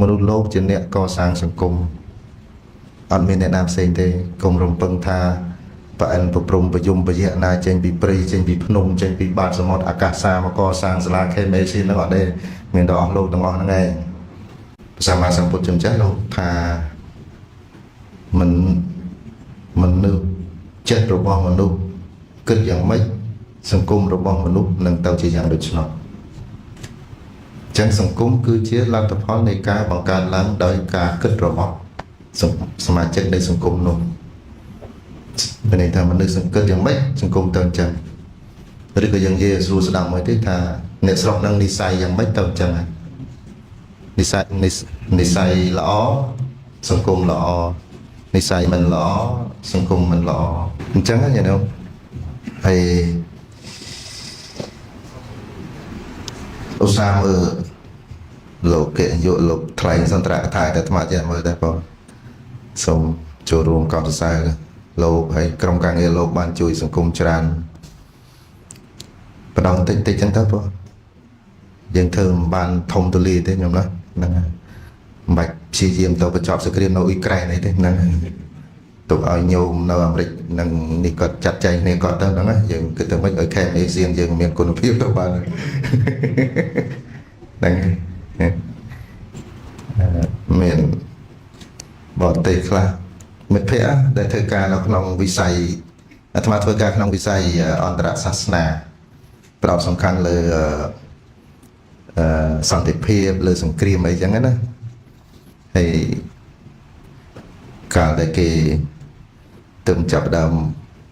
មនុស្សលោកជាអ្នកកសាងសង្គមអត់មានអ្នកណាផ្សេងទេកុំរំពឹងថាប្រអិនប្រព្រំប្រយមប្រយៈណាចេញពីព្រៃចេញពីភ្នំចេញពីបាតសមុទ្រអាកាសសាមកកសាងសាលាខេមេស៊ីនឹងអត់ទេមានតែអស់លោកទាំងអស់ហ្នឹងឯងព្រះសម្មាសម្ពុទ្ធជំចាស់លោកថាមនុស្សចិត្តរបស់មនុស្សគិតយ៉ាងម៉េចសង្គមរបស់មនុស្សនឹងទៅជាយ៉ាងដូច្នោះចឹងសង្គមគឺជាលទ្ធផលនៃការបង្កើតឡើងដោយការគិតរបស់សមាជិកនៃសង្គមនោះមានន័យថាមនុស្សសង្កត់យ៉ាងម៉េចសង្គមទៅអញ្ចឹងឬក៏យើងនិយាយស្រួលស្ដាប់មួយទេថាអ្នកស្រុកនឹងនិស័យយ៉ាងម៉េចទៅអញ្ចឹងនិស័យល្អសង្គមល្អនិស័យមិនល្អសង្គមមិនល្អអញ្ចឹងណាញោមហើយឧស្សាហ៍មើលលោកគេយកលោកថ្លែងសន្ទរកថាតែអាត្មាចេះមើលតែបងសូមចូលរួមកោតសរសើរលោកហើយក្រុមការងារលោកបានជួយសង្គមច្រើនបដងតិចចឹងទៅបងយើងធ្វើមិនបានធំទូលាយទេញោមណាហ្នឹងហើយមិនបាច់ព្យាយាមទៅបញ្ចប់សង្គ្រាមនៅអ៊ុយក្រែនអីទេហ្នឹងទុកឲ្យញោមនៅអាមេរិកនឹងនេះគាត់ចាត់ចែងគ្នាគាត់ទៅហ្នឹងណាយើងគិតទៅមិនឲ្យខេមអេសៀនយើងមានគុណភាពទៅបានហ្នឹងមានបរទេសខ្លះមិត្តភ័ក្តិដែលធ្វើការនៅក្នុងវិស័យអាត្មាធ្វើការក្នុងវិស័យអន្តរសាសនាផ្ដោតសំខាន់លើសន្តិភាពលើសង្គ្រាមអីចឹងណាហើយកាលដែលគេទៅចាប់ដើម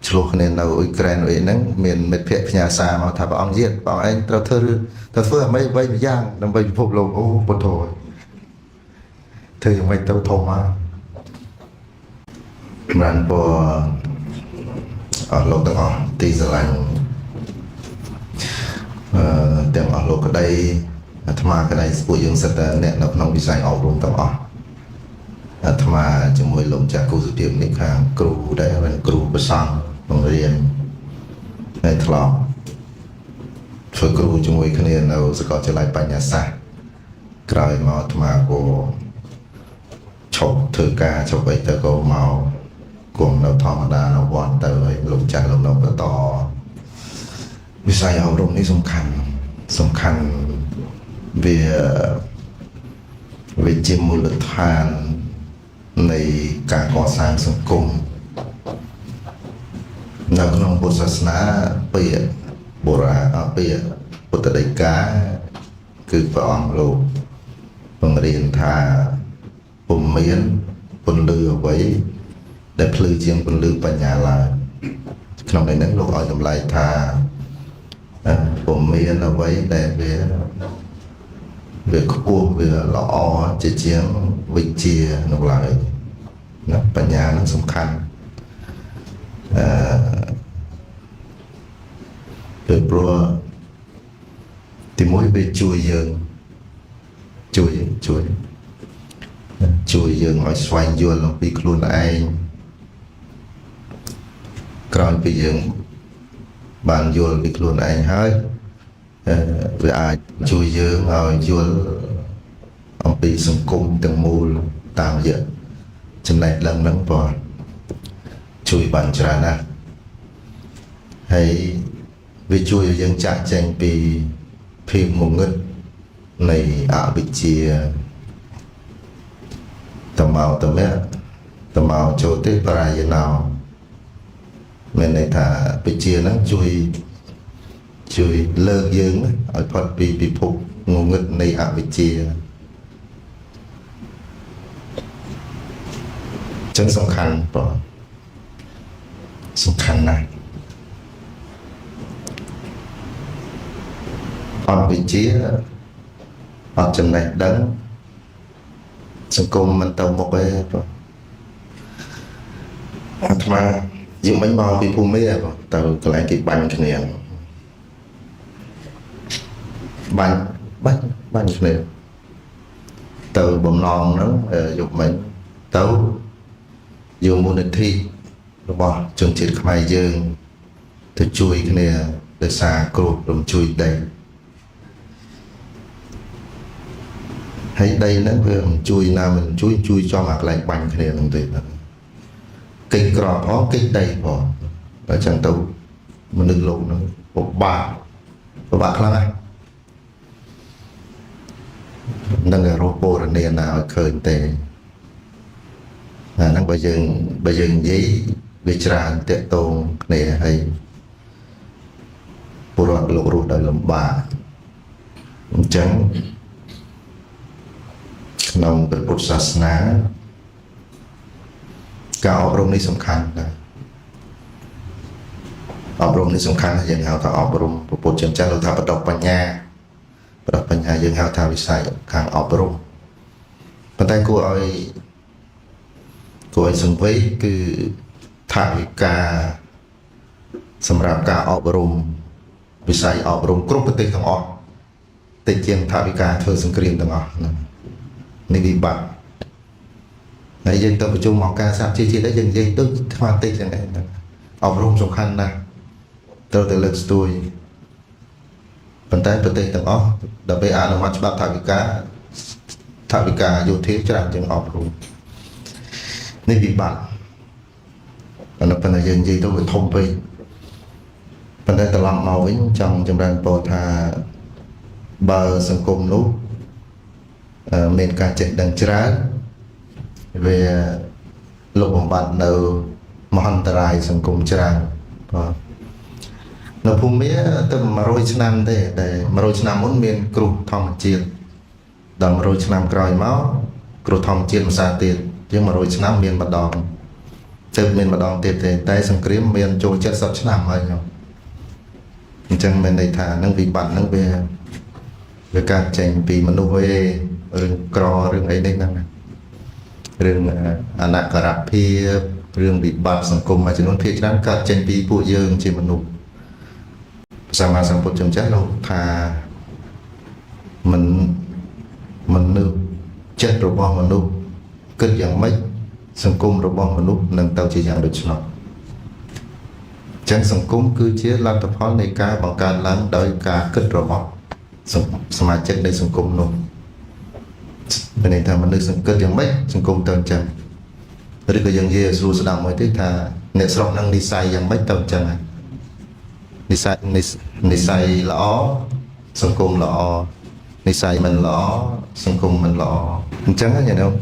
ឆ្លោះគ្នានៅអ៊ុយក្រែនអីហ្នឹងមានមិត្តភ័ក្តិផ្ញើសារមកថាព្រះអង្គយាទព្រះអង្គឯងត្រូវធ្វើអ្វីយ៉ាងដើម្បីពិភពលោកអូពុទ្ធោធ្វើយ៉ាងម៉េចទៅធំមកបានពរអស់លោកទាំងអស់ទីស្រឡាញ់ទាំងអស់លោកក្តីអាត្មាក្តីពួកយើងសិតតែអ្នកនៅក្នុងវិស័យអប់រំទាំងអស់អាត្មាជាមួយលោកចាស់គូសុភាពនេះខាងគ្រូដែរមិនគ្រូប្រសង់បង្រៀនហើយធ្លាប់ធ្វើគ្រូជាមួយគ្នានៅសាកលវិទ្យាល័យបញ្ញាសាស្ត្រក្រោយមកអាត្មាក៏ឈប់ធ្វើការឈប់អីទៅក៏មកគង់នៅធម្មតានៅវត្តទៅហើយលោកចាស់លោកនៅបន្តវិស័យអប់រំនេះសំខាន់វាជាមូលដ្ឋាននៃការកសាងសង្គមនៅក្នុងពុទ្ធសាសនាពាក្យបុរាណពាក្យពុទ្ធដីកាគឺព្រះអង្គលោកបង្រៀនថាពុំមានពន្លឺអ្វីដែលភ្លឺជាងពន្លឺបញ្ញាឡើយក្នុងន័យនេះលោកឲ្យតម្លៃថាពុំមានអ្វីដែលវាខ្ពស់វាល្អជាជាងវិជ្ជានោះឡើយណាបញ្ញានឹងសំខាន់ដោយព្រោះទីមួយវាជួយយើងជួយយើងឲ្យស្វែងយល់អំពីខ្លួនឯងក្រោយពីយើងបានយល់ពីខ្លួនឯងហើយវាអាចជួយយើងឲ្យយល់អំពីសង្គមទាំងមូលតាមរយៈចំណេះដឹងហ្នឹងបងជួយបានច្រើនណាស់ហើយវាជួយឲ្យយើងចាក់ចែងពីភាពងងឹតនៃអវិជ្ជាតមកចូលទេបរាយណោមានន័យថាវិជ្ជាហ្នឹងជួយលើកយើងឲ្យផុតពីពិភពងងឹតនៃអវិជ្ជាចឹងសំខាន់បងសំខាន់ណាស់អត់វិជ្ជាអត់ចំណេះដឹងសង្គមមិនទៅមុខទេបងអាត្មាយើងមិនមកពីភូមិទេបងទៅកន្លែងគេបាញ់គ្នាបាញ់គ្នាទៅបំណងហ្នឹងយកមិញទៅយកមូលនិធិរបស់ជនជាតិខ្មែរយើងទៅជួយគ្នាដោយសារគ្រោះរំជួយដី hay đây nó về chui nào mình chui cho mặt lại bành cái này làm tuyệt kịch cỏ phó kịch đầy phó ở chẳng tấu mình đừng lộ nó một bạc lắm anh đang ở robot rồi nè nào khởi tệ đang bây giờ giấy bị tràn tệ tôn này hay bộ loạt lộ rồi đời làm bà chẳng nôngเป็นพุทธศาสนาการอบรมนี่สำคัญนะอบรมนี่สำคัญอย่างเราถ้าอบรมพระพุทธเจ้าเราทำประดปัญญาอย่างเราทำวิสัยการอบรมปัจจัยกูเอาสังเวยคือทาวิกาสำหรับการอบรมวิสัยอบรมกรุ๊ปปฏิทั้งออกติดเกียงทาวิกาเธอสังเกตทั้งออกในวิบัติในยังตัวประชุมหมอการทราบชี้ได้ยังต้องความติดอย่างไรอบรมสำคัญนะตัวแต่เลิกตัวปัจจัยปฏิทั้งออกเดี๋ยวไปอ่านออกมาฉบับทาวิกาโยเทจารจึงอบรมในวิบัติอันนั้นเป็นยังต้องไปทมไปปัจจัยตลอดมาวิ่งจังจำเริญโปรธาบาสังคมนู้เมียนการจัดดังจราเวลงบัตรในมหันตรายสังคมจราในภูมิตั้งมาโรยชนามได้แต่มาโรยชนามมุ่งเมียนกรุทองจีนดังมาโรยชนามกรอยเมาส์กรุทองจีนมาซาติดยังมาโรยชนามเมียนบัดดองเจอเมียนบัดดองเตะแต่สังเกตเมียนโจเจ็ดสับชนามอะไรเนาะจังเมียนในฐานนั่งวิบัตินั่งเวการแจงปีมนุษย์เรื่องกรอเรื่องไอ้นี่นั่นเรื่องอนาคตเพียบเรื่องบิดบัตสังคมมาจนนู้นเพียงนั้นการแจงปีผู้เยิงจีมนุษย์สมาสังพุทธจงใจเราทามันนึกเจ็ดระบบมนุษย์เกิดอย่างไม่สังคมระบบมนุษย์นั่งเต้าจีอย่างโดยเฉพาะจังสังคมคือเชื่อหลักเฉพาะในการบังการล้างโดยการเกิดระบบสมาชิกในสังคมนู้นเป็นในทางมนุษย์สังเกตอย่างไม่สังคมเติมจังหรือก็ยังเยซูสดามาที่ท่าเนื้อสระนั่งนิสัยยังไม่เติมจังนิสัยหล่อสังคมหล่อนิสัยมันหล่อสังคมมันหล่อจังอะไรอย่างนั้น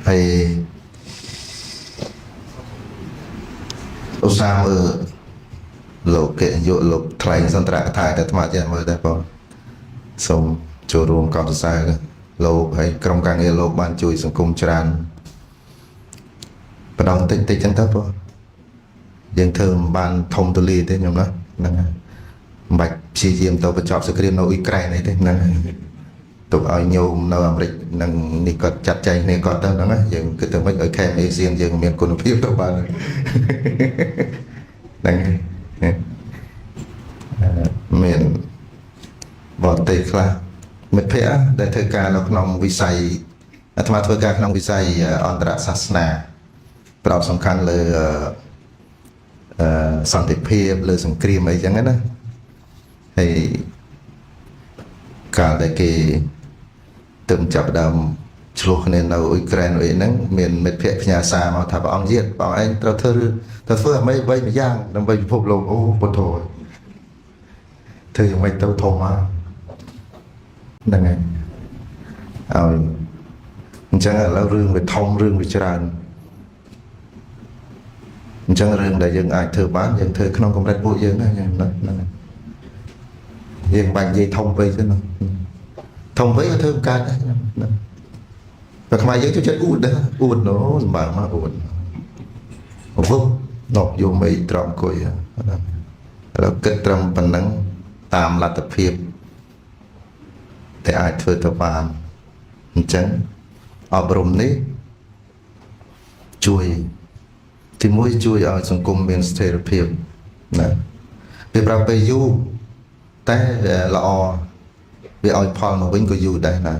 ไอ้อุตสาหโลกเกยโยโลกไทยสันตระถ่ายแต่ธรรมะจะมาได้ปะส่งโจรวมกองสายโลกให้กรมการเงินโลกบ้านจุยสังคมจรานประดองติดจังทับปะยังเธอบ้านทมตุลีได้ยังนะนั่นบัดชีเยี่ยมตัวประจอบสกรีนเอาอีกไกลไหนได้นั่นตัวเอาโยมเราอเมริกนั่งนี่ก็จัดใจนี่ก็ตั้งนั่นนะยังคือตัวไม่เอาแค่เอเชียนยังมีคุณภาพตัวบ้านนั่นเมียนบอดเตะคลาเม็ดเพะได้เทการเราขนมวิสัยอาตมาเทการขนมวิสัยอันตรศาสนาปราบสำคัญเลยสันติภาพเลยสังครีมอะไรอย่างนั้นนะให้การได้เกตึมจับดำชลุกในเราอุกรนไว้นั้นเมียนเม็ดเพะพญาซามาถ้าบางเยียดบางไอ้เราเธอไม่ไว้ไม่ย่างนำไปพบลงโอ้ปวดโถเธอยังไม่เต้าทงมาดังไงเอาจังแล้วเรื่องไปทองเรื่องไปจราจังเรื่องใดยังไอเธอบ้านยังเธอขนมกำไรบุญยังนั่นยังบางยีทองไปใช่ไหมทองไปก็เธอการแต่ทำไมยังจะอุดนะอุดเนาะบางมาอุดผมพบนกอยู่ไม่ตรอมกุยแล้วเกิดตรอมปันนังตามลัทธิเพียบแต่อาจเธอตบานจังอบรมนี้ช่วยที่มุ่ยช่วยเอาสังคมเป็นสเตอร์เพียบนะเวลาไปอยู่แต่ละอไปเอาพอมาวิ่งก็อยู่ได้นะ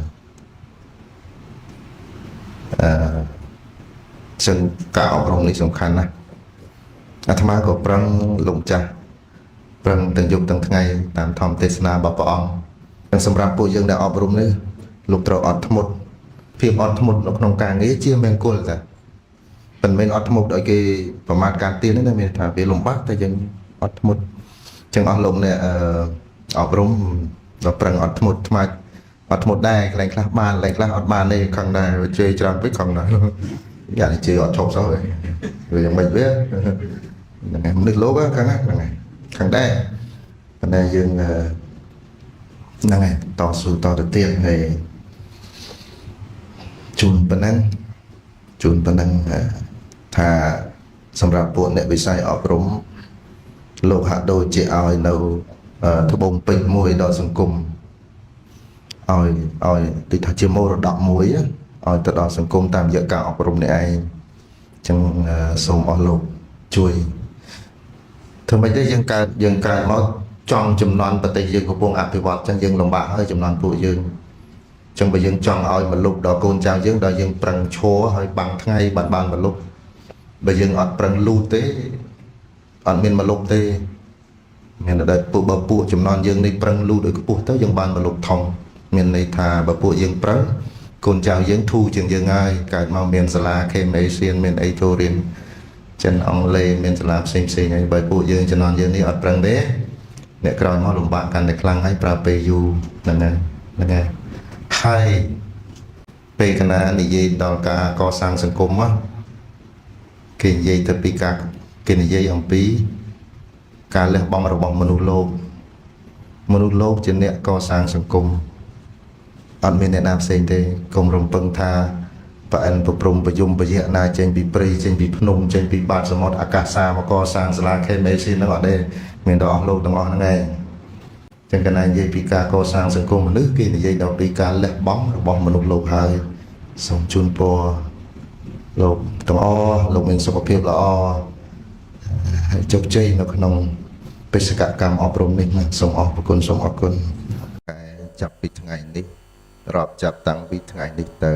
ซึ่งการอบรมนี้สำคัญนะอาตมาก็ปรังลงใจปรังตั้งยุคตั้งไงตามธรรมเทศนาบปองยังสำหรับผู้ยังได้อบรมนี้ លោកត្រូវអត់ធ្មត់ភាពអត់ធ្មត់នៅក្នុងការងារជាមង្គលតាមិនមែនអត់ធ្មត់ឲ្យគេប្រមាថការទៀនទេណាមានថាវាលំបាកតែយើងអត់ធ្មត់ចឹងអស់លោកអ្នកអប់រំដល់ប្រឹងអត់ធ្មត់ថ្មាច់អត់ធ្មត់ដែរកន្លែងខ្លះបានកន្លែងខ្លះអត់បានទេខឹងដែរជេរច្រើនពេកខឹងដែរយ៉ាងជេរអត់ឈប់សោះវាយ៉ាងម៉េចវាហ្នឹងហើយមនុស្សលោកខឹងហ្នឹងហើយខឹងដែរប៉ុន្តែយើងហ្នឹងហើយតស៊ូតទៅទៀតហើយជូនប៉ុណ្ណឹងថាសម្រាប់ពួកអ្នកវិស័យអប់រំលោកហាក់ដូចជាឲ្យនៅត្បូងពេជ្រមួយដល់សង្គមឲ្យទីថាជាមរតកមួយឲ្យទៅដល់សង្គមតាមរយៈការអប់រំនេះឯងអញ្ចឹងសូមអស់លោកជួយធ្វើម៉េចទេយើងកើតមកចង់ចំនួនប្រទេសយើងកំពុងអភិវឌ្ឍអញ្ចឹងយើងលំបាកហើយចំនួនពួកយើងអញ្ចឹងបើយើងចង់ឲ្យមកលុបដល់កូនចៅយើងដល់យើងប្រឹងឈរឲ្យបាំងថ្ងៃបានមកលុបបើយើងអត់ប្រឹងលូតទេអត់មានមកលុបទេមានតែពួកចំនួនយើងនេះប្រឹងលូតឲ្យខ្ពស់ទៅយើងបានមកលុបធំមានន័យថាបើពួកយើងប្រឹងកូនចៅយើងធូរជាងយើងហើយកើតមកមានសាលា KMASIAN មានអីចូលរៀនចិនអង់គ្លេសមានសាលាផ្សេងហើយបើពួកយើងចំនួនយើងនេះអត់ប្រឹងទេអ្នកក្រោយមកលំបាកកាន់តែខ្លាំងហើយប្រើពេលយូរហ្នឹងហើយហើយពេលកណានិយាយដល់ការកសាងសង្គមគេនិយាយទៅពីគេនិយាយអំពីការលះបង់របស់មនុស្សលោកជាអ្នកកសាងសង្គមអត់មានអ្នកណាផ្សេងទេកុំរំពឹងថាប្រអិនប្រព្រំប្រយមពយៈណាចេញពីព្រៃចេញពីភ្នំចេញពីបាតសមុទ្រអាកាសសាមកកសាងសាលា KMC ហ្នឹងអត់ទេមានតែអស់លោកទាំងអស់ហ្នឹងឯងចឹងកណានិយាយពីការកសាងសង្គមមនុស្សគេនិយាយដល់ពីការលះបង់របស់មនុស្សលោកហើយសូមជូនពរលោកទាំងអស់លោកមានសុខភាពល្អហើយជោគជ័យនៅក្នុងបេសកកម្មអប់រំនេះណាសូមអរគុណចាប់ពីថ្ងៃនេះរាប់ចាប់តាំងពីថ្ងៃនេះទៅ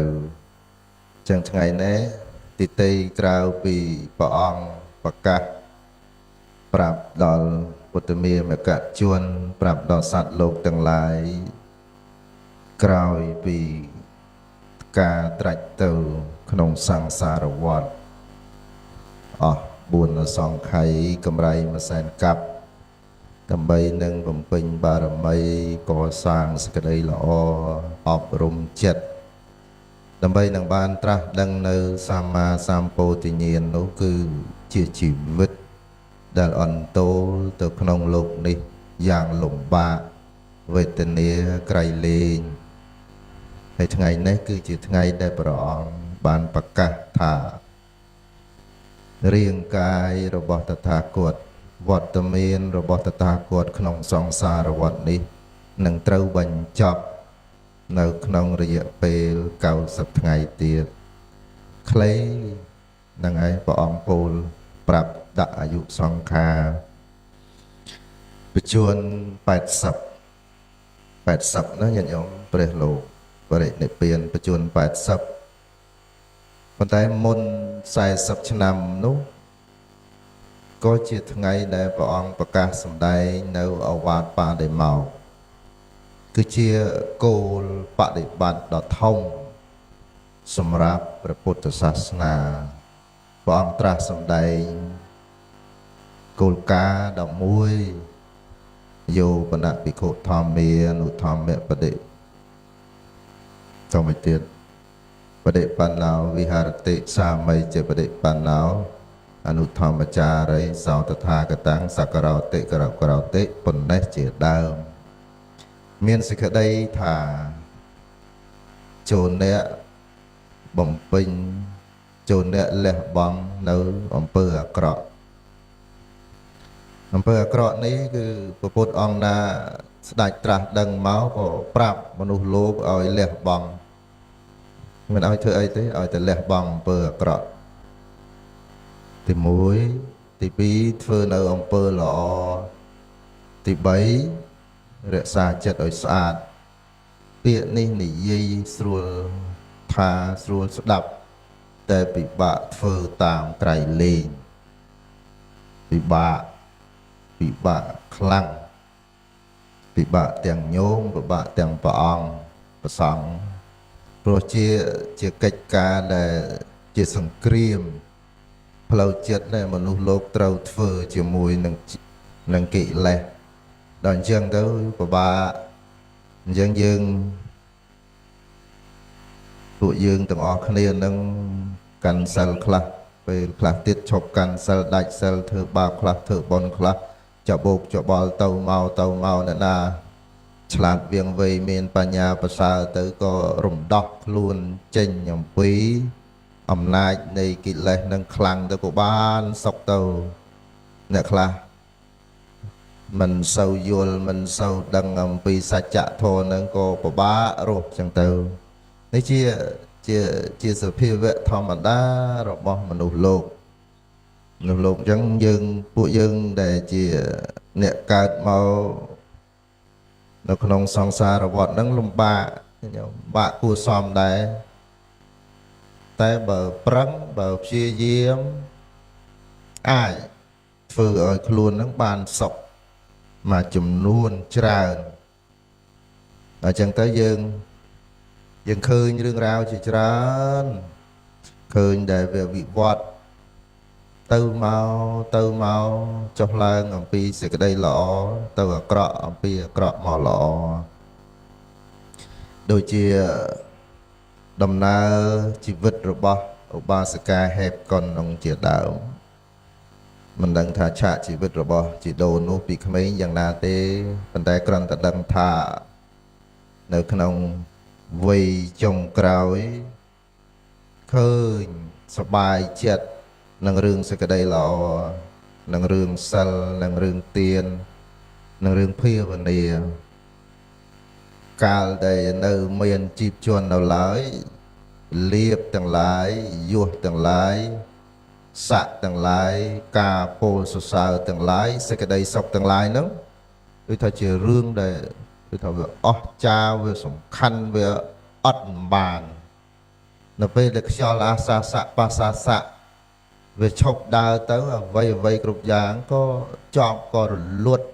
ចឹងថ្ងៃនេះទីតីក្រៅពីព្រះអង្គប្រកាសប្រាប់ដល់ពុទ្ធមេមកជនប្រាប់ដល់សត្វលោកទាំងឡាយក្រោយពីការត្រាច់ទៅក្នុងសង្សារវដ្តអស់4សង្ខ័យកម្រៃមួយសែនកាប់ដើម្បីនឹងបំពេញបារមីកសាងសេចក្តីល្អអប់រំចិត្តដើម្បីនឹងបានត្រាស់ដឹងនៅសម្មាសម្ពោធិញ្ញាណនោះគឺជាជីវិតដែលអន្តោលទៅក្នុងលោកនេះយ៉ាងលំបាកវេទនាក្រៃលែងហើយថ្ងៃនេះគឺជាថ្ងៃដែលព្រះអង្គបានប្រកាសថារាងកាយរបស់តថាគតវត្តមានរបស់តថាគតក្នុងសង្សារវដ្តនេះនឹងត្រូវបញ្ចប់នៅក្នុងរយៈពេល90ថ្ងៃទៀតខ្លីនឹងឯងព្រះអង្គពោលប្រាប់ដាក់អាយុសង្ខាបញ្ជួន80ណាញាតិញោមព្រះលោកបរិនិព្វានបញ្ជួន80ប៉ុន្តែមុន40ឆ្នាំនោះក៏ជាថ្ងៃដែលព្រះអង្គប្រកាសសម្ដែងនៅអវាទបដិមកគឺជាគោលបដិបត្តិដ៏ធំសម្រាប់ព្រះពុទ្ធសាសនាព្រះអង្គត្រាស់សម្ដែងគោលការណ៍11យោបនៈភិក្ខុធម្មានុធម្មបដិទៅមួយទៀតបដិបណ្ណោវិហារតិសាមីជាបដិបណ្ណោអនុធម្មចារីសោតថាកតាំងសក្ករោតិក្រោតិប៉ុណ្ណេះជាដើមមានសេចក្តីថាចូលអ្នកបំពេញចូលអ្នកលះបង់នៅអំពើអាក្រក់នេះគឺព្រះពុទ្ធអង្គណាស្ដេចត្រាស់ដឹងមកក៏ប្រាប់មនុស្សលោកឲ្យលះបង់មិនឲ្យធ្វើអីទេឲ្យតែលះបង់អំពើអាក្រក់ទី1ទី2ធ្វើនៅអំពើល្អទី3រក្សាចិត្តឲ្យស្អាតពាក្យនេះនិយាយស្រួលថាស្រួលស្ដាប់តែពិបាកធ្វើតាមក្រៃលែងពិបាកខ្លាំង ពិបាកទាំងញោមពិបាកទាំងព្រះអង្គប្រសង់ ព្រោះជាកិច្ចការដែលជាសង្គ្រាមផ្លូវចិត្តដែលមនុស្សលោកត្រូវធ្វើជាមួយនឹងកិលេសដល់អញ្ចឹងទៅពិបាកអញ្ចឹងពួកយើងទាំងអស់គ្នានឹងកាន់សិលខ្លះពេលខ្លះទៀតឈប់កាន់សិលដាច់សិលធ្វើបាបខ្លះធ្វើបុណ្យខ្លះច្បោកច្បល់ទៅមកអ្នកណាឆ្លាតវៀងវៃមានបញ្ញាប្រសើរទៅក៏រំដោះខ្លួនចេញអំពីអំណាចនៃកិលេសនឹងខ្លាំងទៅក៏បានសុខទៅអ្នកខ្លះមិនសូវយល់មិនសូវដឹងអំពីសច្ចធម៌នឹងក៏ពិបាករស់ចឹងទៅនេះជាសភាវៈធម្មតារបស់មនុស្សលោកអញ្ចឹងពួកយើងដែលជាអ្នកកើតមកនៅក្នុងសង្សារវដ្តហ្នឹងលំបាកគួរសមដែរតែបើប្រឹងបើព្យាយាមអាចធ្វើឲ្យខ្លួនហ្នឹងបានសុខមួយចំនួនច្រើនអញ្ចឹងទៅយើងឃើញរឿងរ៉ាវជាច្រើនឃើញដែលវាវិវត្តទៅមកចុះឡើងអំពីសេចក្តីល្អទៅអាក្រក់អំពីអាក្រក់មកល្អដូចជាដំណើរជីវិតរបស់ឧបាសិកាហេបកុនក្នុងជាដើមមិនដឹងថាឆាកជីវិតរបស់ជីដូននោះពីក្មេងយ៉ាងណាទេប៉ុន្តែគ្រាន់តែដឹងថានៅក្នុងវ័យចុងក្រោយឃើញសប្បាយចិត្តនឹងរឿងសេចក្តីល្អនឹងរឿងសិលនឹងរឿងទាននឹងរឿងភាវនាកាលដែលនៅមានជីវជននៅឡើយលៀបទាំងឡាយយោះទាំងឡាយស័កទាំងឡាយការពោលសរសើរទាំងឡាយសេចក្តីសុខទាំងឡាយហ្នឹងដូចថាជារឿងដែលគឺថាវាអស្ចារ្យវាសំខាន់វាអត់បាននៅពេលដែលខ្យល់អាសាសៈបាសាសៈវាឈប់ដើរទៅអ្វីគ្រប់យ៉ាងក៏ជាប់ក៏រលត់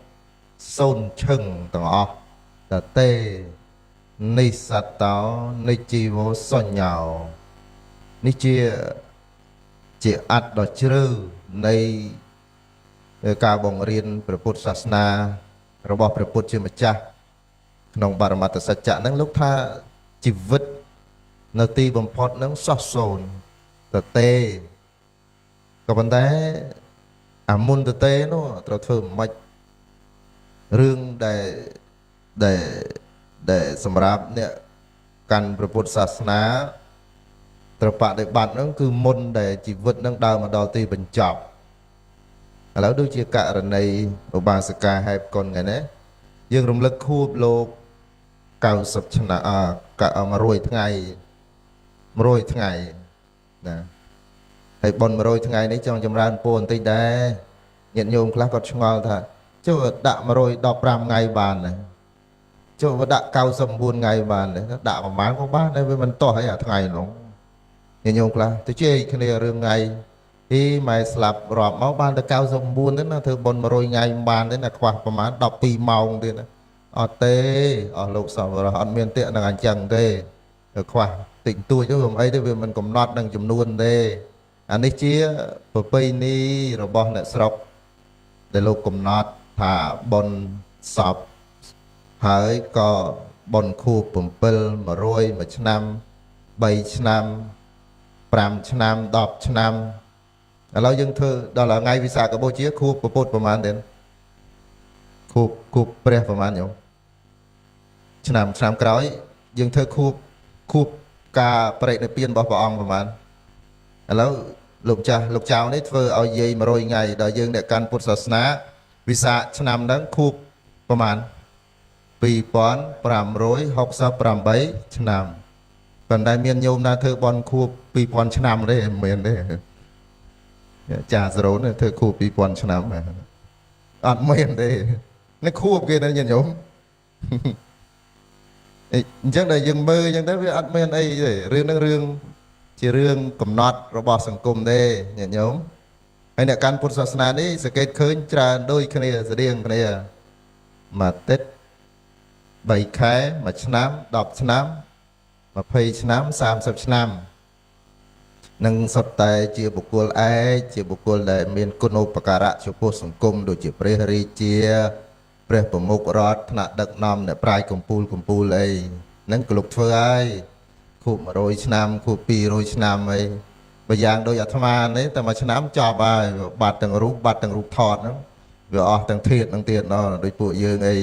សូន្យឈឹងទាំងអស់តទេនិសតោនិជីវោសញ្ញោនេះជាអត្តដ៏ជ្រៅនៃការបង្រៀនព្រះពុទ្ធសាសនារបស់ព្រះពុទ្ធជាម្ចាស់ក្នុងបរមត្ថសច្ចៈហ្នឹងលោកថាជីវិតនៅទីបំផុតហ្នឹងសោះសូន្យតទេក៏ប៉ុន្តែអាមុនតទេនោះត្រូវធ្វើមិនរឿងដែលសម្រាប់អ្នកកាន់ព្រះពុទ្ធសាសនាត្រូវបដិបត្តិហ្នឹងគឺមុនដែលជីវិតហ្នឹងដើរមកដល់ទីបញ្ចប់ឥឡូវដូចជាករណីឧបាសិកាហេបកុនហ្នឹងណាយើងរំលឹកខួបលោក90ឆ្នាំ100ថ្ងៃណាហើយប៉ុន100ថ្ងៃនេះចង់ចម្រើនពរបន្តិចដែរញាតិញោមខ្លះគាត់ឆ្ងល់ថាចុះដាក់115ថ្ងៃបានណាចុះដាក់99ថ្ងៃបានណាដាក់ប្រហែលក៏បានតែវាមិនទាស់ហើយអាថ្ងៃនោះញាតិញោមខ្លះទៅជែកគ្នារឿងថ្ងៃម៉ែស្លាប់រាប់មកបានតែ99ទេណាធ្វើប៉ុន100ថ្ងៃមិនបានទេណាខ្វះប្រហែល12ម៉ោងទៀតណាអត់ទេអស់លោកសពរស់អត់មានទេនឹងអញ្ចឹងទេខ្វះតិចតួចទៅមិនអីទេវាមិនកំណត់នឹងចំនួនទេអានេះជាប្រពៃណីរបស់អ្នកស្រុកដែលលោកកំណត់ថាបុណ្យសពហើយក៏បុណ្យខួប7 100 1ឆ្នាំ3ឆ្នាំ5ឆ្នាំ10ឆ្នាំឥឡូវយើងធ្វើដល់ថ្ងៃវិសាខបូជាខួបពុទ្ធប្រហែលទេខួបព្រះប្រហែលញោមឆ្នាំក្រោយយើងធ្វើខួបការបរិនិព្វានរបស់ព្រះអង្គប្រហែលឥឡូវលោកចៅនេះធ្វើឲ្យយាយ100ថ្ងៃដល់យើងអ្នកកាន់ពុទ្ធសាសនាវិសាខឆ្នាំហ្នឹងខួបប្រហែល2568ឆ្នាំប៉ុន្តែមានញោមណាធ្វើបន់ខួប2000ឆ្នាំទេមិនមែនទេចាសរោនធ្វើខួប2000ឆ្នាំអត់មែនទេនេះខួបគេណាញាតិញោមអញ្ចឹងដែលយើងមើលអញ្ចឹងទៅវាអត់មានអីទេរឿងហ្នឹងរឿងជារឿងកំណត់របស់សង្គមទេញាតិញោមហើយអ្នកកាន់ពុទ្ធសាសនានេះសង្កេតឃើញច្រើនដូចគ្នាស្តៀងគ្នាមួយអាទិត្យ3ខែ1ឆ្នាំ10ឆ្នាំ 20 ឆ្នាំ30 ឆ្នាំនឹងសុទ្ធតែជាបុគ្គលឯកជាបុគ្គលដែលមានគុណូបការៈចំពោះសង្គមដូចជាព្រះរាជាព្រះប្រមុខរដ្ឋថ្នាក់ដឹកនាំអ្នកប្រាជ្ញកម្ពុជាអីហ្នឹងគ្រប់ធ្វើហើយខួប100ឆ្នាំខួប200ឆ្នាំអីបើយ៉ាងដូចអាត្មានេះតែមួយឆ្នាំចប់ហើយបាត់ទាំងរូបបាត់ទាំងរូបថតហ្នឹងវាអស់ទាំងធាតុហ្នឹងទៀតណោះដូចពួកយើងអី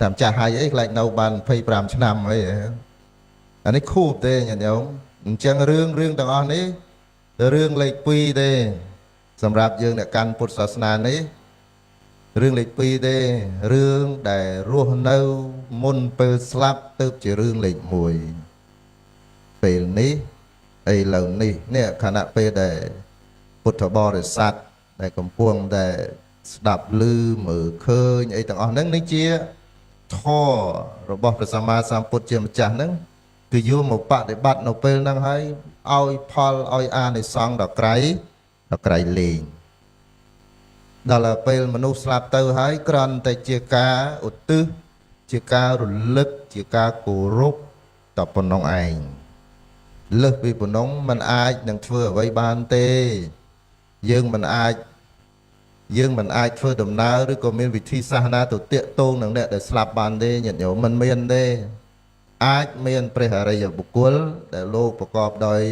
តាមចាស់ហើយអីខ្លាចនៅបាន25ឆ្នាំអីអានេះខួបទេញាតិញោមអញ្ចឹងរឿងទាំងអស់នេះរឿងលេខ2ទេសម្រាប់យើងអ្នកកាន់ពុទ្ធសាសនានេះរឿងលេខ2ទេរឿងដែលរស់នៅមុនពេលស្លាប់ទៅជារឿងលេខ1ពេលនេះឥឡូវនេះនេះខណៈពេលដែលពុទ្ធបរិស័ទដែលកំពុងតែស្ដាប់ឮមើលឃើញអីទាំងអស់ហ្នឹងនេះជាធម៌របស់ព្រះសម្មាសម្ពុទ្ធជាម្ចាស់ហ្នឹងគឺយកមកបដិបត្តិនៅពេលហ្នឹងហើយឲ្យផលឲ្យអានិសង្សដល់ក្រៃលែងដល់ពេលមនុស្សស្លាប់ទៅហើយគ្រាន់តែជាការឧទ្ទិសជាការរលឹកជាការគោរពតែប៉ុណ្ណឹងឯងលើសពីប៉ុណ្ណឹងมันអាចនឹងធ្វើអ្វីបានទេយើងមិនអាចធ្វើដំណើរឬក៏មានវិធីសាស្ត្រណាទៅតាក់ទងនឹងអ្នកដែលស្លាប់បានទេញាតិញោមមិនមានទេអាចមានព្រះអរិយបុគ្គលដែលលោកប្រកបដោយ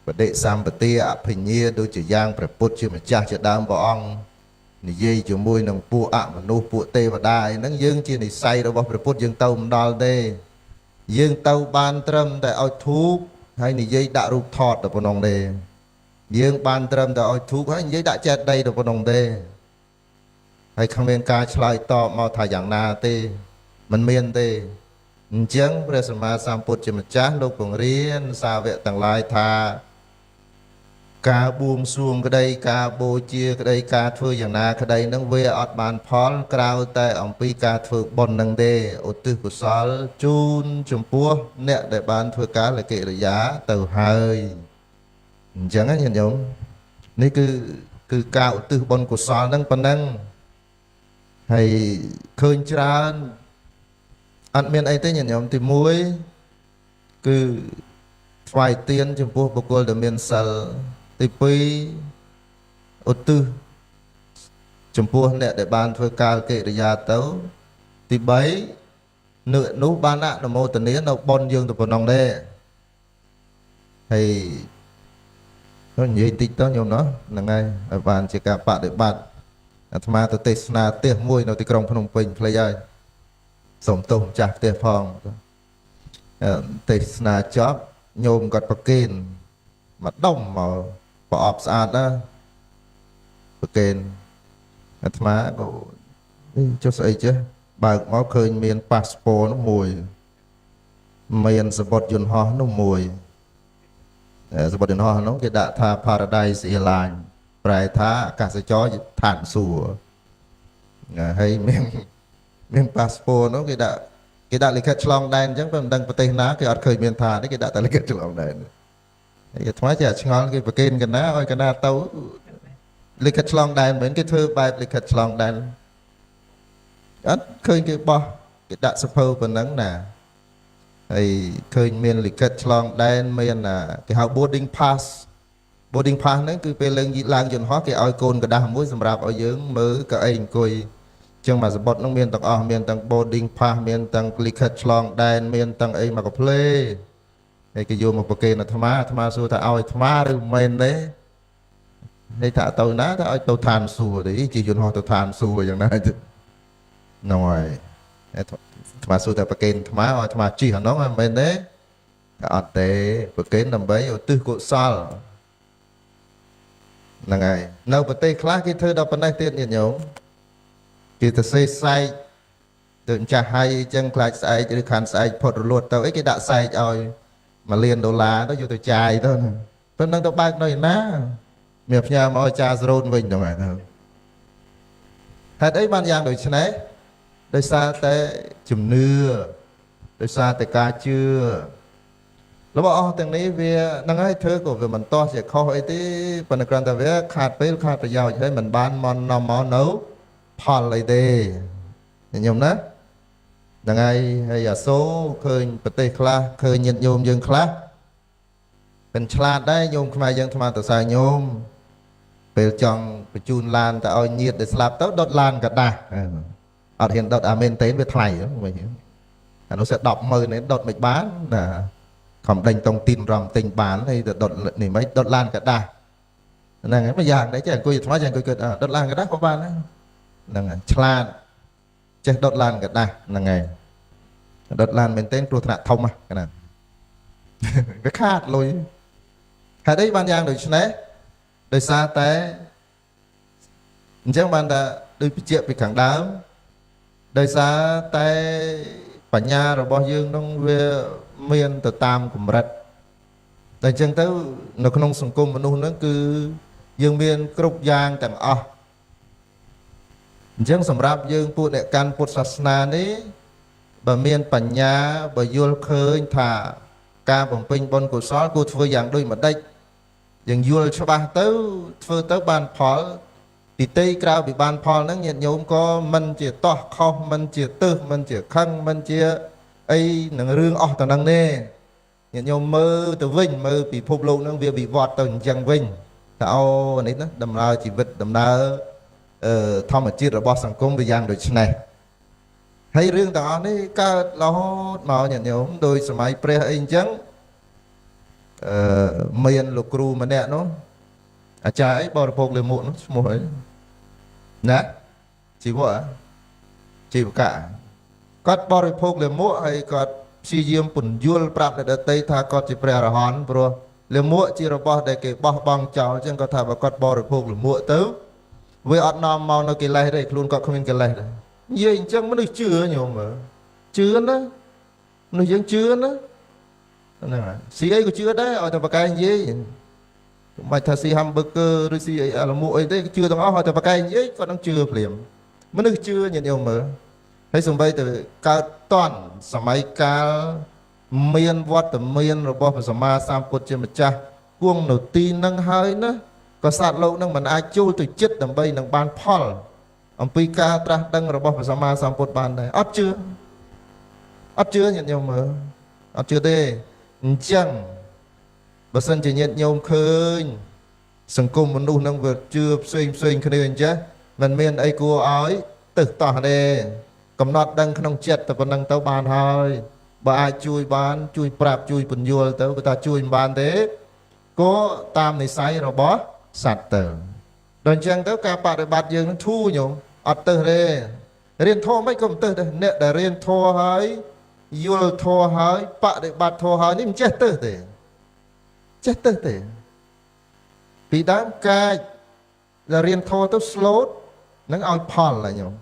បដិសម្បទាអភិញ្ញាដូចជាយ៉ាងព្រះពុទ្ធជាម្ចាស់ជាដើមព្រះអង្គនិយាយជាមួយនឹងពួកអមនុស្សពួកទេវតាអីហ្នឹងយើងជានិស័យរបស់ព្រះពុទ្ធយើងទៅមិនដល់ទេយើងទៅបានត្រឹមតែឲ្យធូបហើយនិយាយដាក់រូបថតទៅប៉ុណ្ណឹងទេយើងបានត្រឹមតែឲ្យធូបហើយនិយាយដាក់ចេតិយទៅប៉ុណ្ណឹងទេហើយគ្មានការឆ្លើយតបមកថាយ៉ាងណាទេមិនមានទេអញ្ចឹងព្រះសម្មាសម្ពុទ្ធជាម្ចាស់លោកបង្រៀនសាវកទាំងឡាយថាការបួងសួងក្តីការបូជាក្តីការធ្វើយ៉ាងណាក្តីនឹងវាអត់បានផលក្រៅតែអំពីការធ្វើបុណ្យនឹងទេឧទ្ទិសកុសលជូនចំពោះអ្នកដែលបានធ្វើការលកិរិយាទៅហើយអញ្ចឹងណាញាតិញោមនេះគឺការឧទ្ទិសបុណ្យកុសលហ្នឹងប៉ុណ្ណឹងហើយឃើញច្រើនអត់មានអីទេញាតិញោមទី1គឺថ្វាយទានចំពោះបុគ្គលដែលមានសិលទី2ឧទ្ទិសចំពោះអ្នកដែលបានធ្វើការកិរិយាទៅទី3នោះបានអនុមោទនានៅបុណ្យយើងទៅប៉ុណ្ណឹងដែរហើយនិយាយតិចទៅញោមណោះហ្នឹងហើយឲ្យបានជាការបដិបត្តិអាត្មាទៅទេសនាផ្ទះមួយនៅទីក្រុងភ្នំពេញភ្លេចហើយសូមទោសម្ចាស់ផ្ទះផងទេសនាចប់ញោមគាត់ប្រគេនមកដុំមកប្រអប់ស្អាតណាប្រគេនអាត្មាក៏ចុះស្អីចេះបើកមកឃើញមានប៉ាសពតនោះមួយមានសបុតយន្តហោះនោះមួយសបុតយន្តហោះនោះគេដាក់ថា Paradise Airline ប្រែថាអាកាសចរឋានសួគ៌ហើយមានប៉ាសពតនោះគេដាក់លិខិតឆ្លងដែនអញ្ចឹងមិនដឹងប្រទេសណាគេអត់ឃើញមានថាទេគេដាក់តែលិខិតឆ្លងដែនហើយអាត្មាចេះឆ្ងល់គេប្រគេនកណាឲ្យកណាទៅលិខិតឆ្លងដែនមិនគេធ្វើបែបលិខិតឆ្លងដែនអត់ឃើញគេបោះគេដាក់សភៅប៉ុណ្ណឹងណាហើយឃើញមានលិខិតឆ្លងដែនមានគេហៅ boarding pass ហ្នឹងគឺពេលឡើងយន្តហោះគេឲ្យកូនកដាស់មួយសម្រាប់ឲ្យយើងមើលកៅអីអង្គុយចឹងមកសបុតហ្នឹងមានទាំងអស់មានទាំង boarding pass មានទាំងលិខិតឆ្លងដែនមានទាំងអីមកកាផ្លេហើយគេយកមកប្រគេនអាត្មាសួរថាឲ្យអាត្មាឬមិនទេនេះថាទៅណាថាឲ្យទៅឋានសួគ៌ទេជាយន្តហោះទៅឋានសួគ៌យ៉ាងណាទៅហ្នឹងហើយអាត្មាសួរតែប្រគេនអាត្មាឲ្យអាត្មាជិះអាហ្នឹងមិនមែនទេថាអត់ទេប្រគេនដើម្បីឧទ្ទិសកុសលហ្នឹងហើយនៅប្រទេសខ្លះគេធ្វើដល់ប៉ុណ្ណេះទៀតញាតិញោមគេទៅសេសែកទៅចាស់ហើយអញ្ចឹងខ្លាចស្អែកឬខាន់ស្អែកផុតរលត់ទៅអីគេដាក់សែកឲ្យ$1 លានទៅយកទៅចាយទៅប៉ុណ្ណឹងទៅបើកនៅឯណាមានផ្ញើមកឲ្យចាសរោនវិញហ្នឹងហើយហេតុអីបានយ៉ាងដូចនេះដោយសារតែជំនឿដោយសារតែការជឿរបស់អស់ទាំងនេះវាហ្នឹងហើយធ្វើក៏វាមិនទាស់ជាខុសអីទេប៉ុន្តែគ្រាន់តែវាខាតពេលខាតប្រយោជន៍ហើយមិនបាននាំមកនៅផលអីទេញោមណា đằng ngày hay là số khơi bật tê khla khơi nhiệt nhôm dương khlaเป็นฉลาดได้โยมขมายยังธรรมะต่อสายโยมเปิดจังไปจูนลานแต่เอาเนียดได้สลับเต้าดดลานก็ได้เอาเห็นดดอาเมนเต้นไปไถ่ไม่เห็นอันนู้นจะดอกมือเนี่ยดดไม่บ้านนะคำดังตรงตีนรำติงบ้านให้ดดนี่ไม่ดดลานก็ได้นั่นไงไม่อยากได้จะคุยธรรมะจะคุยเกิดดดลานก็ได้เพราะบ้านนั่นไงฉลาดจะดดลานก็ได้นั่นไงดดลานเป็นเต้นครูถนัดทอมอ่ะขนาดก็คาดเลยหาได้บางอย่างโดยชนะโดยซาแต่จังบางแต่โดยพิจิตรไปขังดาวโดยซาแต่ปัญญาเราบอกยังต้องเวียเมียนต่อตามกลุ่มรัฐแต่จังเต้าในขนมสังคมมนุษย์นั้นคือยังเมียนกรุบยางแต่งอ๋อจังสำหรับยังพูดในการพุทธศาสนานี้บะเมียนปัญญาบะยุลเคยถ่าการผมเป็นบนกุศลกูធ្វើយ៉ាងដូចមកដេចយ៉ាងយល់ច្បាស់ទៅធ្វើទៅបានផលទីទីក្រៅពីបានផលហ្នឹងញាតិញោមក៏មិនជាតោះខុសមិនជាទឹះមិនជាខឹងមិនជាអីនឹងរឿងអស់ទៅហ្នឹងទេញាតិញោមមើលទៅវិញមើលពិភពលោកហ្នឹងវាវិវត្តទៅអញ្ចឹងវិញតែអូនេះណាដំណើរជីវិតដំណើរធម្មជាតិរបស់សង្គមវាយ៉ាងដូចនេះហើយរឿងទាំងអស់នេះកើតរហូតមកញាតិញោមដោយសម័យព្រះអីអញ្ចឹងមានលោកគ្រូម្នាក់នោះអាចារ្យអីបរិភោគលាមកនោះឈ្មោះអីណាជីវៈជីវកៈគាត់បរិភោគលាមកហើយគាត់ព្យាយាមពន្យល់ប្រាប់អ្នកដទៃថាគាត់ជាព្រះអរហន្តព្រោះលាមកជារបស់ដែលគេបោះបង់ចោលអញ្ចឹងគាត់ថាបើគាត់បរិភោគលាមកទៅវាអត់នាំមកនៅកិលេសទេខ្លួនគាត់គ្មានកិលេសទេនិយាយអញ្ចឹងមនុស្សជឿញោមមើលជឿណាមនុស្សយើងជឿណាហ្នឹងហើយស៊ីអីក៏ជឿដែរឲ្យតែបកែនិយាយមិនថាស៊ី hamburger ឬស៊ីអីអាលមួអីទេជឿទាំងអស់ឲ្យតែបកែនិយាយគាត់នឹងជឿភ្លាមមនុស្សជឿញាតិញោមមើលហើយសំបីទៅកើតតន់សម័យកាលមានវត្តមានរបស់ព្រះសម្មាសម្ពុទ្ធជាម្ចាស់គង់នៅទីនឹងហើយណាក៏សត្វលោកនឹងមិនអាចចូលទៅចិត្តដើម្បីនឹងបានផលអំពីការត្រាស់ដឹងរបស់ព្រះសម្មាសម្ពុទ្ធបានដែរអត់ជឿញាតិញោមមើលអត់ជឿទេអញ្ចឹងបើសិនជាញាតិញោមឃើញសង្គមមនុស្សនឹងវាជឿផ្សេងគ្នាអញ្ចឹងមិនមានអីគួរឲ្យទៅតោះទេកំណត់ដឹងក្នុងចិត្តតែប៉ុណ្្នឹងទៅបានហើយបើអាចជួយបានជួយប្រាប់ជួយពន្យល់ទៅបើថាជួយមិនបានទេក៏តាមនិស័យរបស់សត្វទៅដល់អញ្ចឹងទៅការបប្រតិបត្តិយើងនឹងធូរញោមអត់ទៅទេរៀនធម៌មិនក៏មិនទៅដែរអ្នកដែលរៀនធម៌ហើយយល់ធម៌ហើយបប្រតិបត្តិធម៌ហើយនេះមិនចេះទៅទេចេះទៅទេពីដើមកាយដែលរៀនធម៌ទៅ slot នឹងឲ្យផលណាញោម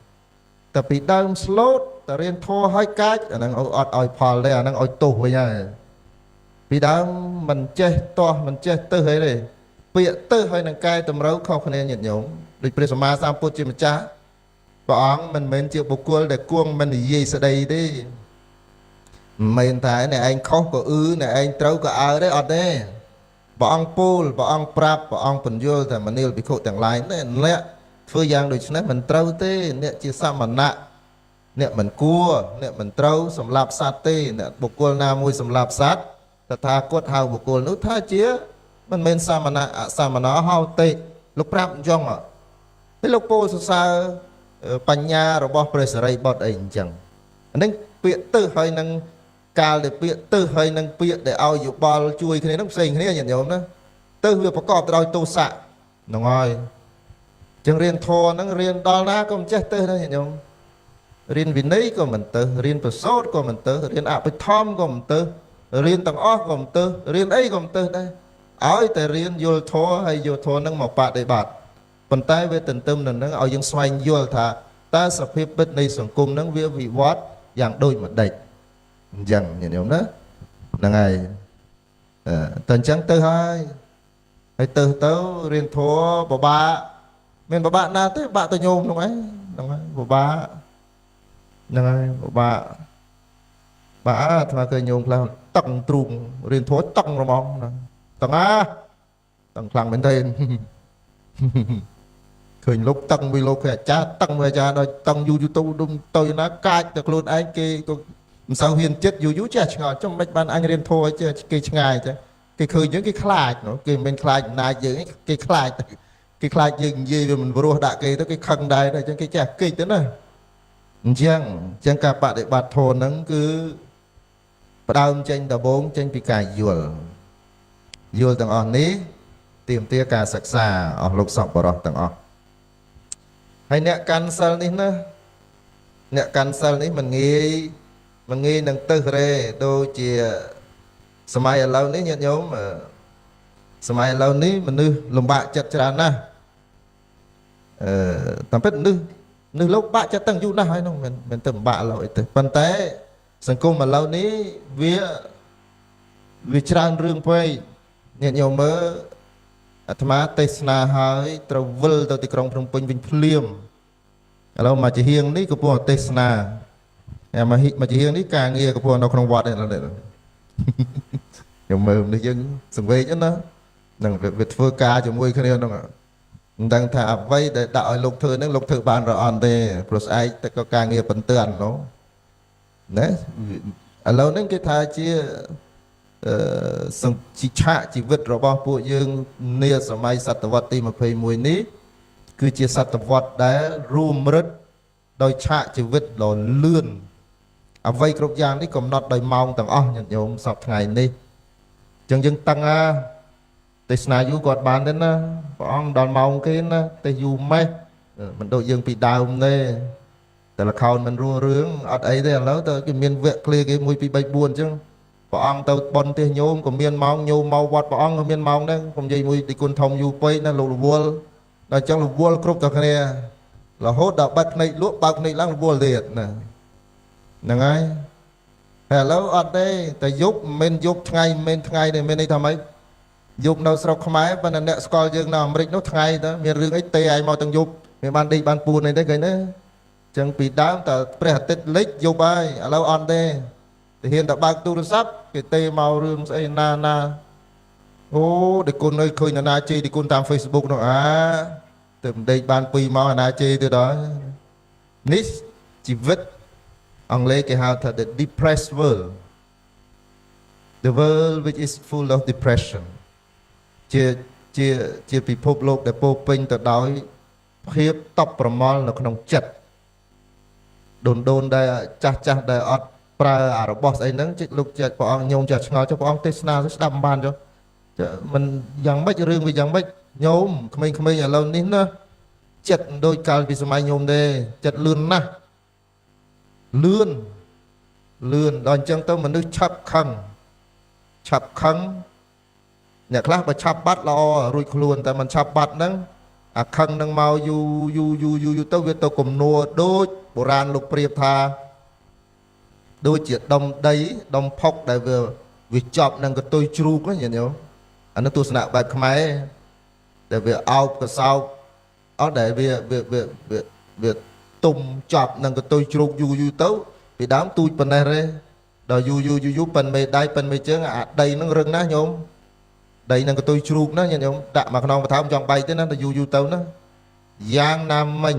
តែពីដើម slot តែរៀនធម៌ហើយកាយអាហ្នឹងអត់ឲ្យផលទេអាហ្នឹងឲ្យទោសវិញហើយពីដើមមិនចេះតោះមិនចេះទៅអីទេពាក្យទៅហើយនឹងកែតម្រូវខុសគ្នាញាតិញោមដូចព្រះសម្មាសម្ពុទ្ធជាម្ចាស់ព្រះអង្គមិនមែនជាបុគ្គលដែលគួងមិននិយាយស្ដីទេមិនមែនតែអ្នកឯងខុសក៏អ្នកឯងត្រូវក៏អើទេអត់ទេព្រះអង្គពូលព្រះអង្គប្រាប់ព្រះអង្គពន្យល់តែមនាលភិក្ខុទាំងឡាយនេះអ្នកធ្វើយ៉ាងដូចនេះមិនត្រូវទេអ្នកជាសមណៈអ្នកមិនគួរអ្នកមិនត្រូវសម្លាប់សត្វទេអ្នកបុគ្គលណាមួយសម្លាប់សត្វតថាគតហៅបុគ្គលនោះថាជាមិនមែនសមណៈអសមណៈហៅទេលោកប្រាប់អញ្ចឹងហើយលោកពោលសរសើរបញ្ញារបស់ព្រះសារីបុត្រអីអញ្ចឹងអានេះពាក្យទៅហើយនឹងកាលដែលពាក្យទៅហើយនឹងពាក្យដែលឲ្យយោបល់ជួយគ្នានឹងផ្សេងគ្នាញាតិញោមណាទៅវាប្រកបទៅដោយទោសៈហ្នឹងហើយចឹងរៀនធម៌ហ្នឹងរៀនដល់ណាក៏មិនចេះទៅដែរញាតិញោមរៀនវិន័យក៏មិនទៅរៀនប្រសូតក៏មិនទៅរៀនអភិធម្មក៏មិនទៅរៀនទាំងអស់ក៏មិនទៅរៀនអីក៏មិនទៅដែរឲ្យតែរៀនយល់ធម៌ហើយយកធម៌ហ្នឹងមកបដិបត្តិប៉ុន្តែវាទន្ទឹមនឹងហ្នឹងឲ្យយើងស្វែងយល់ថាតើសភាពពិតនៃសង្គមហ្នឹងវាវិវត្តយ៉ាងដូចម្ដេចអញ្ចឹងញាតិញោមណាហ្នឹងហើយតែអញ្ចឹងទៅហើយទៅរៀនធម៌បបាក់មានបបាក់ណាទេបាក់ទៅញោមហ្នឹងហើយបបាក់ហ្នឹងហើយបបាក់បាក់ថ្មឃើញញោមខ្លះតឹងទ្រូងរៀនធម៌តឹងរមងហ្នឹងតឹងខ្លាំងមែនទេ khởi lúc tăng vì lúc khởi cha tăng về cha đòi tăng du tu đúng tôi nó cài được luôn anh kia sao hiền chết du chết ngồi trong mấy ban anh riêng thôi chứ cái ngày chứ cái khởi những cái khai nó cái bên khai này giữ cái khai gì rồi mình vừa đã cái cái khăn đài này cho cái chả cái thế này chẳng cả bạn để bạt thôn nó cứ bắt đầu tranh tờ bốn tranh bị cài dùa tầng on ní tìm tia cả sạc xa ở lục sọc vào đó tầng on hay nè cancel ní nữa nè cancel ní mình nghĩ nâng tư rê đôi chìa Samai lâu ní nhận nhóm mà Samai lâu ní mình nữ lùm bạ chật chả nè tạm biết nữ lúc bạ chật tăng dụ nè hay không mình tầm bạ lội từ phần tế sẵn cung mà lâu ní vì tràn rương phê nhận nhóm mơ thầm á tê sna hơi trâu vư tàu tì krong trong bình vinh phliêm lâu mà chỉ hiêng ní của bộ tê sna mà chỉ hiêng ní càng nghe của bộ nó không vọt này là nhóm mơ nó dân sừng về chứ nó nâng việc phơ ca cho môi khá nêu đâu ạ đang thả vây để đạo lục thư nó lục thư bàn rồi on tê plus ai ta có càng nghe bẩn tường nó đấy lâu nên cái thà chia sừng chỉ chạ chỉ vứt rồi bao bộ dương nia sớm mai sát vật tim mà phê mùi ní cứ chia sát vật đã rùm rứt đôi chạ chỉ vứt rồi lươn vây cột giang đi cầm nọt đôi mong tầng o nhận nhôm sọc ngày đi chẳng dừng tăng tê sna du quạt bàn đến ông đòn mong cái tê du mấy mình đội dương bị đau nèแต่ละเขามันรัวเรื่องอัดไอ้เด้แล้วแต่cái miền vệ clear cái mùi bị bay buồn chứ ông tao bón tia nhôm còn miền mong nhôm màu vọt ông còn miền mong đấy còn dây mùi đi quân thông du quay nó lục vuông là trong lục vuông cướp tao này là hốt đạp bắt này lúa bạc này lăng vuông liệt nè nè ngay hèแล้วอัดได้แต่ยุบเมนยุบไงเมนไงเนี่ยเมนในทำไมยุบเราสระขมายปนเนี่ยสกอลยังนำริกนู้ไงนะมีเรื่องไอ้เตยไอ้มาตั้งยุบมีบ้านดีบ้านปูนในได้ไงเนี่ยจังปีดาวแต่เปรี้ยติดเล็กยุบไปแล้วอันได้แต่เห็นแต่บางตู้ซับcái tê màu rương say na ô để con ơi khơi na chi thì con tam Facebook nó từ đây ban pi màu na chi từ đó nít chỉ vứt ông lấy cái how thật the depressed world the world which is full of depression chia bị phốp lục để phô pin từ đó khiếp tócប្រមល់នៅក្នុងចិត្តដូនដែលចាស់ដែលអត់ប្រើអារបស់ស្អីហ្នឹងជិះលោកចិត្តព្រះអង្គញោមចាស់ឆ្ងល់ចុះព្រះអង្គទេសនាស្ដាប់បានចុះមិនយ៉ាងម៉េចរឿងវាយ៉ាងម៉េចញោមក្មេងៗឥឡូវនេះណាចិត្តដូចកាលពីសម័យញោមទេចិត្តលឿនណាស់លឿនដល់អញ្ចឹងទៅមនុស្សឆាប់ខឹងអ្នកខ្លះបើឆាប់បាត់ល្អរួចខ្លួនតែមិនឆាប់បាត់ហ្នឹងអាខឹងនឹងមកយូរទៅវាទៅគំនួរដូចបុរាណលោកប្រៀបថាដូចជាដុំដីដុំផុកដែលវាចប់នឹងកតុយជ្រូកណាញោមអានោះទស្សនៈបែបខ្មែរដែលវាអោបកសោបអត់ដែលវាទុំចប់នឹងកតុយជ្រូកយូរទៅពីដើមទូចប៉ុណ្ណេះទេដល់យូរប៉ិនមេដៃប៉ិនមេជើងអាដីនឹងរឹងណាញោមដីនឹងកតុយជ្រូកណាញោមដាក់មកក្នុងបឋមចង់បែកទេណាដល់យូរទៅណាយ៉ាងណាមិញ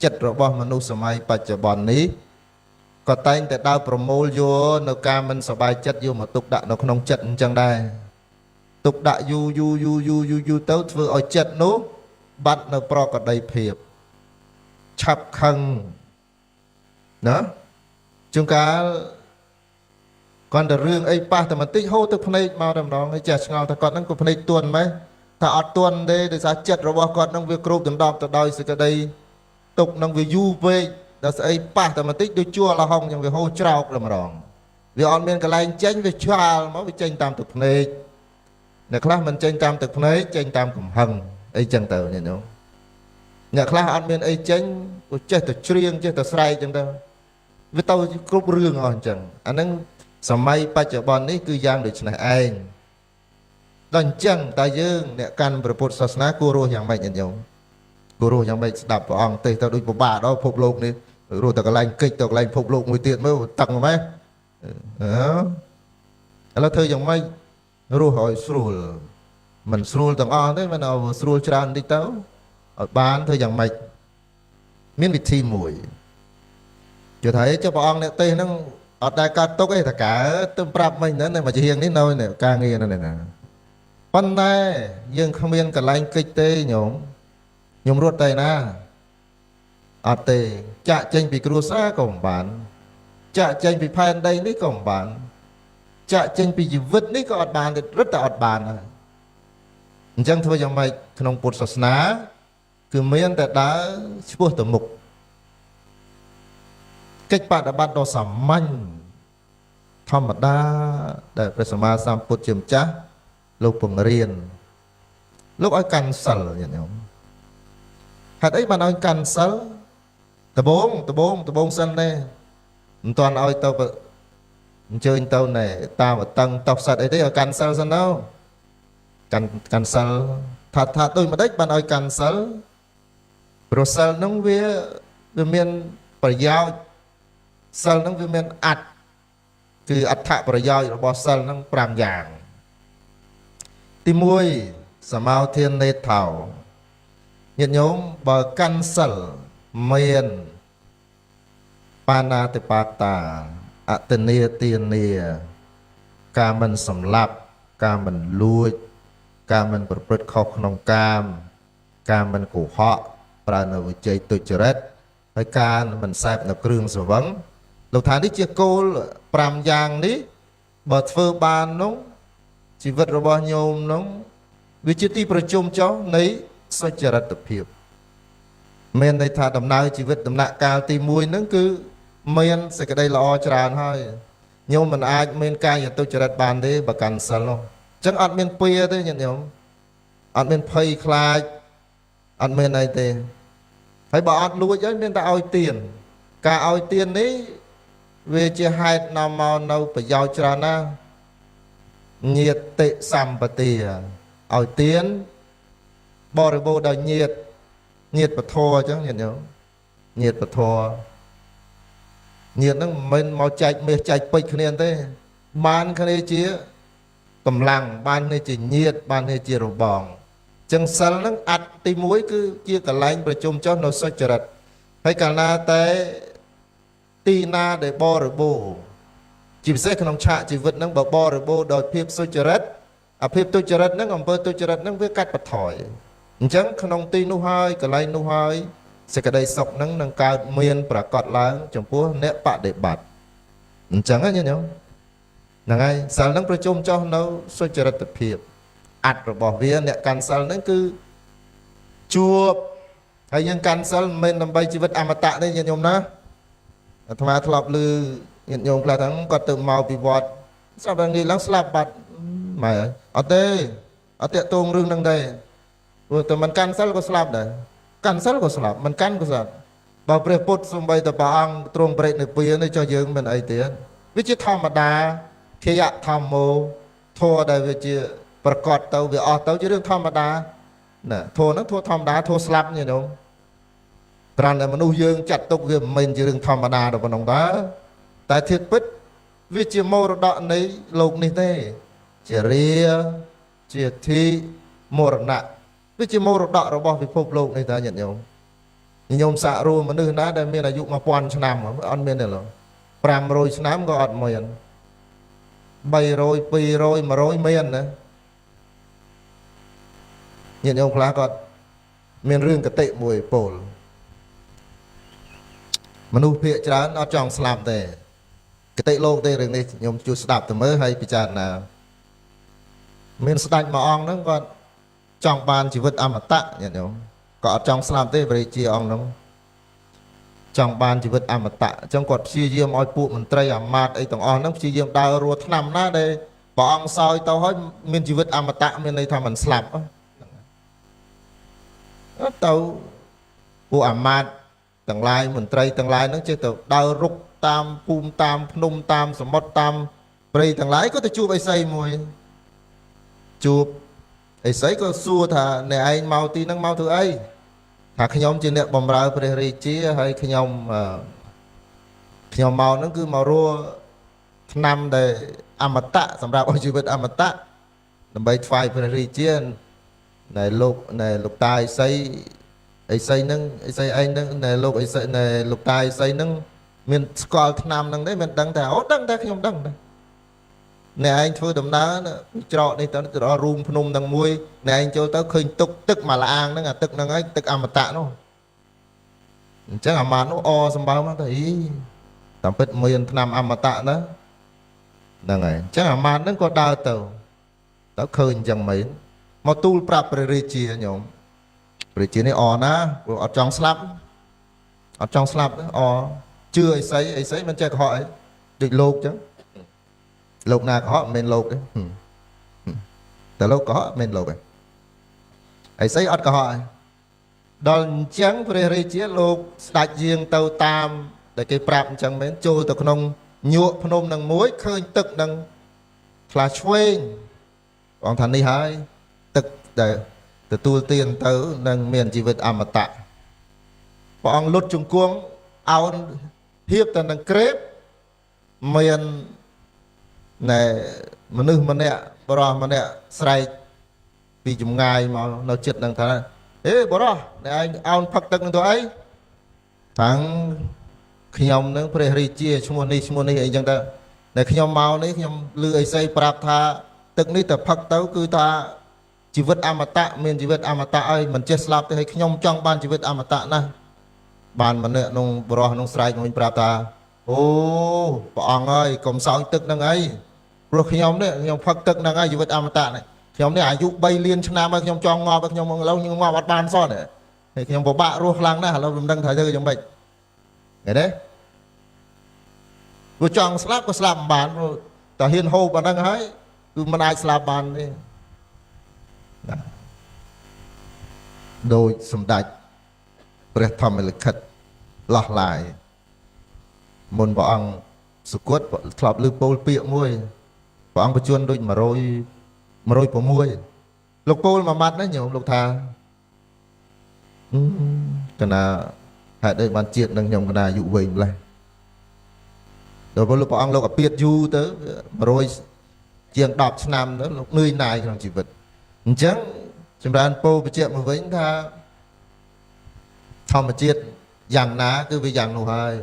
ចិត្តរបស់មនុស្សសម័យបច្ចុប្បន្ននេះក៏តែងតែដើរប្រមូលយកនៅការមិនសบายចិត្តយកមកទុកដាក់នៅក្នុងចិត្តអញ្ចឹងដែរទុកដាក់យូរទៅធ្វើឲ្យចិត្តនោះបាត់នៅប្រកដីភាពឆាប់ខឹងណាជួនកាលគាត់តែរឿងអីប៉ះតែបន្តិចហូរទឹកភ្នែកមកតែម្ដងហើយចាស់ឆ្ងល់ថាគាត់ហ្នឹងក៏ភ្នែកទន់ម៉េចថាអត់ទន់ទេដោយសារចិត្តរបស់គាត់ហ្នឹងវាគ្របដណ្ដប់ទៅដោយសេចក្តីទុកហ្នឹងវាយូរពេកដល់ស្អីប៉ះតែបន្តិចដូចជួលហុងយ៉ាងវាហូរច្រោកតែម្ដងវាអត់មានកន្លែងចេញវាឆ្លាលមកវាចេញតាមទឹកភ្នែកអ្នកខ្លះមិនចេញតាមទឹកភ្នែកចេញតាមកំហឹងអីចឹងទៅនេះនោះអ្នកខ្លះអត់មានអីចេញក៏ចេះតែច្រៀងចេះតែស្រែកចឹងទៅវាទៅគ្រប់រឿងអស់អញ្ចឹងអាហ្នឹងសម័យបច្ចុប្បន្ននេះគឺយ៉ាងដូចនេះឯងដល់អញ្ចឹងតើយើងអ្នកកាន់ព្រះពុទ្ធសាសនាគួររស់យ៉ាងម៉េចញោមគួររស់យ៉ាងម៉េចស្ដាប់ព្រះអង្គទេសទៅដូចពិបាកដល់ពិភពលោកនេះរស់តែកន្លែងកិច្ចទៅកន្លែងពិភពលោកមួយទៀតមើលតឹងម៉េចឥឡូវធ្វើយ៉ាងម៉េចរស់ឲ្យស្រួលមិនស្រួលទាំងអស់ទេមិនឲ្យស្រួលច្រើនតិចទៅ ឲ្យបានធ្វើយ៉ាងម៉េចមានវិធីមួយជឿថាចុះព្រះអង្គអ្នកទេសហ្នឹងអត់ដែលកាត់ទុកទេតើទៅប្រាប់មិញហ្នឹងមកជាហៀងនេះនៅការងារហ្នឹងណាប៉ុន្តែយើងគ្មានកន្លែងកិច្ចទេខ្ញុំរត់ទៅណាអត់ទេចាក់ចេញពីគ្រួសារក៏មិនបានចាក់ចេញពីផែនដីនេះក៏មិនបានចាក់ចេញពីជីវិតនេះក៏អត់បានទេរត់តែអត់បានហើយអញ្ចឹងធ្វើយ៉ាងម៉េចក្នុងពុទ្ធសាសនាគឺមានតែដើរឆ្ពោះទៅមុខកិច្ចបដិបត្តិដ៏សាមញ្ញធម្មតាដែលព្រះសម្មាសម្ពុទ្ធជាម្ចាស់លោកបង្រៀនលោកឲ្យកាន់សិលញាតិញោមហេតុអីបានឲ្យកាន់សិលដំបងសិនទេមិនទាន់ឲ្យទៅអញ្ជើញទៅណែតាមអតឹងតោះសัตว์អីទេឲ្យកាន់សិលសិនទៅកាន់សិលថាដូចម្ដេចបានឲ្យកាន់សិលព្រោះសិលហ្នឹងវាមានប្រយោជន៍សិលហ្នឹងវាមានគឺអត្ថប្រយោជន៍របស់សិលហ្នឹង5យ៉ាងទី1សមាធាននេថោញាតិញោមបើកាន់សិលមានបាណាតិបាតាអតនីទានាការមិនសម្លាប់ការមិនលួចការមិនប្រព្រឹត្តខុសក្នុងកាមការមិនកុហកប្រើនៅវិជ័យទុច្ចរិតហើយការមិនសេពនៅគ្រឿងស្រវឹងលោកថានេះជាគោល5យ៉ាងនេះបើធ្វើបាននោះជីវិតរបស់ញោមនោះវាជាទីប្រជុំចុះនៃសុចរិតភាពមានន័យថាដំណើរជីវិតដំណាក់កាលទី1ហ្នឹងគឺមានសេចក្តីល្អច្រើនហើយញោមមិនអាចមានកាយទុច្ចរិតបានទេបើកាន់សិលនោះអញ្ចឹងអត់មានពៀទេញាតិញោមអត់មានភ័យខ្លាចអត់មានអីទេហើយបើអត់លួចហើយមានតែឲ្យទានការឲ្យទាននេះវាជាហេតុនាំមកនៅប្រយោជន៍ច្រើនណាស់ញាតិសម្បទាឲ្យទានបរិបូរដោយញាតិពធអញ្ចឹងញាតិញោមញាតិពធញាតិហ្នឹងមិនមែនមកចែកមាសចែកពេជ្រគ្នាទេបានគ្នាជាកម្លាំងបានគ្នាជាញាតិបានគ្នាជារបងចឹងសិលហ្នឹងអត្តទី1គឺជាកលែងប្រជុំចុះនៅសុចរិតហើយកាលណាតែទីណាដែលបរិបូរជាពិសេសក្នុងឆាកជីវិតហ្នឹងបើបរិបូរដោយភាពសុចរិតអាភាពទុច្ចរិតហ្នឹងអំពើទុច្ចរិតហ្នឹងវាកាត់បន្ថយអញ្ចឹងក្នុងទីនោះហើយកន្លែងនោះហើយសេចក្តីសុខហ្នឹងនឹងកើតមានប្រកបឡើងចំពោះអ្នកបដិបត្តិអញ្ចឹងណាញោមហ្នឹងហើយសិលហ្នឹងប្រជុំចុះនៅសុចរិតភាពអត្តរបស់វាអ្នកកាន់សិលហ្នឹងគឺជួបហើយយើងកាន់សិលមិនមែនដើម្បីជីវិតអមតៈទេញាតិញោមណាអាត្មាធ្លាប់ឮញាតិញោមខ្លះហ្នឹងគាត់ទៅមកពីវត្តស្រាប់តែនិយាយឡើងស្លាប់បាត់ម៉ែអត់ទេអត់តាក់ទងរឿងហ្នឹងទេព្រោះតែមិនកាន់សិលក៏ស្លាប់ដែរកាន់សិលក៏ស្លាប់មិនកាន់ក៏ស្លាប់បើព្រះពុទ្ធសំបីតព្រះអង្គទ្រង់ប្រេតនិព្វាននេះចុះយើងមិនអីទៀតវាជាធម្មតាធិយធម្មោធម៌ដែលវាជាប្រកបទៅវាអស់ទៅជារឿងធម្មតាណាធម៌ហ្នឹងធម៌ធម្មតាធម៌ស្លាប់ញាតិញោមគ្រាន់តែមនុស្សយើងចាត់ទុកវាមិនមែនជារឿងធម្មតាដល់ប៉ុណ្ណឹងតែធៀបពិតវាជាមរតកនៃលោកនេះទេជារាជាធិមរណៈវាជាមរតករបស់ពិភពលោកនេះតើញាតិញោមញោមសាករួមមនុស្សណាដែលមានអាយុ1000ឆ្នាំអត់មានទេឡើយ500ឆ្នាំក៏អត់មាន300 200 100មានណាញាតិញោមខ្លះគាត់មានរឿងកតិមួយពោលមនុស្សភាគច្រើនអត់ចង់ស្លាប់ទេកតិលោកទេរឿងនេះខ្ញុំជួយស្ដាប់ទៅមើលហើយពិចារណាមានស្ដេចមួយអង្គហ្នឹងគាត់ចង់បានជីវិតអមតៈញាតិញោមក៏អត់ចង់ស្លាប់ទេព្រះរាជាអង្គហ្នឹងចង់បានជីវិតអមតៈអញ្ចឹងគាត់ព្យាយាមឲ្យពួកមន្ត្រីអាមាត្យអីទាំងអស់ហ្នឹងព្យាយាមដើររស់ឆ្នាំណាដែលព្រះអង្គសោយទៅហើយមានជីវិតអមតៈមានន័យថាមិនស្លាប់ទៅពួកអាមាត្យទាំងឡាយមន្ត្រីទាំងឡាយហ្នឹងចេះទៅដើររុកតាមភូមិតាមភ្នំតាមសមុទ្រតាមព្រៃទាំងឡាយក៏ទៅជួបអីសីមួយជួបអីស្អីក៏សួរថាអ្នកឯងមកទីហ្នឹងមកធ្វើអីថាខ្ញុំជាអ្នកបម្រើព្រះរាជាហើយខ្ញុំមកហ្នឹងគឺមករស់ឆ្នាំដែលអមតៈសម្រាប់ឲ្យជីវិតអមតៈដើម្បីថ្វាយព្រះរាជាដែលលោកតាឥសី អីស្អីហ្នឹងអីស្អីឯងហ្នឹងណែលោកអីស្អីណែលោកតាអីស្អីហ្នឹងមានស្គាល់ឆ្នាំហ្នឹងទេមិនដឹងតែអូដឹងតែខ្ញុំដឹងតែអ្នកឯងធ្វើដំណើរច្រកនេះទៅដល់រូងភ្នំទាំងមួយអ្នកឯងចូលទៅឃើញទឹកមួយលាងហ្នឹងអាទឹកហ្នឹងឯងទឹកអមតៈនោះអញ្ចឹងអាម៉ាតនោះអសម្បើមកទៅអីតាមពិតមានឆ្នាំអមតៈណាហ្នឹងហើយអញ្ចឹងអាម៉ាតហ្នឹងក៏ដើរទៅឃើញអញ្ចឹងមែនមកទូលប្រាប់ព្រះរាជាញោមព្រះរាជានេះអណាព្រោះអត់ចង់ស្លាប់អជឿអីស្អីមិនចេះកុហកអីដូចលោកអញ្ចឹងលោកណាកុហកមិនមែនលោកទេតែលោកកុហកមិនមែនលោកទេអីស្អីអត់កុហកឯងដល់អញ្ចឹងព្រះរាជាលោកស្ដេចយាងទៅតាមដែលគេប្រាប់អញ្ចឹងមែនចូលទៅក្នុងញក់ភ្នំនឹងមួយឃើញទឹកនឹងថ្លាឆ្វេងបងថានេះហើយទឹកដែលទទួលទានទៅនឹងមានជីវិតអមតៈព្រះអង្គលុតជង្គង់អោនហៀបទៅនឹងក្រេបមានណែមនុស្សម្នាក់បរិះម្នាក់ស្រែកពីចម្ងាយមកនៅចិត្តនឹងថាអេបរិះអ្នកឯងអោនផឹកទឹកនឹងទៅអីតាំងខ្ញុំនឹងព្រះរាជាឈ្មោះនេះអីចឹងទៅតែខ្ញុំមកនេះខ្ញុំឮអីស្អីប្រាប់ថាទឹកនេះតែផឹកទៅគឺថាជីវិតអមតៈមានជីវិតអមតៈហើយមិនចេះស្លាប់ទេហើយខ្ញុំចង់បានជីវិតអមតៈណាស់បានម្នាក់ក្នុងបរិះក្នុងស្រែកវិញប្រាប់ថាអូព្រះអង្គអើយកុំសោយទឹកហ្នឹងអីព្រោះខ្ញុំនេះខ្ញុំផឹកទឹកហ្នឹងហើយជីវិតអមតៈនេះខ្ញុំនេះអាយុ3លានឆ្នាំហើយខ្ញុំចង់ងាប់ហើយខ្ញុំឥឡូវខ្ញុំងាប់អត់បានសោះទេហើយខ្ញុំពិបាករស់ខ្លាំងណាស់ឥឡូវមិនដឹងថាធ្វើយ៉ាងម៉េចឃើញទេព្រោះចង់ស្លាប់ក៏ស្លាប់មិនបានព្រោះតែហ៊ានហូបប៉ុណ្្នឹងហើយគឺមិនអាចស្លាប់បានទេដោយសម្ដេចព្រះធម្មលិខិតលោះឡាយមុនព្រះអង្គសុគតធ្លាប់លើពោលពាក្យមួយព្រះអង្គបញ្ជូនដូច106លោកពោលមួយម៉ាត់ណាញោមលោកថាកណាហេតុអីបានជាតិនឹងខ្ញុំកណាអាយុវែងម្លេះដល់ពេលលោកព្រះអង្គលោកអាពាតយូរទៅ100ជាង10ឆ្នាំទៅលោកនឿយណាយក្នុងជីវិតអញ្ចឹងចម្រើនពោលបញ្ជាក់មកវិញថាធម្មជាតិយ៉ាងណាគឺវាយ៉ាងនោះហើយ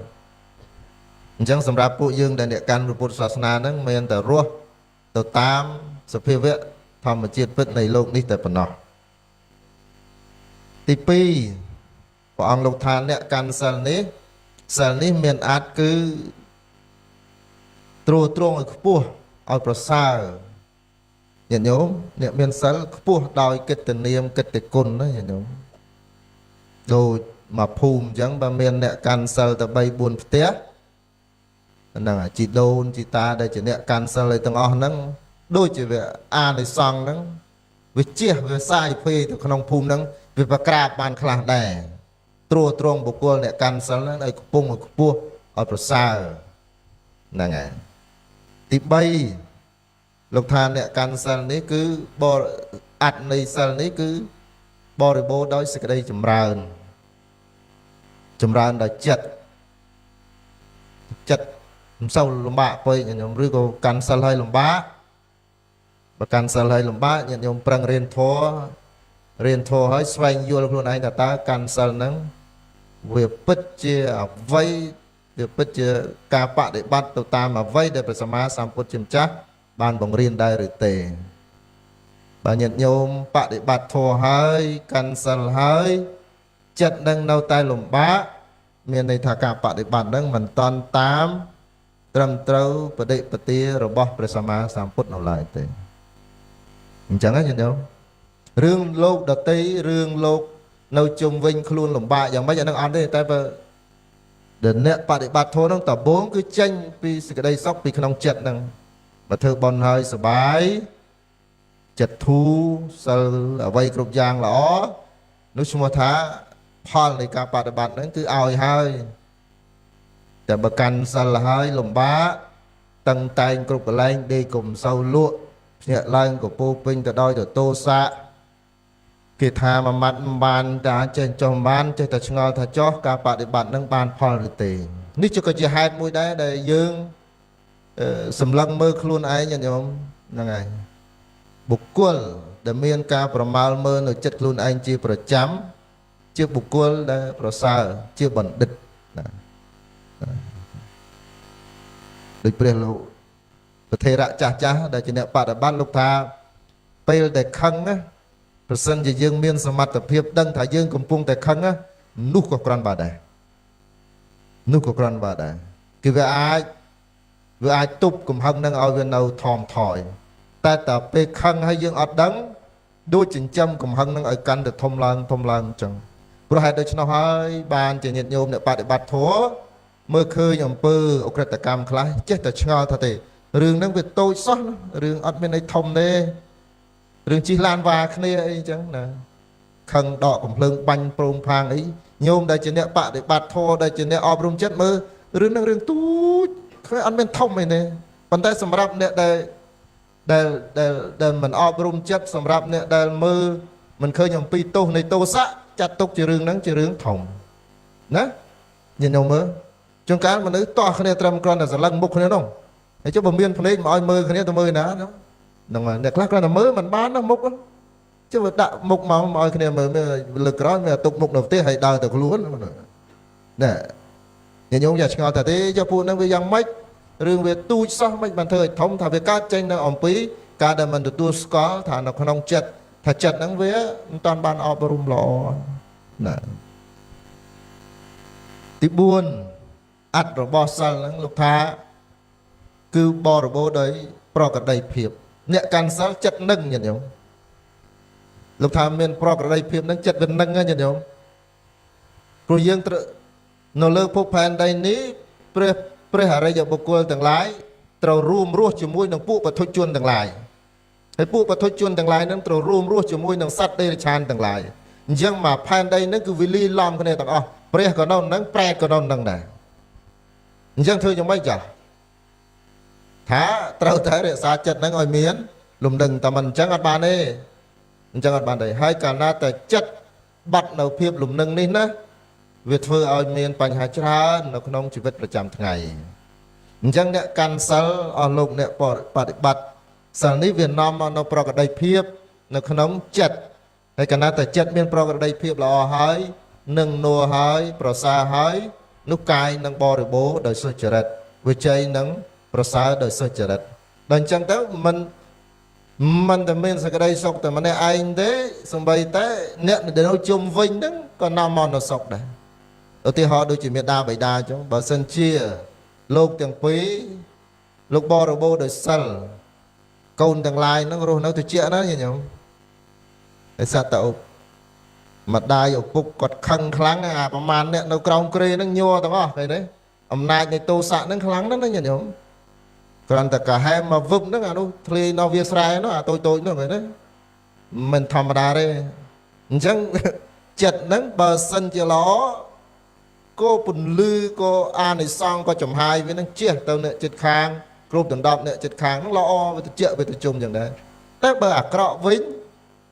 អញ្ចឹងសម្រាប់ពួកយើងដែលអ្នកកាន់ពុទ្ធសាសនាហ្នឹងមានតែរស់ទៅតាមសភាវៈធម្មជាតិពិតនៃលោកនេះតែប៉ុណ្ណោះទី2ព្រះអង្គលោកថាអ្នកកាន់សិលនេះមានអាចគឺទ្រទ្រង់ឲ្យខ្ពស់ឲ្យប្រសើរញាតិញោមអ្នកមានសិលខ្ពស់ដោយកិត្តិនាមកិត្តិគុណណាញាតិញោមដូចមកភូមិអញ្ចឹងបើមានអ្នកកាន់សិលតែ3 4ផ្ទះហ្នឹងជីដូនជីតាដែលជាអ្នកកាន់សិលឲ្យទាំងអស់ហ្នឹងដូចជាវាអានិសង្ឃហ្នឹងវាជះវាសាយភ័យទៅក្នុងភូមិហ្នឹងវាប្រក្រាបបានខ្លះដែរទ្រទ្រង់បុគ្គលអ្នកកាន់សិលហ្នឹងឲ្យខ្ពង់ឲ្យខ្ពស់ឲ្យប្រសើរហ្នឹងហើយទី3លោកថាអ្នកកាន់សិលនេះគឺអត្តនៃសិលនេះគឺបរិបូរដោយសេចក្តីចម្រើនដោយចិត្តមិនសូវលំបាកពេកញាតិញោមឬក៏កាន់សិលឲ្យលំបាកបើកាន់សិលឲ្យលំបាកញាតិញោមប្រឹងរៀនធម៌ឲ្យស្វែងយល់ខ្លួនឯងថាតើកាន់សិលហ្នឹងវាពិតជាអ្វីវាពិតជាការបដិបត្តិទៅតាមអ្វីដែលព្រះសម្មាសម្ពុទ្ធជាម្ចាស់បានបង្រៀនដែរឬទេបើញាតិញោមបដិបត្តិធម៌ហើយកាន់សិលហើយចិត្តនឹងនៅតែលំបាកមានន័យថាការបដិបត្តិហ្នឹងមិនតាន់តាមត្រឹមត្រូវបដិបទារបស់ព្រះសម្មាសម្ពុទ្ធនៅឡើយទេអញ្ចឹងណាញាតិញោមរឿងលោកដតីរឿងលោកនៅជុំវិញខ្លួនលំបាកយ៉ាងម៉េចអានឹងអត់ទេតែបើដែលអ្នកបដិបត្តិធម៌ហ្នឹងតបូងគឺចេញពីសេចក្តីសុខពីក្នុងចិត្តហ្នឹងបើធ្វើបុណ្យហើយសុបាយចិត្តធូរសិលអ្វីគ្រប់យ៉ាងល្អនោះឈ្មោះថាផលនៃការបដិបត្តិហ្នឹងគឺឲ្យហើយតែបើកាន់សិលហើយលំបាកតឹងតែងគ្រប់កន្លែងដេកកុំសូវលក់ភ្ញាក់ឡើងក៏ពោពេញទៅដោយទោសៈគេថាមួយម៉ាត់មិនបានតែចេះចុះមិនបានចេះតែឆ្ងល់ថាចុះការបដិបត្តិនឹងបានផលឬទេនេះក៏ជាហេតុមួយដែរដែលយើងសម្លឹងមើលខ្លួនឯងញាតិញោមហ្នឹងហើយបុគ្គលដែលមានការប្រមាលមើលនៅចិត្តខ្លួនឯងជាប្រចាំ ជាបុគ្គលដែលប្រសើរជាបណ្ឌិតណាដូចព្រះលោកប្រធេរៈចាស់ចាស់ដែលជាអ្នកបដិបត្តិលោកថាពេលដែលខឹងណាប្រសិនជាយើងមានសមត្ថភាពដឹងថាយើងកំពុងតែខឹងណានោះក៏គ្រាន់បើដែរនោះក៏គ្រាន់បើដែរគឺវាអាចទប់កំហឹងនឹងឲ្យវានៅថមថយតែតើពេលខឹងហើយយើងអត់ដឹងដូចចិញ្ចឹមកំហឹងនឹងឲ្យកាន់តែធំឡើងអញ្ចឹងព្រោះហេតុដូច្នោះហើយបានជាញាតិញោមអ្នកបដិបត្តិធម៌មើលឃើញអំពើអក្រិតកម្មខ្លះចេះតែឆ្ងល់ថាទេរឿងហ្នឹងវាតូចសោះរឿងអត់មានអីធំទេរឿងជិះឡានវ៉ាគ្នាអីអញ្ចឹងណាខឹងដកកំភ្លើងបាញ់ប្រងផាងអីញោមដែលជាអ្នកបដិបត្តិធម៌ដែលជាអ្នកអប់រំចិត្តមើលរឿងហ្នឹងរឿងទូចឃើញអត់មានធំអីទេប៉ុន្តែសម្រាប់អ្នកដែលមិនអប់រំចិត្តសម្រាប់អ្នកដែលមើលមិនឃើញអំពីទោសនៃទោសៈចាត់ទុកជារឿងហ្នឹងជារឿងធំណាញាតិញោមមើលជួនកាលមនុស្សតោះគ្នាត្រឹមគ្រាន់តែស្រឡឹងមុខគ្នានោះហើយចុះបើមានភ្នែកមកឲ្យមើលគ្នាទៅមើលណាហ្នឹងហើយអ្នកខ្លះគ្រាន់តែមើលមិនបានណាមុខចុះបើដាក់មុខមកឲ្យគ្នាមើលលើកក្រោយមានទុកមុខនៅផ្ទះហើយដើរទៅខ្លួនណាញាតិញោមយ៉ាឆ្ងល់ថាទេចុះពួកហ្នឹងវាយ៉ាងម៉េចរឿងវាទូចសោះមិនបានធ្វើឲ្យធំថាវាកើតចេញនៅអំពីការដែលមិនទទួលស្គាល់ថានៅក្នុងចិត្តថាចិត្តហ្នឹងវាមិនតាន់បានអប់រំល្អណាទី4អត្តរបស់សិលហ្នឹងលោកថាគឺបរិបូរដោយប្រក្រតីភាពអ្នកកាន់សិលចិត្តនឹងញាតិញោមលោកថាមានប្រក្រតីភាពហ្នឹងចិត្តវានឹងញាតិញោមព្រោះយើងនៅលើភពផែនដីនេះព្រះអរិយបុគ្គលទាំងឡាយត្រូវរួមរស់ជាមួយនឹងពួកបទុជនទាំងឡាយហើយពួកបទុជនទាំងឡាយហ្នឹងត្រូវរួមរស់ជាមួយនឹងសត្វដេរឆានទាំងឡាយអញ្ចឹងមកផែនដីហ្នឹងគឺវាលីឡំគ្នាទាំងអស់ព្រះក៏នៅហ្នឹងប្រែតក៏នៅហ្នឹងដែរអញ្ចឹងធ្វើយ៉ាងម៉េចចាស់ថាត្រូវតែរក្សាចិត្តហ្នឹងឲ្យមានលំនឹងតែមិនអញ្ចឹងអត់បានទេអញ្ចឹងអត់បានទេហើយកាលណាតែចិត្តបាត់នៅភាពលំនឹងនេះណាវាធ្វើឲ្យមានបញ្ហាច្រើននៅក្នុងជីវិតប្រចាំថ្ងៃអញ្ចឹងអ្នកកាន់សិលអស់លោកអ្នកបប្រតិបត្តិសិលនេះវានាំមកនៅប្រក្រតីភាពនៅក្នុងចិត្តហើយកាលណាតែចិត្តមានប្រក្រតីភាពល្អហើយនឹងនួហើយប្រសើរហើយនោះកាយនឹងបរិបូរដោយសុចរិតវិជ័យនឹងប្រសើរដោយសុចរិតដល់អញ្ចឹងទៅមិនតែមានសេចក្តីសុខតែម្នាក់ឯងទេសំបីតែអ្នកដែលនៅជុំវិញហ្នឹងក៏នាំមកនៅសុខដែរឧទាហរណ៍ដូចជាមេដាបៃតាអញ្ចឹងបើសិនជាលោកទាំងពីរលោកបរិបូរដោយសិលកូនទាំងឡាយហ្នឹងរស់នៅតិចណាញញោមឯសត្វតឧបម្ដាយឪពុកគាត់ខឹងខ្លាំងអាប្រមាណអ្នកនៅក្រោមគ្រែហ្នឹងញ័រទាំងអស់ឃើញទេអំណាចនៃទោសៈហ្នឹងខ្លាំងណាស់ណាញញោមគ្រាន់តែកាហែមមកវឹបហ្នឹងអានោះធ្លាយនៅវាស្រែនោះអាតូចនោះឃើញទេមិនធម្មតាទេអញ្ចឹងចិត្តហ្នឹងបើសិនជាល្អក៏ពន្លឺក៏អានិសង្ឃក៏ចំហាយវានឹងជះទៅអ្នកចិត្តខាងគ្រប់ដណ្ដប់អ្នកចិត្តខាងហ្នឹងល្អវាទៅជៈវាទៅជុំយ៉ាងដែរតែបើអាក្រក់វិញ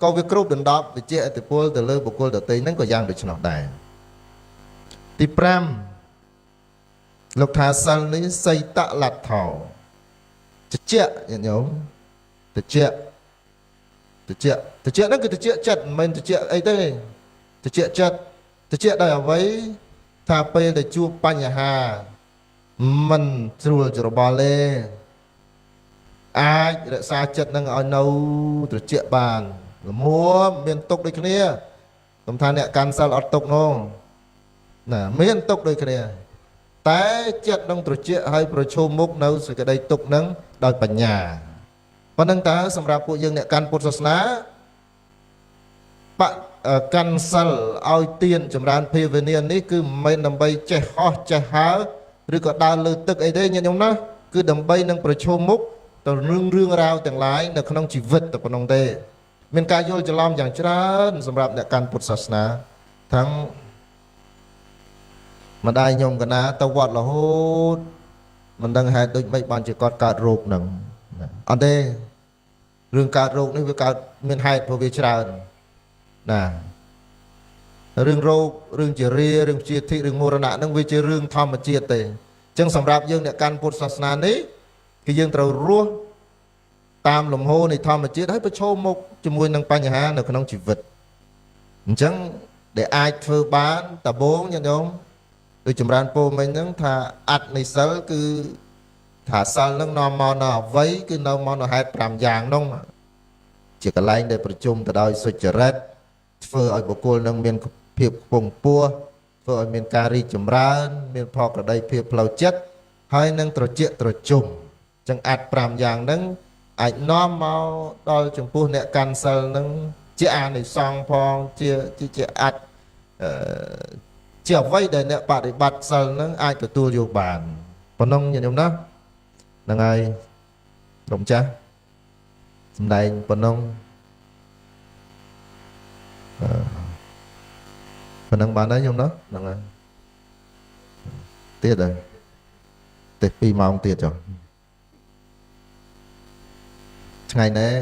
ក៏វាគ្រប់ដណ្ដប់វាជះឥទ្ធិពលទៅលើបុគ្គលដទៃហ្នឹងក៏យ៉ាងដូច្នោះដែរទី5លោកថាសិលនេះសីតលទ្ធោតិចញាតិញោមតិចហ្នឹងគឺតិចចិត្តមិនមែនតិចអីទេតិចចិត្តតិចដោយអ្វីថាពេលដែលជួបបញ្ហាមិនស្រួលច្របល់ទេអាចរក្សាចិត្តនឹងឲ្យនៅត្រជាក់បានល្មមមានទុកដូចគ្នាខ្ញុំថាអ្នកកាន់សិលអត់ទុកនោះណាមានទុកដូចគ្នាតែចិត្តនឹងត្រជាក់ឲ្យប្រឈមមុខនៅសេចក្តីទុកនឹងដោយបញ្ញាប៉ុណ្្នឹងតើសម្រាប់ពួកយើងអ្នកកាន់ពុទ្ធសាសនាកាន់សិលឲ្យទៀនចម្រើនភាវនានេះគឺមិនមែនដើម្បីចេះហោះចេះហើរឬក៏ដើរលើទឹកអីទេញាតិញោមណាគឺដើម្បីនឹងប្រឈមមុខទៅរឿងរ៉ាវទាំងឡាយនៅក្នុងជីវិតតែប៉ុណ្ណឹងទេមានការយល់ច្រឡំយ៉ាងច្រើនសម្រាប់អ្នកកាន់ពុទ្ធសាសនាទាំងម្ដាយខ្ញុំកណាទៅវត្តរហូតមិនដឹងហេតុដូចម៉េចបានជាគាត់កើតរោគហ្នឹងអត់ទេរឿងកើតរោគនេះវាកើតមានហេតុព្រោះវាច្រើនណារឿងរោគរឿងជារារឿងជាធិរឿងមរណៈហ្នឹងវាជារឿងធម្មជាតិទេអញ្ចឹងសម្រាប់យើងអ្នកកាន់ពុទ្ធសាសនានេះគឺយើងត្រូវរស់តាមលំហូរនៃធម្មជាតិហើយប្រឈមមុខជាមួយនឹងបញ្ហានៅក្នុងជីវិតអញ្ចឹង ដែលអាចធ្វើបានតបងញាតិញោមដូចចម្រើនពូមិញហ្នឹងថាអត្តនៃសិលគឺថាសិលហ្នឹងនាំមកនៅអវ័យគឺនៅមកនៅហេតុ5យ៉ាងហ្នឹងជាកន្លែងដែលប្រជុំទៅដោយសុចរិតធ្វើឲ្យបុគ្គលនឹងមានភាពខ្ពង់ខ្ពស់ធ្វើឲ្យមានការរីកចម្រើនមានផលប្រដីភាពផ្លូវចិត្តហើយនឹងត្រជាក់ត្រជុំចឹងអត្ត5យ៉ាងហ្នឹងអាចនាំមកដល់ចំពោះអ្នកកាន់សិលហ្នឹងជាអានិសង្សផងជាអាចជាអ្វីដែលអ្នកបដិបត្តិសិលហ្នឹងអាចទទួលយកបានប៉ុណ្ណឹងញាតិញោមណាហ្នឹងហើយក្រុមចាស់សំដែងប៉ុណ្ណឹងប៉ុណ្ណឹងបានហើយញោមណាហ្នឹងហើយទៀតហើយទេ2ម៉ោងទៀតចុះថ្ងៃនេះ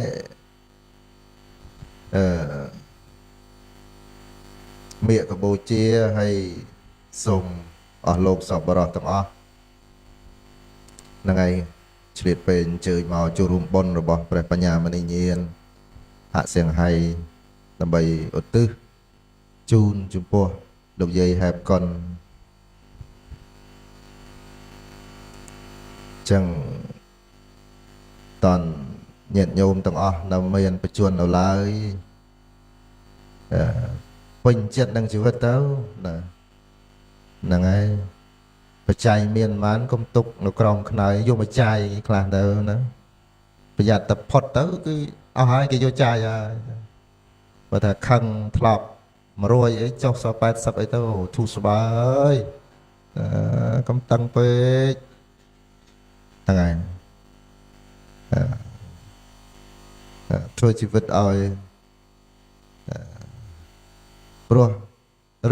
មេកបូជាហើយសូមអស់លោកសពបរោះទាំងអស់ហ្នឹងហើយឆ្លៀតពេលអញ្ជើញមកចូលរួមបុណ្យរបស់ព្រះបញ្ញាមនីញាណហាក់សៀងហៃដើម្បីឧទ្ទិសជូនចំពោះលោកយាយហេបកុនចឹងតនញាតិញោមទាំងអស់នៅមានបច្ចុប្បន្ននៅឡើយពេញចិត្តនឹងជីវិតទៅណាហ្នឹងហើយបច្ច័យមានប៉ុន្មានកុំទុកនៅក្រោមខ្នើយយកបច្ច័យខ្លះទៅណាប្រយ័ត្នតែផុតទៅគឺអស់ហើយគេយកចាយហើយបើថាខឹងធ្លាប់100អីចុះសល់80អីទៅធូរស្បើយកុំតឹងពេកហ្នឹងហើយធ្វើជីវិតឲ្យព្រោះ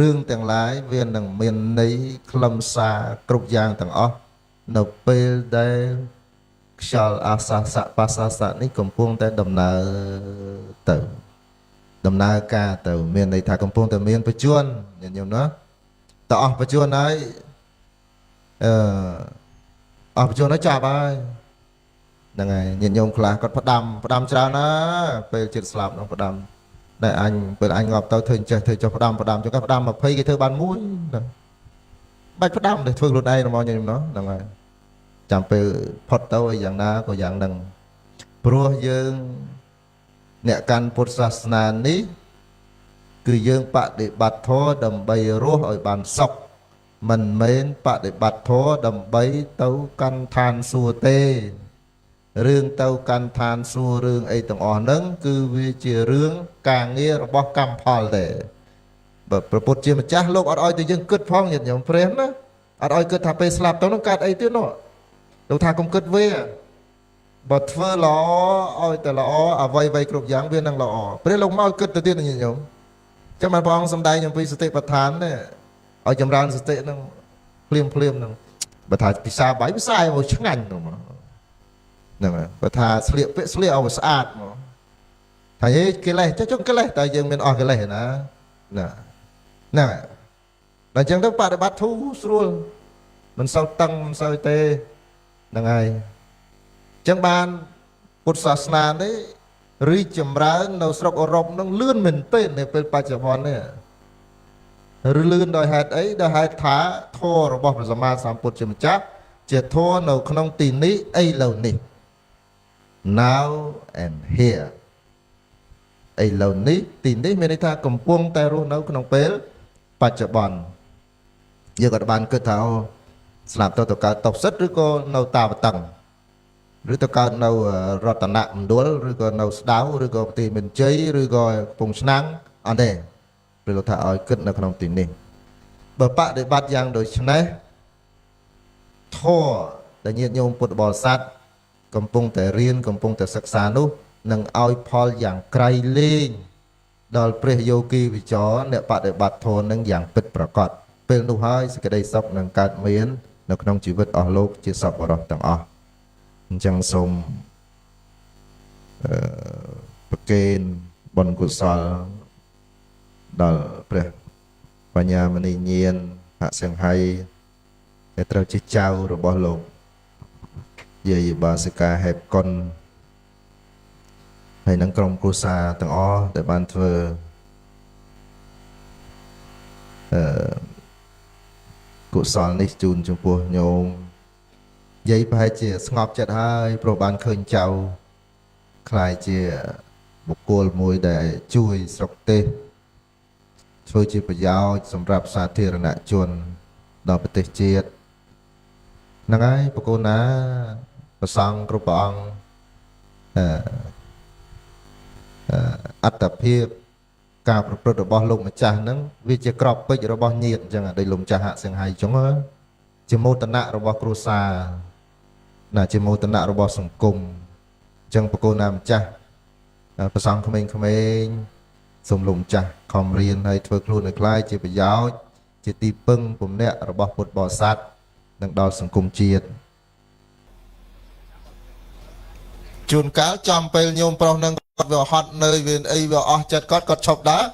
រឿងទាំងឡាយវានឹងមានន័យខ្លឹមសារគ្រប់យ៉ាងទាំងអស់នៅពេលដែលខ្យល់អាសាសៈបាសាសៈនេះកំពុងតែដំណើរទៅដំណើរការទៅមានន័យថាកំពុងតែមានបច្ចុប្បន្នញាតិញោមណាតើអស់បច្ចុប្បន្នហើយអស់បច្ចុប្បន្នហើយចាប់ហើយហ្នឹងហើយញាតិញោមខ្លះគាត់ផ្ដាំច្រើនណាពេលជិតស្លាប់នោះផ្ដាំតែអញពេលអញងាប់ទៅធ្វើចេះធ្វើចុះផ្ដាំចុះផ្ដាំ20គេធ្វើបានមួយហ្នឹងបាច់ផ្ដាំទៅធ្វើខ្លួនឯងរបស់ញាតិញោមណោះហ្នឹងហើយចាំពេលផុតទៅឲ្យយ៉ាងណាក៏យ៉ាងហ្នឹងព្រោះយើងអ្នកកាន់ពុទ្ធសាសនានេះគឺយើងបដិបត្តិធម៌ដើម្បីរស់ឲ្យបានសុខមិនមែនបដិបត្តិធម៌ដើម្បីទៅកាន់ឋានសួគ៌ទេរឿងទៅកាន់ឋានសួគ៌រឿងអីទាំងអស់ហ្នឹងគឺវាជារឿងការងាររបស់កម្មផលទេបើព្រះពុទ្ធជាម្ចាស់លោកអត់ឲ្យតែយើងគិតផងញាតិញោមព្រះណាអត់ឲ្យគិតថាពេលស្លាប់ទៅនឹងកើតអីទៀតនោះលោកថាកុំគិតវាបើធ្វើល្អឲ្យតែល្អអ្វីគ្រប់យ៉ាងវានឹងល្អព្រះលោកមកគិតទៅទៀតញាតិញោមចឹងបានព្រះអង្គសម្ដែងអំពីសតិប្បដ្ឋាននេះឲ្យចម្រើនសតិហ្នឹងភ្លាមហ្នឹងបើថាពិសាបាយពិសាឲ្យឆ្ងាញ់ហ្នឹងហ្នឹងហើយបើថាស្លៀកពាក់ស្លៀកឲ្យស្អាតមកថាហេកិលេសចុះកិលេសតែយើងមានអស់កិលេសណាហ្នឹងហើយដល់ចឹងទៅបដិបត្តិធូរស្រួលមិនសូវតឹងមិនសូវទេហ្នឹងហើយចឹងបានពុទ្ធសាសនានេះរីកចម្រើននៅស្រុកអឺរ៉ុបនឹងលឿនមែនទែននៅពេលបច្ចុប្បន្ននេះឬលឿនដោយហេតុអីដោយហេតុថាធម៌របស់ព្រះសម្មាសម្ពុទ្ធជាម្ចាស់ជាធម៌នៅក្នុងទីនេះឥឡូវនេះ now and here ឥឡូវនេះទីនេះមានន័យថាកំពុងតែរស់នៅក្នុងពេលបច្ចុប្បន្នយើងក៏បានគិតថាស្លាប់ទៅកើតតបសិទ្ធឬក៏នៅតាវតឹងឬទៅកើតនៅរតនមណ្ឌលឬក៏នៅស្ដៅឬក៏ប្រទេសមានជ័យឬក៏កំពង់ឆ្នាំងអត់ទេព្រះលោកថាឲ្យគិតនៅក្នុងទីនេះបើបដិបត្តិយ៉ាងដូចនេះធម៌ដែលញាតិញោមពុទ្ធបរិស័ទកំពុងតែរៀនកំពុងតែសិក្សានោះនឹងឲ្យផលយ៉ាងក្រៃលែងដល់ព្រះយោគីវិចរអ្នកបដិបត្តិធម៌នឹងយ៉ាងពិតប្រាកដពេលនោះហើយសេចក្តីសុខនឹងកើតមាននៅក្នុងជីវិតអស់លោកជាសពបរិសទាំងអស់អញ្ចឹងសូមប្រគេនបុណ្យកុសលដល់ព្រះបញ្ញាមនីញាណហសង្ហៃដែលត្រូវជាចៅរបស់លោកយាយបាសិកាហេបកុនហើយនឹងក្រុមគ្រួសារទាំងអស់ដែលបានធ្វើ កុសលនេះជូនចំពោះញោមយាយប្រហែលជាស្ងប់ចិត្តហើយព្រោះបានឃើញចៅខ្លាយជាបុគ្គលមួយដែលជួយស្រុកទេសធ្វើជាប្រយោជន៍សម្រាប់សាធារណជនដល់ប្រទេសជាតិហ្នឹងហើយបកូនណាប្រសង់គ្រប់ព្រះអង្គអត្តភាពការប្រព្រឹត្តរបស់លោកម្ចាស់ហ្នឹងវាជាក្របពេជ្ររបស់ញាតិអញ្ចឹងដូចលោកម្ចាស់ហាក់សៀងហៃអញ្ចឹងជាមោទនៈរបស់គ្រួសារណាជាមោទនៈរបស់សង្គមអញ្ចឹងបកូនណាម្ចាស់ប្រសង់ក្មេងៗសូមលោកម្ចាស់ខំរៀនហើយធ្វើខ្លួនឲ្យខ្លាយជាប្រយោជន៍ជាទីពឹងពំនាក់របស់ពុទ្ធបរិស័ទនិងដល់សង្គមជាតិជួនកាលចំពេលញោមប្រុសនឹងគាត់វាហត់នៅវាអីវាអស់ចិត្តគាត់ឈប់ដើរ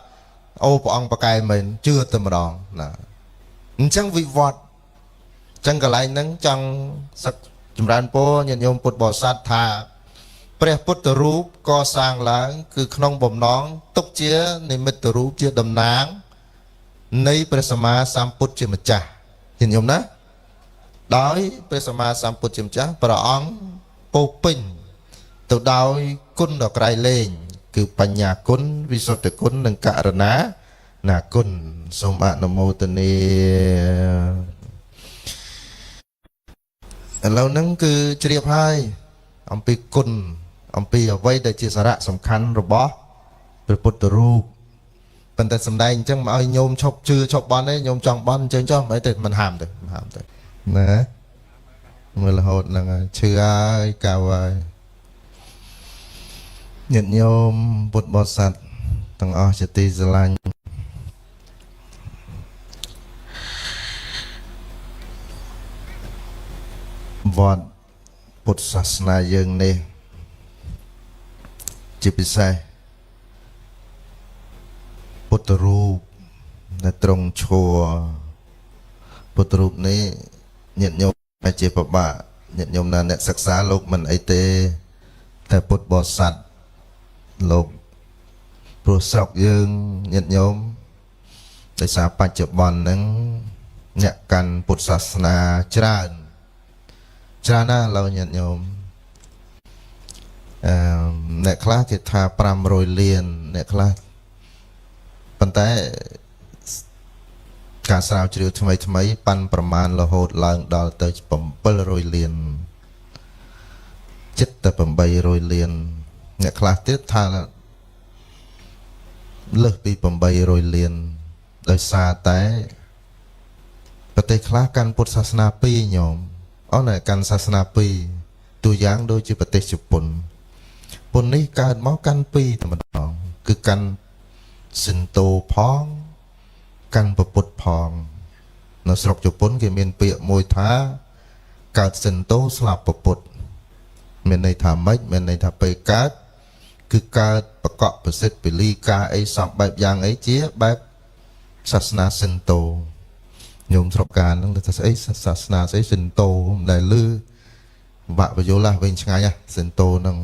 អូព្រះអង្គប្រកែមែនជឿតែម្ដងណាអញ្ចឹងវិវត្តអញ្ចឹងកន្លែងហ្នឹងចង់សឹកចម្រើនពរញាតិញោមពុទ្ធបរិស័ទថាព្រះពុទ្ធរូបកសាងឡើងគឺក្នុងបំណងទុកជានិមិត្តរូបជាតំណាងនៃព្រះសម្មាសម្ពុទ្ធជាម្ចាស់ញាតិញោមណាដោយព្រះសម្មាសម្ពុទ្ធជាម្ចាស់ព្រះអង្គពោពេញទៅដោយគុណដ៏ក្រៃលែងគឺបញ្ញាគុណវិសុទ្ធគុណនិងករណាណាគុណសូមអនុមោទនាឥឡូវហ្នឹងគឺជ្រាបហើយអំពីគុណអំពីអ្វីដែលជាសារៈសំខាន់របស់ព្រះពុទ្ធរូបប៉ុន្តែសំដែងអញ្ចឹងមកឲ្យញោមឈប់ជឿឈប់បន់ទេញោមចង់បន់អញ្ចឹងចុះមិនទេមិនហាមទេណាមើលរហូតហ្នឹងឈឺហើយកៅហើយញាតិញោមពុទ្ធបរិស័ទទាំងអស់ជាទីស្រឡាញ់វត្តពុទ្ធសាសនាយើងនេះជាពិសេសពុទ្ធរូបដែលត្រង់ឈរពុទ្ធរូបនេះញាតិញោមអាចជាពិបាកញាតិញោមណាអ្នកសិក្សាលោកមិនអីទេតែពុទ្ធបរិស័ទលោកព្រោះស្រុកយើងញាតិញោមដោយសារបច្ចុប្បន្នហ្នឹងអ្នកកាន់ពុទ្ធសាសនាច្រើនណាស់ឡើយញាតិញោមអ្នកខ្លះគេថា500លានអ្នកខ្លះប៉ុន្តែការស្រាវជ្រាវថ្មីប៉ាន់ប្រមាណរហូតឡើងដល់ទៅ700លានចិត្តតែ800លានអ្នកខ្លះទៀតថាលើសពី800លានដោយសារតែប្រទេសខ្លះកាន់ពុទ្ធសាសនា2ញោមអូនកាន់សាសនា2ទូយ៉ាងដូចជាប្រទេសជប៉ុនពុននេះកើតមកកាន់2តែម្ដងគឺកាន់សិនតូផងកាន់ពុទ្ធផងនៅស្រុកជប៉ុនគេមានពាក្យមួយថាកើតសិនតូស្លាប់ពុទ្ធមានន័យថាម៉េចមានន័យថាពេលកើតគឺកើតបកកប្រសិទ្ធពលីការអីសពបែបយ៉ាងអីជាបែបសាសនាសិនតូញោមស្រុកកានហ្នឹងថាស្អីសាសនាស្អីសិនតូដែលលឺបាក់បយលឡាវិញឆ្ងាយហ៎សិនតូហ្នឹង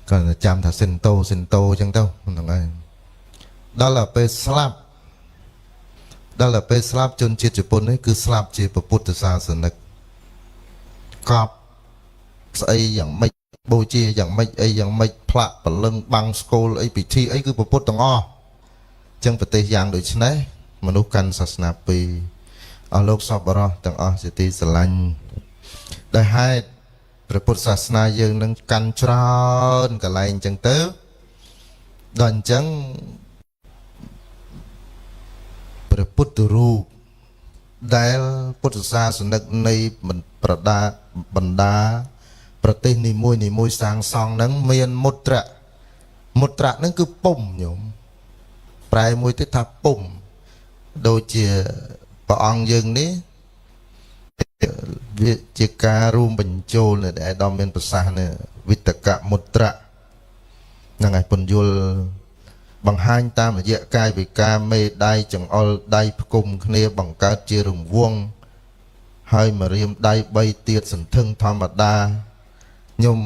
គាត់ចាំថាសិនតូអញ្ចឹងទៅហ្នឹងហើយដល់ពេលស្លាប់ជនជាតិជប៉ុននេះគឺស្លាប់ជាពុទ្ធសាសនិកកប់ស្អីយ៉ាងម៉េចបូជាយ៉ាងម៉េចអីយ៉ាងម៉េចផ្លាក់ព្រលឹងបាំងស្គលអីពិធីអីគឺពុទ្ធទាំងអស់អញ្ចឹងប្រទេសយ៉ាងដូចនេះមនុស្សកាន់សាសនា2អស់លោកសពបរោះទាំងអស់ជាទីស្រឡាញ់ដោយហេតុព្រះពុទ្ធសាសនាយើងនឹងកាន់ច្រើនកន្លែងអញ្ចឹងទៅដល់អញ្ចឹងព្រះពុទ្ធរូបដែលពុទ្ធសាសនិកនៃបណ្ដាប្រទេសនីមួយសាងសង់ហ្នឹងមានមុទ្រៈហ្នឹងគឺពុំញោមប្រែមួយទៀតថាពុំដូចជាព្រះអង្គយើងនេះវាជាការរួមបញ្ចូលនៅឯដល់មានប្រសាសន៍នេះវិតកមុទ្រៈហ្នឹងឯងពន្យល់បង្ហាញតាមរយៈកាយវិការមេដៃចង្អុលដៃផ្គុំគ្នាបង្កើតជារង្វង់ហើយមករៀមដៃ3ទៀតសន្ធឹងធម្មតាខ្ញុំ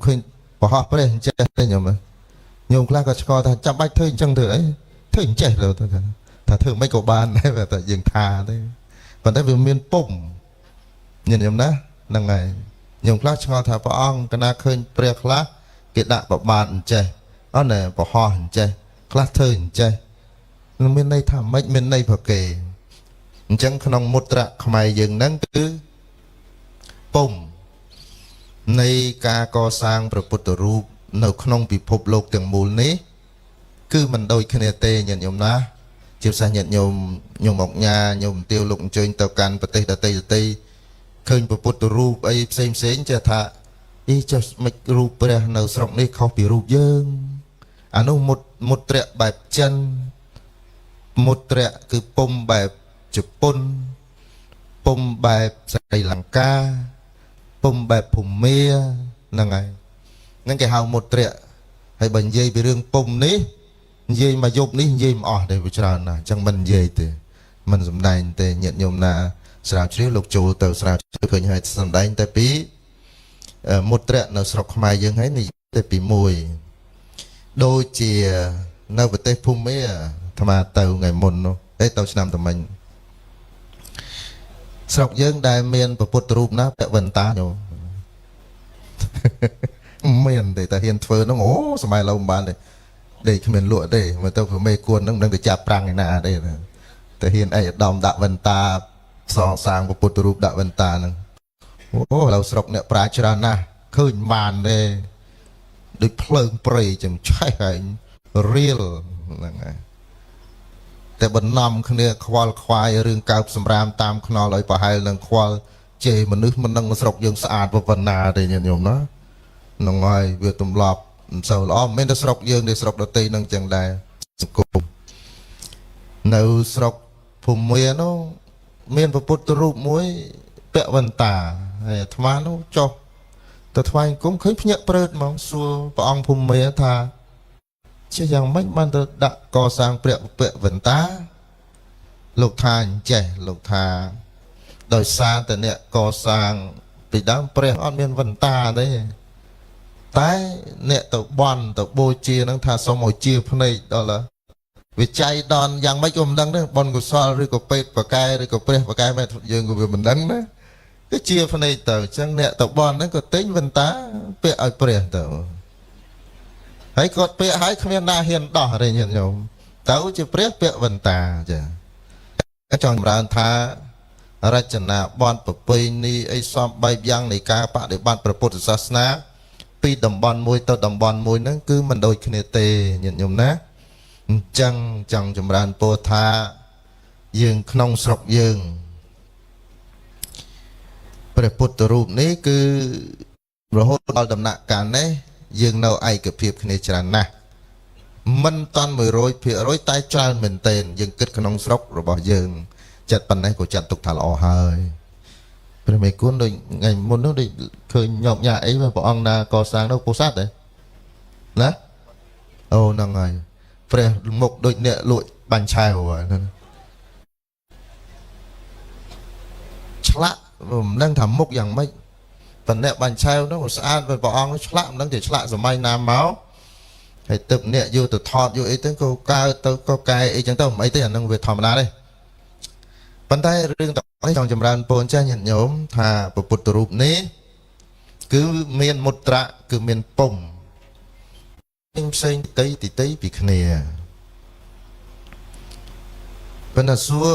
ឃើញប្រហោះព្រះអញ្ចេះទេខ្ញុំខ្លះក៏ឆ្កល់ថាចាំបាច់ធ្វើអញ្ចឹងធ្វើអីធ្វើអញ្ចេះទៅថា ថាធ្វើមិនក៏បានដែរតែយើងថាទេប៉ុន្តែវាមានពុំញញឹមណាហ្នឹងហើយខ្ញុំខ្លះឆ្ងល់ថាព្រះអង្គកណាឃើញព្រះខ្លះគេដាក់បបាទអញ្ចេះអត់ណែប្រហោះអញ្ចេះខ្លះធ្វើអញ្ចេះនឹងមានន័យថាម៉េចមានន័យប្រកេអញ្ចឹងក្នុងមុទ្រៈខ្មែរយើងហ្នឹងគឺពុំនៃការកសាងព្រះពុទ្ធរូបនៅក្នុងពិភពលោកទាំងមូលនេះគឺមិនដូចគ្នាទេញាតិញោមណាជាពិសេសញាតិញោមអុកញ៉ាញោមទាវលោកអញ្ជើញទៅកាន់ប្រទេសដទៃឃើញព្រះពុទ្ធរូបអីផ្សេងចេះថាអីចុះមិនរូបព្រះនៅស្រុកនេះខុសពីរូបយើងអានោះមុទ្រៈបែបចិនមុទ្រៈគឺពុំបែបជប៉ុនពុំបែបស្រីលង្កាពុំបែបភូមាហ្នឹងហើយហ្នឹងគេហៅមុទ្រៈហើយបើនិយាយពីរឿងពុំនេះនិយាយមកយប់នេះនិយាយមិនអស់ទេវាច្រើនណាស់អញ្ចឹងមិននិយាយទេមិនសំដែងទេញាតិញោមណាស្រាវជ្រាវលោកចូលទៅស្រាវជ្រាវឃើញហើយសំដែងតែពីមុទ្រៈនៅស្រុកខ្មែរយើងហើយនិយាយតែពីមួយដូចជានៅប្រទេសភូមាអាត្មាទៅថ្ងៃមុននោះទៅឆ្នាំតមិញស្រុកយើងដែលមានព្រះពុទ្ធរូបណាពាក់វ៉ែនតាញោមមានទេតែហ៊ានធ្វើហ្នឹងអូសម័យឡូវមិនបានទេដេកគ្មានលក់ទេមកទៅព្រមេគួនហ្នឹងមិនដឹងទៅចាប់ប្រាំងឯណាទេតែហ៊ានអីឧត្តមដាក់វ៉ែនតាសងសាងព្រះពុទ្ធរូបដាក់វ៉ែនតាហ្នឹងអូឥឡូវស្រុកអ្នកប្រាជ្ញច្រើនណាស់ឃើញបានទេដូចភ្លើងព្រៃចឹងឆេះឯងរៀលហ្នឹងហើយតែបន្នំគ្នាខ្វល់ខ្វាយរឿងកើបសម្រាមតាមខ្នល់ឲ្យប្រហែលនឹងខ្វល់ជេរមនុស្សមិនដឹងស្រុកយើងស្អាតប៉ុណ្ណាទេញាតិញោមណាហ្នឹងហើយវាទម្លាប់មិនសូវល្អមិនមែនតែស្រុកយើងទេស្រុកដទៃនឹងចឹងដែរសង្គមនៅស្រុកភូមានោះមានព្រះពុទ្ធរូបមួយពាក់វ៉ែនតាហើយអាត្មានោះចុះទៅថ្វាយអង្គមឃើញភ្ញាក់ព្រឺតហ្មងសួរព្រះអង្គភូមាថាជាយ៉ាងម៉េចបានទៅដាក់កសាងព្រះពាក់វ៉ែនតាលោកថាអញ្ចេះលោកថាដោយសារតែអ្នកកសាងពីដើមព្រះអត់មានវ៉ែនតាទេតែអ្នកទៅបន់ទៅបូជានឹងថាសូមឲ្យជាភ្នែកដល់វាចៃដនយ៉ាងម៉េចក៏មិនដឹងទេបនកុសលឬក៏ពេទ្យបកែឬក៏ព្រះបកែមែនយើងក៏វាមិនដឹងណាគឺជាភ្នែកទៅអញ្ចឹងអ្នកទៅបន់ហ្នឹងក៏ទិញវ៉ែនតាពាក់ឲ្យព្រះទៅហើយគាត់ពាក់ឲ្យគ្មានណាហ៊ានដោះទេញាតិញោមទៅជាព្រះពាក់វ៉ែនតាចាចង់ចម្រើនថារចនាបថប្រពៃណីអីសំបែបយ៉ាងនៃការបដិបត្តិព្រះពុទ្ធសាសនាពីតំបន់មួយទៅតំបន់មួយហ្នឹងគឺមិនដូចគ្នាទេញាតិញោមណាអញ្ចឹងចង់ចម្រើនពរថាយើងក្នុងស្រុកយើងព្រះពុទ្ធរូបនេះគឺរហូតដល់ដំណាក់កាលនេះយើងនៅឯកភាពគ្នាច្រើនណាស់មិនតាន់ 100% តែច្រើនមែនទែនយើងគិតក្នុងស្រុករបស់យើងចិត្តប៉ុណ្ណេះក៏ចាត់ទុកថាល្អហើយព្រះមេគុណដូចថ្ងៃមុននោះដូចឃើញញោមញ៉ាអីព្រះអង្គណាកសាងនោះពោធិ៍សាត់ទេណាអូហ្នឹងហើយព្រះមុខដូចអ្នកលក់បាញ់ឆាវហ្នឹងឆ្លាក់មិនដឹងថាមុខយ៉ាងម៉េចប៉ុន្តែបាញ់ឆាវនោះស្អាតព្រះអង្គនោះឆ្លាក់មិនដឹងជាឆ្លាក់សម័យណាមកហើយទឹកអ្នកយកទៅថតយកអីទៅក៏កើទៅក៏កែអីចឹងទៅមិនអីទេអានឹងវាធម្មតាទេប៉ុន្តែរឿងទាំងនេះចង់ចម្រើនពរចាស់ញាតិញោមថាព្រះពុទ្ធរូបនេះគឺមានមុទ្រៈគឺមានពុំផ្សេងទីពីគ្នាប៉ុន្តែសួរ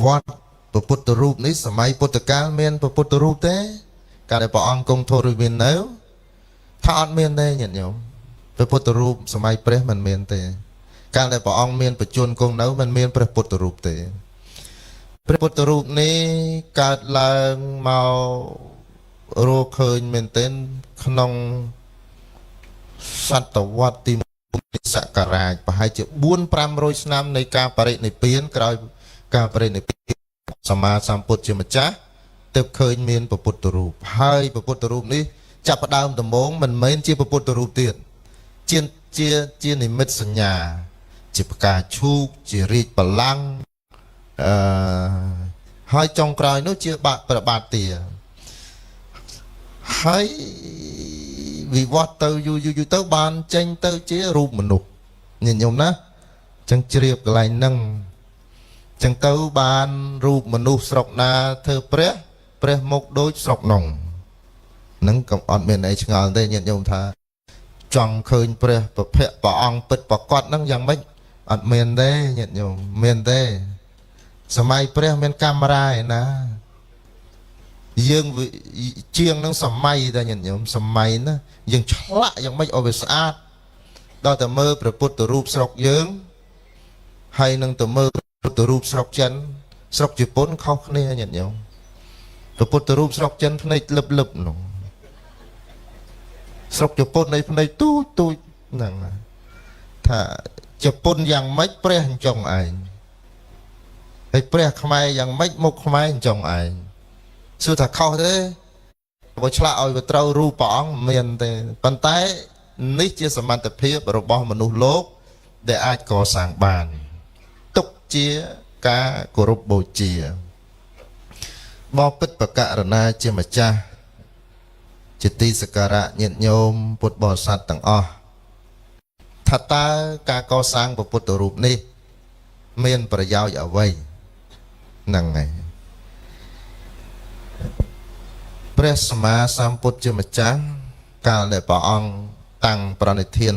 វត្តព្រះពុទ្ធរូបនេះសម័យពុទ្ធកាលមានព្រះពុទ្ធរូបទេកាលដែលព្រះអង្គគង់ធរវិននៅថាអត់មានទេញាតិញោមព្រះពុទ្ធរូបសម័យព្រះមិនមានទេកាលដែលព្រះអង្គមានបច្ចុប្បន្នគង់នៅមិនមានព្រះពុទ្ធរូបទេព្រះពុទ្ធរូបនេះកើតឡើងមករកឃើញមែនទែនក្នុងសតវត្សទី1សករាជប្រហែលជា 4-500 ឆ្នាំនៃការបរិនិព្វានក្រោយការបរិនិព្វានសម្មាសម្ពុទ្ធជាម្ចាស់ទើបឃើញមានព្រះពុទ្ធរូបហើយព្រះពុទ្ធរូបនេះចាប់ផ្ដើមដំបូងមិនមែនជាព្រះពុទ្ធរូបទៀតជានិមិត្តសញ្ញាជាផ្កាឈូកជារាជបល្ល័ង្កហើយចុងក្រោយនោះជាព្រះបាទទាហើយវិវត្តទៅយូរទៅបានចេញទៅជារូបមនុស្សញាតិញោមណាចឹងជ្រាបកន្លែងហ្នឹង ចឹងទៅបានរូបមនុស្សស្រុកណាធ្វើព្រះមុខដូចស្រុកនងនឹងក៏អត់មានអីឆ្ងល់ទេញាតិញោមថាចង់ឃើញព្រះប្រភពព្រះអង្គពិតប្រកបហ្នឹងយ៉ាងម៉េចអត់មានទេញាតិញោមមានទេសម័យព្រះមានកាមេរ៉ាឯណាយើងជាងនឹងសម័យតែញាតិញោមសម័យណាយើងឆ្លាក់យ៉ាងម៉េចឲ្យវាស្អាតដល់តែមើលព្រះពុទ្ធរូបស្រុកយើងហើយនឹងទៅមើលព្រះពុទ្ធរូបស្រុកចិនស្រុកជប៉ុនខុសគ្នាញាតិញោមព្រះពុទ្ធរូបស្រុកចិនភ្នែកលឹបនោះស្រុកជប៉ុននៃភ្នែកទូចហ្នឹងថាជប៉ុនយ៉ាងម៉េចព្រះអញ្ចឹងឯងហើយព្រះខ្មែរយ៉ាងម៉េចមុខខ្មែរអញ្ចឹងឯងសួរថាខុសទេបើឆ្លាក់ឲ្យវាត្រូវរូបព្រះអង្គមានទេប៉ុន្តែនេះជាសមត្ថភាពរបស់មនុស្សលោកដែលអាចកសាងបានទុកជាការគោរពបូជាបបិទ្ធបករណាជាម្ចាស់ជាទីសក្ការៈញាតិញោមពុទ្ធបរិស័ទទាំងអស់ថាតើការកសាងពុទ្ធរូបនេះមានប្រយោជន៍អ្វីហ្នឹងហើយព្រះសម្មាសម្ពុទ្ធជាម្ចាស់កាលដែលព្រះអង្គតាំងប្រណិធាន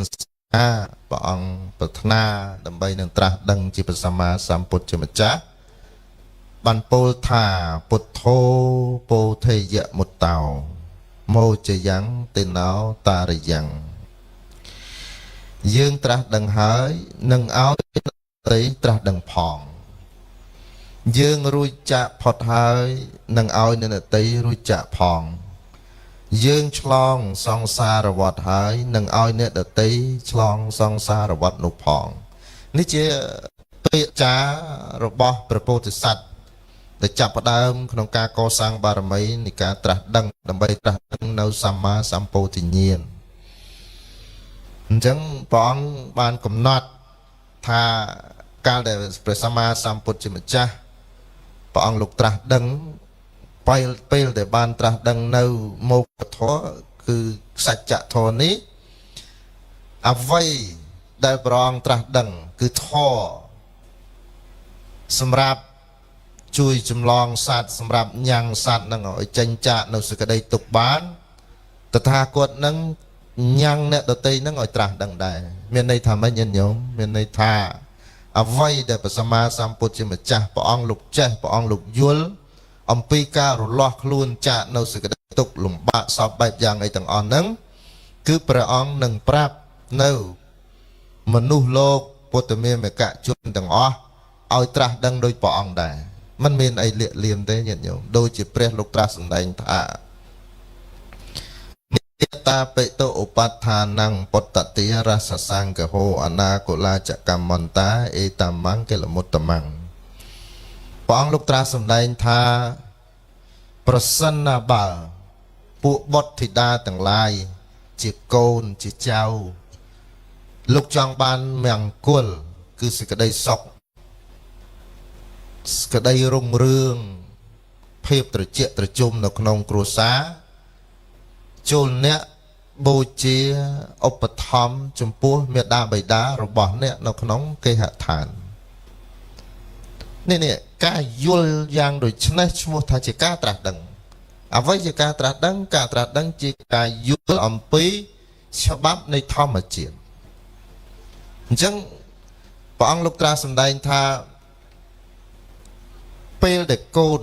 ព្រះអង្គប្រាថ្នាដើម្បីនឹងត្រាស់ដឹងជាព្រះសម្មាសម្ពុទ្ធជាម្ចាស់បានពោលថាពុទ្ធោពោធិយមុត្តោមោចយ៉ាងទេណោតារយ៉ាងយើងត្រាស់ដឹងហើយនឹងឲ្យតែត្រាស់ដឹងផងយើងរួចចាកផុតហើយនឹងឲ្យអ្នកដទៃរួចចាកផងយើងឆ្លងសង្សារវដ្តហើយនឹងឲ្យអ្នកដទៃឆ្លងសង្សារវដ្តនោះផងនេះជាពាក្យចារបស់ព្រះពោធិសត្វដែលចាប់ផ្ដើមក្នុងការកសាងបារមីនៃការត្រាស់ដឹងដើម្បីត្រាស់ដឹងនៅសម្មាសម្ពោធិញ្ញាណអញ្ចឹងព្រះអង្គបានកំណត់ថាកាលដែលព្រះសម្មាសម្ពុទ្ធជាម្ចាស់ព្រះអង្គលោកត្រាស់ដឹងពេលដែលបានត្រាស់ដឹងនៅមោក្ខធម៌គឺសច្ចធម៌នេះអ្វីដែលព្រះអង្គត្រាស់ដឹងគឺធម៌សម្រាប់ជួយចម្លងសត្វសម្រាប់ញ៉ាំងសត្វនឹងឲ្យចេញចាកនៅសេចក្តីទុក្ខបានតថាគតនឹងញ៉ាំងអ្នកដទៃនឹងឲ្យត្រាស់ដឹងដែរមានន័យថាម៉េចញាតិញោមមានន័យថាអ្វីដែលព្រះសម្មាសម្ពុទ្ធជាម្ចាស់ព្រះអង្គលោកចេះព្រះអង្គលោកយល់អំពីការរលាស់ខ្លួនចាកនៅសេចក្តីទុក្ខលំបាកសពបែបយ៉ាងអីទាំងអស់ហ្នឹងគឺព្រះអង្គនឹងប្រាប់នៅមនុស្សលោកពុទ្ធមេមកជនទាំងអស់ឲ្យត្រាស់ដឹងដោយព្រះអង្គដែរมันមានអីលាក់លៀមទេញាតិញោមដូចជាព្រះលោកត្រាស់សម្ដែងថានិតាបិតុឧបฏដ្ឋានំពុទ្ធតិរសសង្កហោអនាគលាចកម្មន្តាអេតមង្គលមុត្តមង្គព្រះអង្គលោកត្រាស់សម្ដែងថាប្រសិនណាបើពួកបុត្រធីតាទាំងឡាយជាកូនជាចៅលោកចង់បានមង្គលគឺសេចក្តីសុខសេចក្តីរុងរឿងភាពត្រជាក់ត្រជុំនៅក្នុងគ្រួសារចូលអ្នកបូជាឧបត្ថម្ភចំពោះមេដាបិតារបស់អ្នកនៅក្នុងគេហដ្ឋាននេះការយល់យ៉ាងដូចនេះឈ្មោះថាជាការត្រាស់ដឹងអ្វីជាការត្រាស់ដឹងការត្រាស់ដឹងជាការយល់អំពីច្បាប់នៃធម្មជាតិអញ្ចឹងព្រះអង្គលោកត្រាស់សម្ដែងថាពេលដែលកូន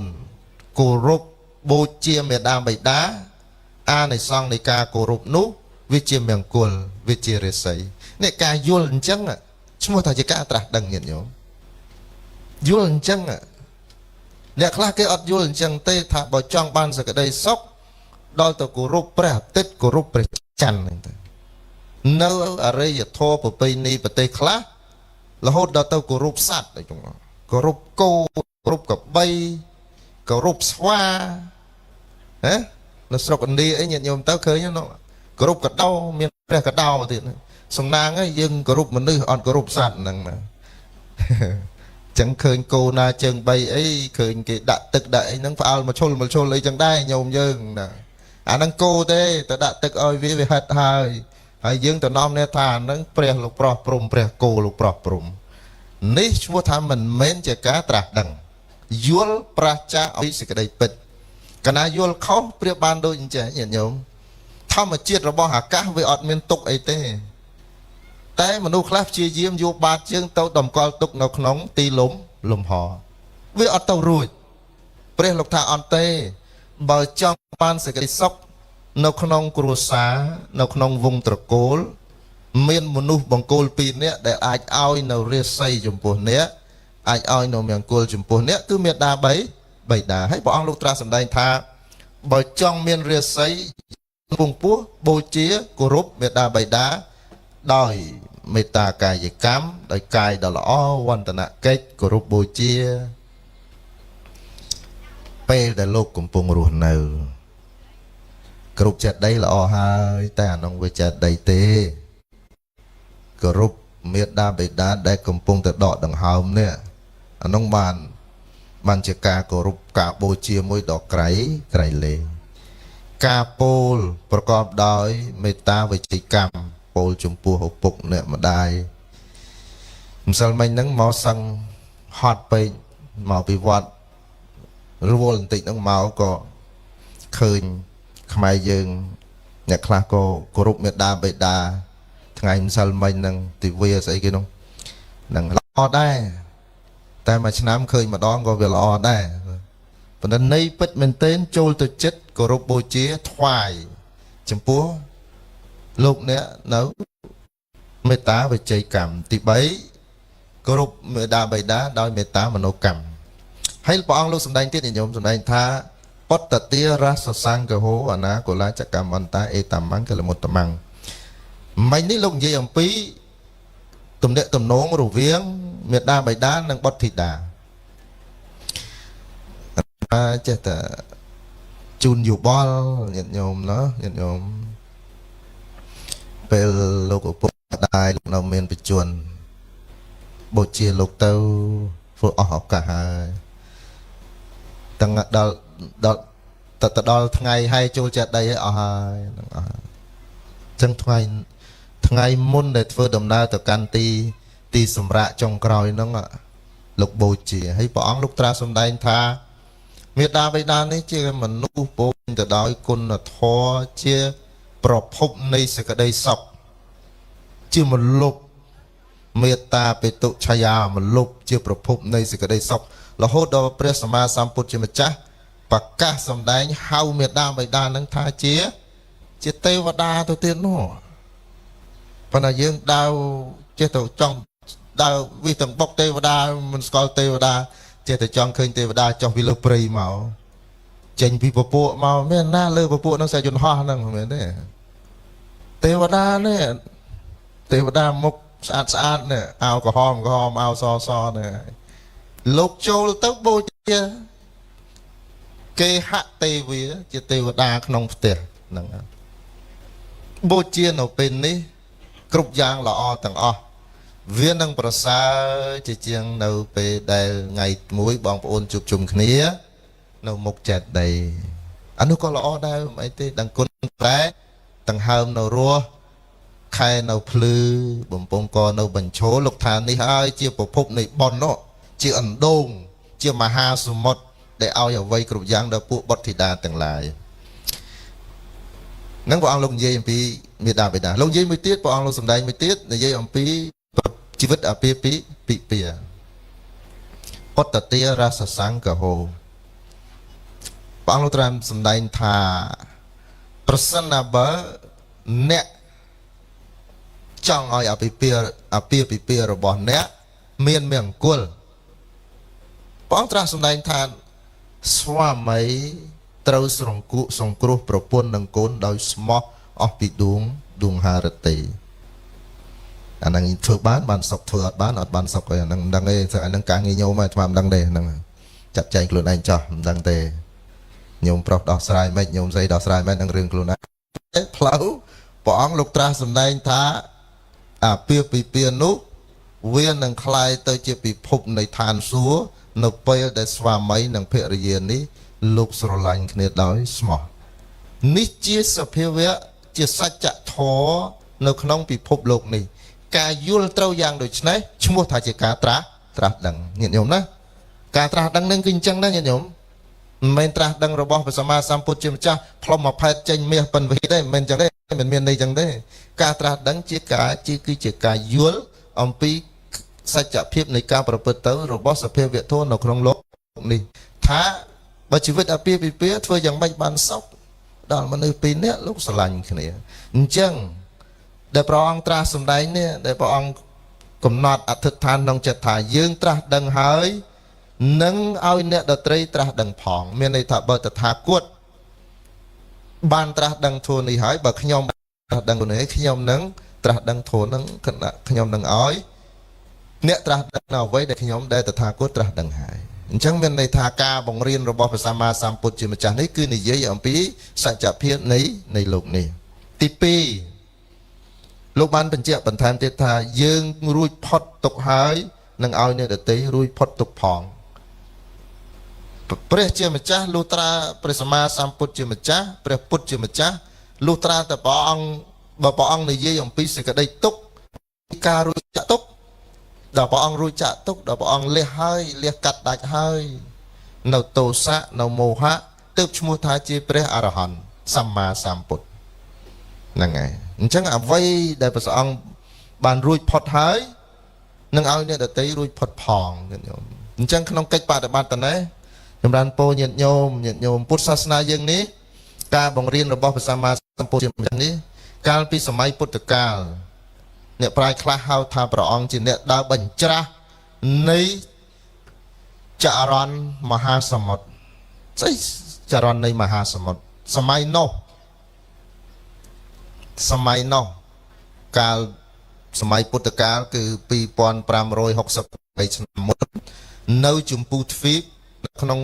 គោរពបូជាមេដាបិតាអានិសង្ឃនៃការគោរពនោះវាជាមង្គលវាជារិស័យនេះការយល់អញ្ចឹងឈ្មោះថាជាការត្រាស់ដឹងញាតិញោមយល់អញ្ចឹងអ្នកខ្លះគេអត់យល់អញ្ចឹងទេថាបើចង់បានសេចក្តីសុខដល់ទៅគោរពព្រះអាទិត្យគោរពព្រះច័ន្ទហ្នឹងទៅនៅអរិយធម៌ប្រពៃណីប្រទេសខ្លះរហូតដល់ទៅគោរពសត្វអីចឹងគោរពគោគោរពកបីគោរពស្វាហ៎នៅស្រុកឥណ្ឌាអីញាតិញោមទៅឃើញនោះគោរពកដោមានព្រះកដោទៀតសំណាងហើយយើងគោរពមនុស្សអត់គោរពសត្វហ្នឹងណាចឹងឃើញគោណាជើង3អីឃើញគេដាក់ទឹកដាក់អីហ្នឹងផ្អើលមកឈុលអីចឹងដែរញោមយើងណាអាហ្នឹងគោទេទៅដាក់ទឹកឲ្យវាហិតហើយយើងទៅនាំអ្នកថាអាហ្នឹងព្រះលោកប្រោះព្រំព្រះគោលោកប្រោះព្រំ នេះឈ្មោះថាមិនមែនជាការត្រាស់ដឹងយល់ប្រាស់ចាស់ឲ្យសេចក្តីពិតកណាយល់ខុសប្រៀបបានដូចអញ្ចឹងញាតិញោមធម្មជាតិរបស់អាកាសវាអត់មានទុកអីទេតែមនុស្សខ្លះព្យាយាមយកបាតជើងទៅតម្កល់ទុកនៅក្នុងទីលំហវាអត់ទៅរួចព្រះលោកថាអត់ទេបើចង់បានសេចក្តីសុខនៅក្នុងគ្រួសារនៅក្នុងវងត្រកូលមានមនុស្សបង្គោល2នាក់ដែលអាចឲ្យនៅរាសីចំពោះអ្នកអាចឲ្យនៅមង្គលចំពោះអ្នកគឺមេត្តា3ដាហើយព្រះអង្គលោកត្រាស់សម្ដែងថាបើចង់មានរាសីពងពោះបូជាគោរពមេត្តាបិតាដោយមេត្តាកាយកម្មដោយកាយដ៏ល្អវន្តនកិច្ចគោរពបូជាពេលដែលលោកកំពុងរស់នៅគ្រប់ចិត្តដីល្អហើយតែអានោះវាចិត្តដីទេគោរពមេត្តាបិតាដែលកំពុងតែដកដង្ហើមនេះអានោះបានជាការគោរពការបូជាមួយដ៏ក្រៃលែងការពោលប្រកបដោយមេត្តាវិជ្ជកម្មពោលចំពោះឪពុកអ្នកម្ដាយម្សិលមិញហ្នឹងមកសឹងហត់ពេកមកពីវត្តរវល់បន្តិចហ្នឹងមកក៏ឃើញខ្មែរយើងអ្នកខ្លះក៏គោរពមេត្តាបិតាថ្ងៃម្សិលមិញហ្នឹងទិវាស្អីគេនោះហ្នឹងល្អដែរតែមួយឆ្នាំឃើញម្ដងក៏វាល្អដែរប៉ុន្តែន័យពិតមែនទែនចូលទៅចិត្តគោរពបូជាថ្វាយចំពោះលោកអ្នកនៅមេត្តាវិជ័យកម្មទី3គោរពមេត្តាបិតាដោយមេត្តាមនោកម្មហើយព្រះអង្គលោកសម្ដែងទៀតញោមសម្ដែងថាបតតិរសសង្កហោអនាកុលាចកម្មន្តាអេតាមង្គលមុតតមង្គមិញនេះលោកនិយាយអំពីទំនាក់ទំនងរវាងមេត្តាបិតានិងបុត្រធីតាចេះតែជូនយោបល់ញាតិញោមណាញាតិញោមពេលលោកឪពុកម្ដាយលោកនៅមានបច្ចុប្បន្នបូជាលោកទៅធ្វើអស់ឱកាសហើយទាំងដល់ថ្ងៃហើយចូលចិត្តដីឲ្យអស់ហើយហ្នឹងអស់អញ្ចឹងថ្ងៃមុនដែលធ្វើដំណើរទៅកាន់ទីសម្រាប់ចុងក្រោយហ្នឹងលោកបូជាហើយព្រះអង្គលោកត្រាស់សម្ដែងថាមេត្តាបិតានេះជាមនុស្សពោលទៅដោយគុណធម៌ជាប្រភពនៃសេចក្តីសុខជាមលុបមេត្តាបេតុឆាយាមលុបជាប្រភពនៃសេចក្តីសុខរហូតដល់ព្រះសម្មាសម្ពុទ្ធជាម្ចាស់ប្រកាសសម្ដែងហៅមេត្តាបិតានឹងថាជាទេវតាទៅទៀតនោះប៉ុន្តែយើងដើរចេះទៅចង់ដើរវិទាំងបុកទេវតាមិនស្គាល់ទេវតាចេះតែចង់ឃើញទេវតាចុះពីលើព្រៃមកចេញពីពពួកមកមានណាលើពពួកនឹងខ្សែយន្តហោះហ្នឹងមែនទេទេវតានេះទេវតាមុខស្អាតនេះអាវក្រហមអាវសនេះលោកចូលទៅបូជាគេហទេវាជាទេវតាក្នុងផ្ទះហ្នឹងបូជានៅពេលនេះគ្រប់យ៉ាងល្អទាំងអស់វានឹងប្រសើរជាជាងនៅពេលដែលថ្ងៃមួយបងប្អូនជួបជុំគ្នានៅមុខចេតិយអានោះក៏ល្អដែរមិនអីទេដឹងគុណតែដង្ហើមនៅរស់ខែនៅភ្លឺបំពង់កនៅបញ្ឈរលោកថានេះហើយជាប្រភពនៃបុណ្យនោះជាអណ្ដូងជាមហាសមុទ្រដែលឲ្យអ្វីគ្រប់យ៉ាងដល់ពួកបុត្រធីតាទាំងឡាយនឹងព្រះអង្គលោកនិយាយអំពីមេត្តាបិតាលោកនិយាយមួយទៀតព្រះអង្គលោកសម្ដែងមួយទៀតនិយាយអំពីជីវិតអាពាហ៍ពិពាហ៍បតតិរសសង្កហោព្រះអង្គលោកត្រាំសម្ដែងថាប្រសិនណាបើអ្នកចង់ឲ្យអាពាហ៍ពិពាហ៍របស់អ្នកមានមង្គលព្រះអង្គត្រាស់សម្ដែងថាស្វាមីត្រូវសង្គ្រោះប្រពន្ធនិងកូនដោយស្មោះអស់ពីដួងហារតីអាហ្នឹងធ្វើបានសុខធ្វើអត់បានសុខទេអាហ្នឹងមិនដឹងទេអាហ្នឹងការងារញោមអាត្មាមិនដឹងទេហ្នឹងចាត់ចែងខ្លួនឯងចោះមិនដឹងទេញោមប្រុសដោះស្រាយមិនញោមស្រីដោះស្រាយមិននឹងរឿងខ្លួនឯងផ្លូវព្រះអង្គលោកត្រាស់សម្ដែងថាអាពាហ៍ពិពាហ៍នោះវានឹងคล้ายទៅជាពិភពនៃឋានសួគ៌នៅពេលដែលស្វាមីនិងភរិយានេះលោកស្រឡាញ់គ្នាដោយស្មោះនេះជាសភាវៈជាសច្ចធម៌នៅក្នុងពិភពលោកនេះ ការយល់ត្រូវយ៉ាងដូចនេះឈ្មោះថាជាការត្រាស់ដឹងញាតិញោមណាការត្រាស់ដឹងនឹងគឺអញ្ចឹងដែរញាតិញោមមិនមែនត្រាស់ដឹងរបស់ព្រះសម្មាសម្ពុទ្ធជាម្ចាស់ផ្លុំមកផែតចេញមាសប៉ុនវិទេមិនមែនអញ្ចឹងទេមិនមានន័យអញ្ចឹងទេការត្រាស់ដឹងគឺជាការយល់អំពីសច្ចភាពនៃការប្រព្រឹត្តទៅរបស់សភាវៈធម៌នៅក្នុងលោកនេះថាបើជីវិតអាពាហ៍ពិពាហ៍ធ្វើយ៉ាងម៉េចបានសុខដល់មនុស្សពីរនាក់លោកស្រឡាញ់គ្នាអញ្ចឹងដែលព្រះអង្គត្រាស់សម្ដែងនេះដែលព្រះអង្គកំណត់អធិដ្ឋានក្នុងចិត្តថាយើងត្រាស់ដឹងហើយនឹងឲ្យអ្នកដត្រីត្រាស់ដឹងផងមានន័យថាបើតថាគតបានត្រាស់ដឹងធម៌នេះហើយបើខ្ញុំត្រាស់ដឹងធម៌នេះខ្ញុំនឹងត្រាស់ដឹងធម៌នឹងខ្ញុំនឹងឲ្យអ្នកត្រាស់ដឹងនៅអ្វីដែលខ្ញុំដែលតថាគតត្រាស់ដឹងហើយអញ្ចឹងមានន័យថាការបង្រៀនរបស់ព្រះសម្មាសម្ពុទ្ធជាម្ចាស់នេះគឺនិយាយអំពីសច្ចភាពនៃលោកនេះទី2លោកបានបញ្ជាក់បន្ថែមទៀតថាយើងរួចផុតទុកហើយនឹងឲ្យអ្នកដទៃរួចផុតទុកផងព្រះជាម្ចាស់លុះត្រាព្រះសម្មាសម្ពុទ្ធជាម្ចាស់ព្រះពុទ្ធជាម្ចាស់លុះត្រាតែព្រះអង្គបើព្រះអង្គនិយាយអំពីសេចក្តីទុក្ខការរួចចាក់ទុក្ខដល់ព្រះអង្គរួចចាក់ទុក្ខដល់ព្រះអង្គលះហើយលះកាត់ដាច់ហើយនៅទោសៈនៅមោហៈទើបឈ្មោះថាជាព្រះអរហន្តសម្មាសម្ពុទ្ធហ្នឹងហើយអញ្ចឹងអ្វីដែលព្រះអង្គបានរួចផុតហើយនឹងឲ្យអ្នកដទៃរួចផុតផងញាតិញោមអញ្ចឹងក្នុងកិច្ចបដិបត្តិនេះចម្រើនពរញាតិញោមពុទ្ធសាសនាយើងនេះការបង្រៀនរបស់ព្រះសម្មាសម្ពុទ្ធជាម្ចាស់នេះកាលពីសម័យពុទ្ធកាលអ្នកប្រាជ្ញខ្លះហៅថាព្រះអង្គជាអ្នកដើរបញ្ច្រាស់នៃចរន្តមហាសមុទ្រស្អីចរន្តនៃមហាសមុទ្រសម័យនោះកាលសម័យពុទ្ធកាលគឺ2568ឆ្នាំមុននៅចម្ពោះទ្វីបក្នុង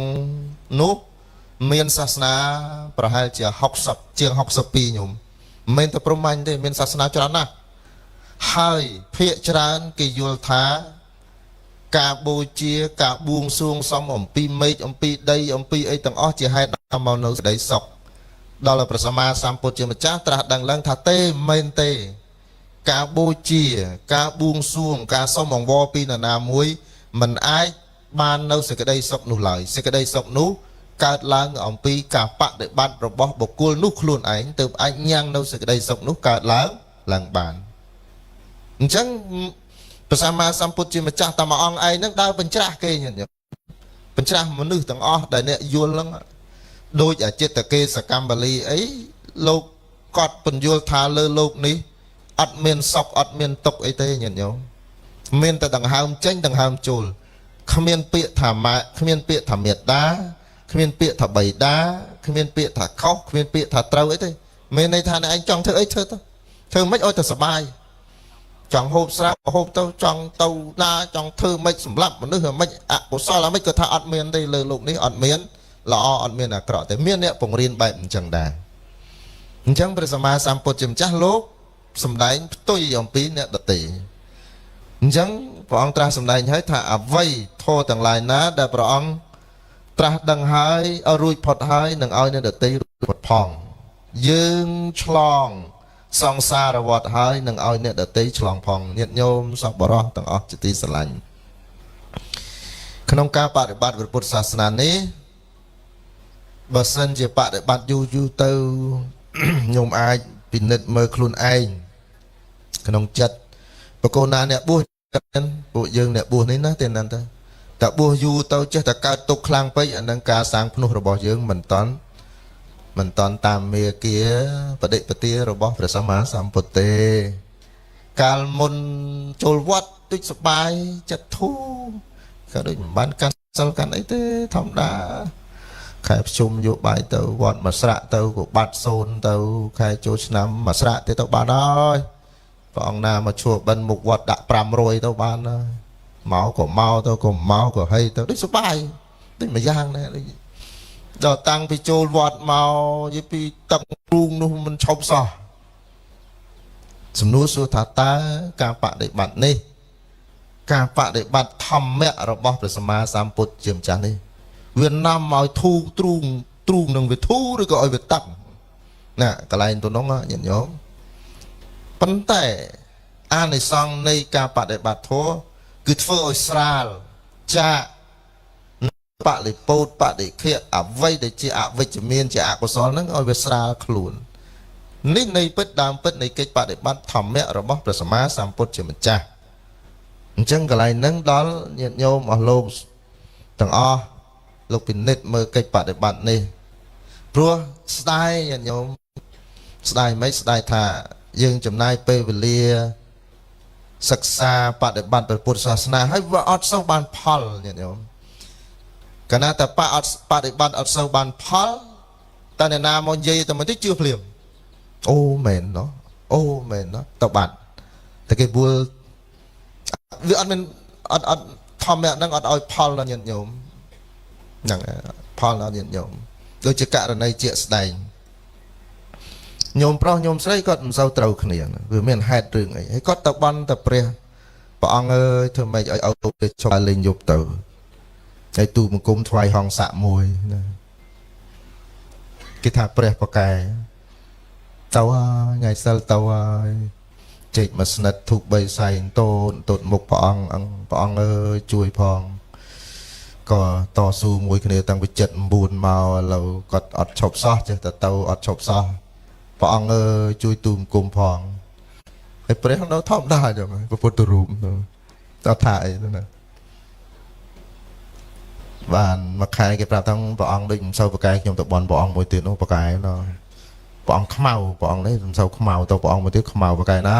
នោះមានសាសនាប្រហែលជា60ជាង62ញោមមិនមែនតែព្រហ្មញ្ញទេមានសាសនាច្រើនណាស់ហើយភាគច្រើនគេយល់ថាការបូជាការបួងសួងសមអំពីមេឃអំពីដីអំពីអីទាំងអស់ជាហេតុនាំមកនៅសេចក្តីសុខដល់ព្រះសម្មាសម្ពុទ្ធជាម្ចាស់ត្រាស់ដឹងឡើងថាទេមិនមែនទេការបូជាការបួងសួងការសុំអង្វរពីនរណាមួយមិនអាចបាននៅសេចក្តីសុខនោះឡើយសេចក្តីសុខនោះកើតឡើងអំពីការបដិបត្តិរបស់បុគ្គលនោះខ្លួនឯងទើបអាចញ៉ាំងនៅសេចក្តីសុខនោះកើតឡើងបានអញ្ចឹងព្រះសម្មាសម្ពុទ្ធជាម្ចាស់តែមួយអង្គឯងហ្នឹងដើរបញ្ច្រាស់គេញញបញ្ច្រាស់មនុស្សទាំងអស់ដែលអ្នកយល់ហ្នឹងដូចអចិត្តកេសកម្មបាលីអីលោកគាត់ពន្យល់ថាលើលោកនេះអត់មានសុខអត់មានទុក្ខអីទេញាតិញោមមានតែដង្ហើមចេញដង្ហើមចូលគ្មានពាក្យថាម៉ែគ្មានពាក្យថាមេត្តាគ្មានពាក្យថាបិតាគ្មានពាក្យថាខុសគ្មានពាក្យថាត្រូវអីទេមានន័យថាអ្នកឯងចង់ធ្វើអីធ្វើទៅធ្វើមិនឲ្យតែសុបាយចង់ហូបស្រាប់ហូបទៅចង់ទៅណាចង់ធ្វើមិនសម្លាប់មនុស្សមិនអកុសលអ្ហ្មិចក៏ថាអត់មានទេលើលោកនេះអត់មានល្អអត់មានអាក្រក់តែមានអ្នកបង្រៀនបែបអញ្ចឹងដែរអញ្ចឹងព្រះសម្មាសម្ពុទ្ធជាម្ចាស់លោកសម្ដែងផ្ទុយអំពីអ្នកដទៃអញ្ចឹងព្រះអង្គត្រាស់សម្ដែងហើយថាអ្វីធម៌ទាំងឡាយណាដែលព្រះអង្គត្រាស់ដឹងហើយឲ្យរួចផុតហើយនឹងឲ្យអ្នកដទៃរួចផុតផងយើងឆ្លងសង្សារវដ្តហើយនឹងឲ្យអ្នកដទៃឆ្លងផងញាតិញោមសពបរោះទាំងអស់ជាទីស្រឡាញ់ក្នុងការបដិបត្តិព្រះពុទ្ធសាសនានេះបើសិនជាបដិបត្តិយូរទៅញោមអាចពិនិត្យមើលខ្លួនឯងក្នុងចិត្តបកូនណាអ្នកបួសពួកយើងអ្នកបួសនេះណាទេណាតើតែបួសយូរទៅចេះតែកើតទុកខ្លាំងពេកអានឹងការសាងភ្នោះរបស់យើងមិនតន់តាមមេគាបដិបទារបស់ព្រះសម្មាសម្ពុទ្ធទេកាលមុនចូលវត្តដូចសបាយចិត្តធូរក៏ដូចមិនបានកាន់សិលកាន់អីទេធម្មតាខែប្រជុំយកបាយទៅវត្តមួយស្រាក់ទៅក៏បាត់សូនទៅខែចូលឆ្នាំមួយស្រាក់ទេទៅបានហើយព្រះអង្គណាមកឈួរបិណ្ឌមុខវត្តដាក់500ទៅបានហើយមកក៏មកទៅក៏មកក៏ហីទៅដូចសបាយដូចមួយយ៉ាងដែរដល់តាំងពីចូលវត្តមកយីពីទឹកព្រូងនោះមិនឈប់សោះសំណួរសួរថាតើការបដិបត្តិនេះការបដិបត្តិធម្មៈរបស់ព្រះសម្មាសម្ពុទ្ធជាម្ចាស់នេះវានាំឲ្យធូរទ្រូងនឹងវាធូរឬក៏ឲ្យវាតាប់ណាកន្លែងទៅនោះញាតិញោមប៉ុន្តែអ អានិសង្ឃនៃការបដិបត្តិធម៌គឺធ្វើឲ្យស្រាលចាកបលិពោតបដិខៈអវ័យដែលជាអវិជ្ជមានជាអកុសលហ្នឹងឲ្យវាស្រាលខ្លួននេះនៃពិតដើមពិតនៃកិច្ចបដិបត្តិធម្មៈរបស់ព្រះសម្មាសម្ពុទ្ធជាម្ចាស់អញ្ចឹងកន្លែងហ្នឹងដល់ញាតិញោមអស់លោកទាំងអស់លោកពិនិត្យមើលកិច្ចបដិបត្តិនេះព្រោះស្ដាយញាតិញោមស្ដាយមិនស្ដាយថាយើងចំណាយពេលវេលាសិក្សាបដិបត្តិព្រះពុទ្ធសាសនាហើយវាអត់សូវបានផលញាតិញោមកាលណាតែបដិបត្តិអត់សូវបានផលតែអ្នកណាមកនិយាយតែមិនតិចជឿភ្លាមអូមែនណោះអូមែនណោះទៅបាត់តែគេពួលវាអត់មានអត់ធម្មៈហ្នឹងអត់ឲ្យផលដល់ញាតិញោមហ្នឹងផលដល់ញាតិញោមដូចជាករណីជាក់ស្ដែងញោមប្រុសញោមស្រីគាត់មិនសូវត្រូវគ្នាវាមានហេតុរឿងអីហើយគាត់ទៅបន់តែព្រះអង្គអើយធ្វើម៉េចឲ្យទៅចុះលេងយប់ទៅហើយទូបង្គំថ្វាយហង្ស័កមួយណាគេថាព្រះប្រកែទៅហើយថ្ងៃសិលទៅហើយចេកមកស្និតធូប3សែងតូនមុខព្រះអង្គអើយជួយផងក៏តស៊ូមួយគ្នាតាំងពី7 9មកឥឡូវគាត់អត់ឈប់សោះចេះតែទៅអត់ឈប់សោះព្រះអង្គអើយជួយទូបង្គំផងហើយព្រះនៅធម្មតាចឹងព្រះពុទ្ធរូបតើថាអីណាបានមួយខែគេប្រាប់ថាព្រះអង្គដូចមិនសូវប្រកែខ្ញុំទៅបន់ព្រះអង្គមួយទៀតនោះប្រកែណោះព្រះអង្គខ្មៅព្រះអង្គនេះមិនសូវខ្មៅទៅព្រះអង្គមួយទៀតខ្មៅប្រកែណា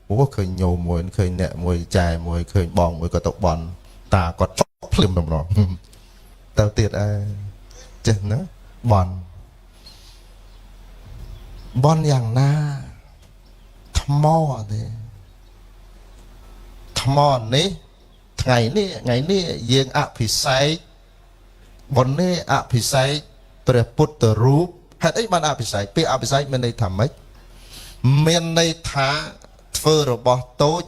អូឃើញញោមមួយឃើញអ្នកមួយចែមួយឃើញបងមួយក៏ទៅបន់តាគាត់ចុកភ្លាមតម្រងទៅទៀតចេះណាបន់យ៉ាងណាថ្មទេថ្មនេះថ្ងៃនេះយើងអភិសេកបុណ្យនេះអភិសេកព្រះពុទ្ធរូបហេតុអីបានអភិសេកពាក្យអភិសេកមានន័យថាម៉េចមានន័យថាធ្វើរបស់តូច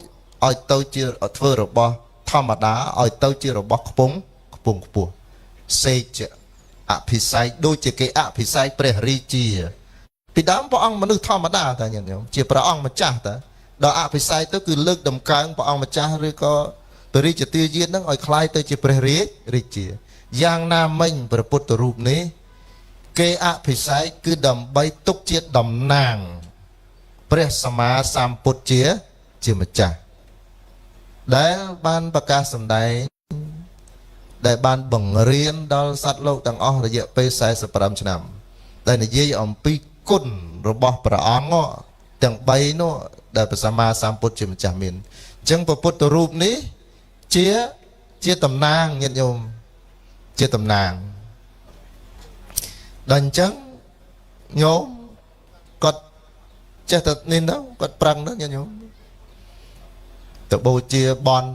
ឲ្យទៅជាធ្វើរបស់ធម្មតាឲ្យទៅជារបស់ខ្ពង់ខ្ពស់សេកអភិសេកដូចជាគេអភិសេកព្រះរាជាពីដើមព្រះអង្គមនុស្សធម្មតាតែញាតិញោមជាព្រះអង្គម្ចាស់តាដល់អភិសេកទៅគឺលើកដំកើងព្រះអង្គម្ចាស់ឬក៏ព្រះរាជទាយាទនឹងឲ្យคล้ายទៅជាព្រះរាជាយ៉ាងណាមិញព្រះពុទ្ធរូបនេះគេអភិសេកគឺដើម្បីទុកជាតំណាងព្រះសម្មាសម្ពុទ្ធជាម្ចាស់ដែលបានប្រកាសសម្ដែងដែលបានបង្រៀនដល់សត្វលោកទាំងអស់រយៈពេល45ឆ្នាំដែលនិយាយអំពីគុណរបស់ព្រះអង្គទាំង3នោះដែលព្រះសម្មាសម្ពុទ្ធជាម្ចាស់មានអញ្ចឹងព្រះពុទ្ធរូបនេះជាតំណាងញាតិញោមជាតំណាងដល់អញ្ចឹងញោមគាត់ចេះតែនេះទៅគាត់ប្រឹងទៅញាតិញោមទៅបូជាបន់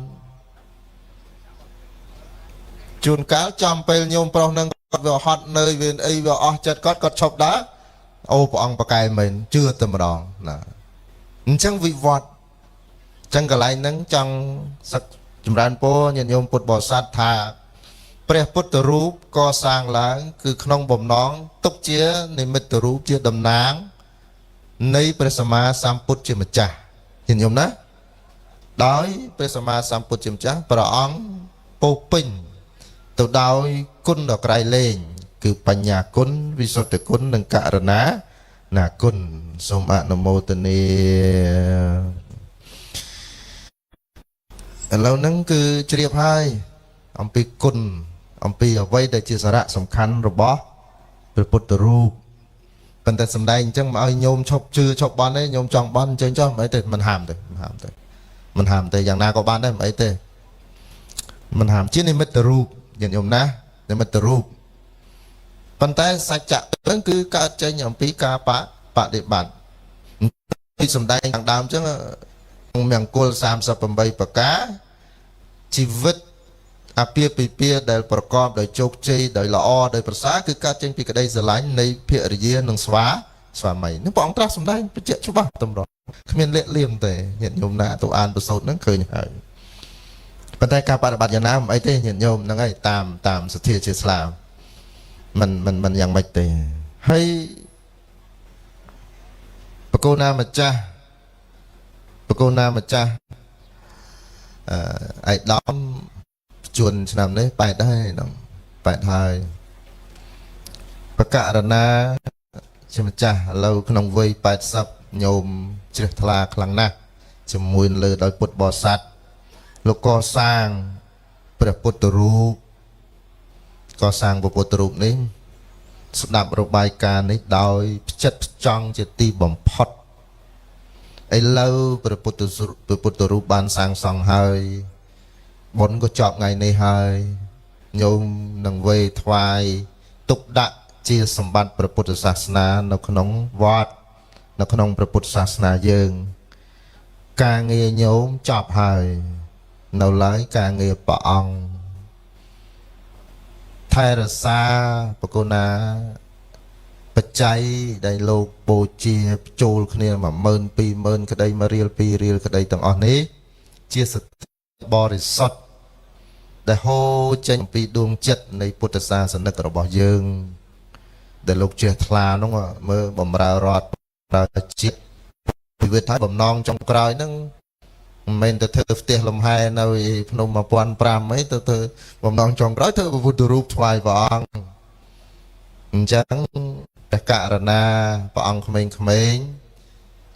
ជួនកាលចំពេលញោមប្រុសនឹងគាត់វាហត់នៅវាអីវាអស់ចិត្តគាត់ឈប់ដើរអូព្រះអង្គប្រកែមែនជឿតែម្ដងណាអញ្ចឹងវិវត្តអញ្ចឹងកន្លែងហ្នឹងចង់សឹកចម្រើនពរញាតិញោមពុទ្ធបរិស័ទថាព្រះពុទ្ធរូបកសាងឡើងគឺក្នុងបំណងទុកជានិមិត្តរូបជាតំណាងនៃព្រះសម្មាសម្ពុទ្ធជាម្ចាស់ញាតិញោមណាដោយព្រះសម្មាសម្ពុទ្ធជាម្ចាស់ព្រះអង្គពោពេញទៅដោយគុណដ៏ក្រៃលែងគឺបញ្ញាគុណវិសុទ្ធគុណនិងករណាណាគុណសូមអនុមោទនាឥឡូវហ្នឹងគឺជ្រាបហើយអំពីគុណអំពីអ្វីដែលជាសារៈសំខាន់របស់ព្រះពុទ្ធរូបប៉ុន្តែសំដែងអញ្ចឹងមកឲ្យញោមឈប់ជឿឈប់បន់ទេញោមចង់បន់អញ្ចឹងចុះមិនអីទេមិនហាមទេយ៉ាងណាក៏បានដែរមិនអីទេមិនហាមជានិមិត្តរូបញាតិញោមណានិមិត្តរូបប៉ុន្តែសច្ចៈហ្នឹងគឺកើតចេញអំពីការបដិបត្តិពីសំដែងខាងដើមអញ្ចឹងមង្គល38ប្រការជីវិតអាពាហ៍ពិពាហ៍ដែលប្រកបដោយជោគជ័យដោយល្អដោយប្រសើរគឺកើតចេញពីក្តីស្រឡាញ់នៃភរិយានិងស្វាមីនេះព្រះអង្គត្រាស់សម្ដែងបញ្ជាក់ច្បាស់តម្រង់គ្មានលាក់លៀមទេញាតិញោមណាទៅអានប្រសូតហ្នឹងឃើញហើយប៉ុន្តែការបដិបត្តិយ៉ាងណាមិនអីទេញាតិញោមហ្នឹងហើយតាមសទ្ធាជាស្លាមមិនយ៉ាងម៉េចទេហើយបកូនណាម្ចាស់ប ប្រកូនណាម្ចាស់ឯកឧត្តមជួនឆ្នាំនេះបែកដែរដល់បែកហើយបកករណាជាម្ចាស់ឥឡូវក្នុងវ័យ80ញោមជ្រះថ្លាខ្លាំងណាស់ជាមួយលើដោយពុទ្ធបរិស័ទលោកកសាងព្រះពុទ្ធរូបកសាងព្រះពុទ្ធរូបនេះស្ដាប់របាយការណ៍នេះដោយផ្ចិតផ្ចង់ជាទីបំផុតឥឡូវព្រះពុទ្ធរូបបានសាងសង់ហើយបុណ្យក៏ចប់ថ្ងៃនេះហើយញោមនឹងវេថ្វាយទុកដាក់ជាសម្បត្តិព្រះពុទ្ធសាសនានៅក្នុងវត្តនៅក្នុងព្រះពុទ្ធសាសនាយើងការងារញោមចប់ហើយនៅឡើយការងារព្រះអង្គថែរក្សាបកូណាបច្ច័យដែលលោកបូជាចូលគ្នា 12000 20000ក្តី1រៀល2រៀលក្តីទាំងអស់នេះជាសតិបរិសុទ្ធដែលហូរចេញពីដួងចិត្តនៃពុទ្ធសាសនិករបស់យើងដែលលោកជ្រះថ្លានោះមើលបំរើរដ្ឋប្រើជាតិពីវិធីបំណងចុងក្រោយហ្នឹងមិនមែនទៅធ្វើផ្ទះលំហែនៅភ្នំ1500អីទៅធ្វើបំណងចុងក្រោយធ្វើពុទ្ធរូបថ្វាយព្រះអង្គអញ្ចឹងព្រះករណាព្រះអង្គក្មេងៗ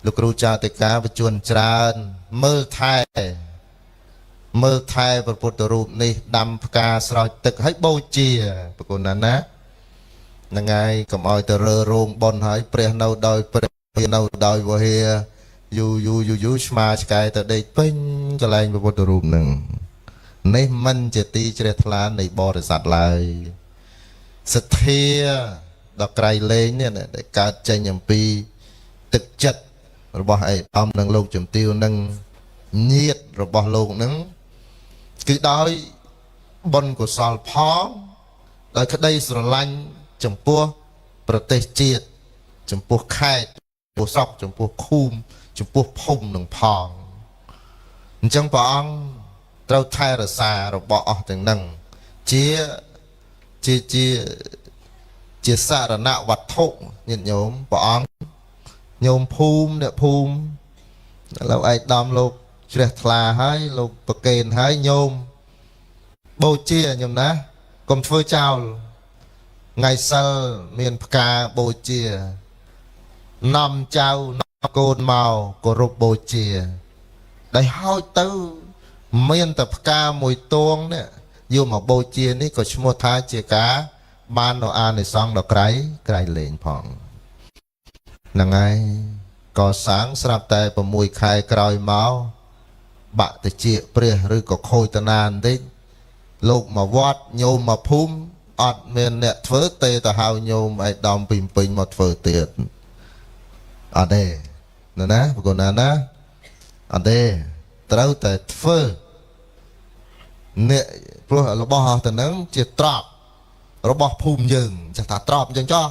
លោកគ្រូចាតិកាបច្ចុប្បន្នច្រើនមើលថែព្រះពុទ្ធរូបនេះដាំផ្កាស្រោចទឹកឲ្យបូជាប្រគុណណាហ្នឹងហើយកុំឲ្យទៅរើរោងប៉ុនហើយព្រះនៅដោយព្រះនៅដោយវហេយូរឆ្មាឆ្កែទៅដេកពេញកន្លែងព្រះពុទ្ធរូបហ្នឹងនេះមិនជាទីជ្រះថ្លានៃបរិស័ទឡើយសទ្ធាដល់ក្រៃលែងនេះដែលកើតចេញអំពីទឹកចិត្តរបស់ឯកឧត្តមនិងលោកជំទាវនិងញាតិរបស់លោកហ្នឹងគឺដោយបុណ្យកុសលផងដោយក្តីស្រឡាញ់ចំពោះប្រទេសជាតិចំពោះខេត្តចំពោះស្រុកចំពោះឃុំចំពោះភូមិនឹងផងអញ្ចឹងព្រះអង្គត្រូវថែរក្សារបស់អស់ទាំងហ្នឹងជាសារណវត្ថុញាតិញោមព្រះអង្គញោមភូមិអ្នកភូមិឥឡូវឯកឧត្តមលោកជ្រះថ្លាហើយលោកប្រកេនហើយញោមបូជាញោមណាកុំធ្វើចោលថ្ងៃសិលមានផ្កាបូជានាំចៅនាំកូនមកគោរពបូជាដែលហោចទៅមានតែផ្កាមួយតួងនេះយកមកបូជានេះក៏ឈ្មោះថាជាការបាននៅអានិសង្ឃដល់ក្រៃលែងផងហ្នឹងហើយកសាងស្រាប់តែ6ខែក្រោយមកបាក់តិចព្រះឬក៏ខូចតាណាបន្តិចលោកមកវត្តញោមមកភូមិអត់មានអ្នកធ្វើទេទៅហៅញោមឯកឧត្តមពីពេញមកធ្វើទៀតអត់ទេណាប្រកូនណាអត់ទេត្រូវតែធ្វើអ្នកព្រោះរបស់អស់ទៅនឹងជាទ្រព្យរបស់ភូមិយើងចាស់ថាទ្រព្យអញ្ចឹងចោះ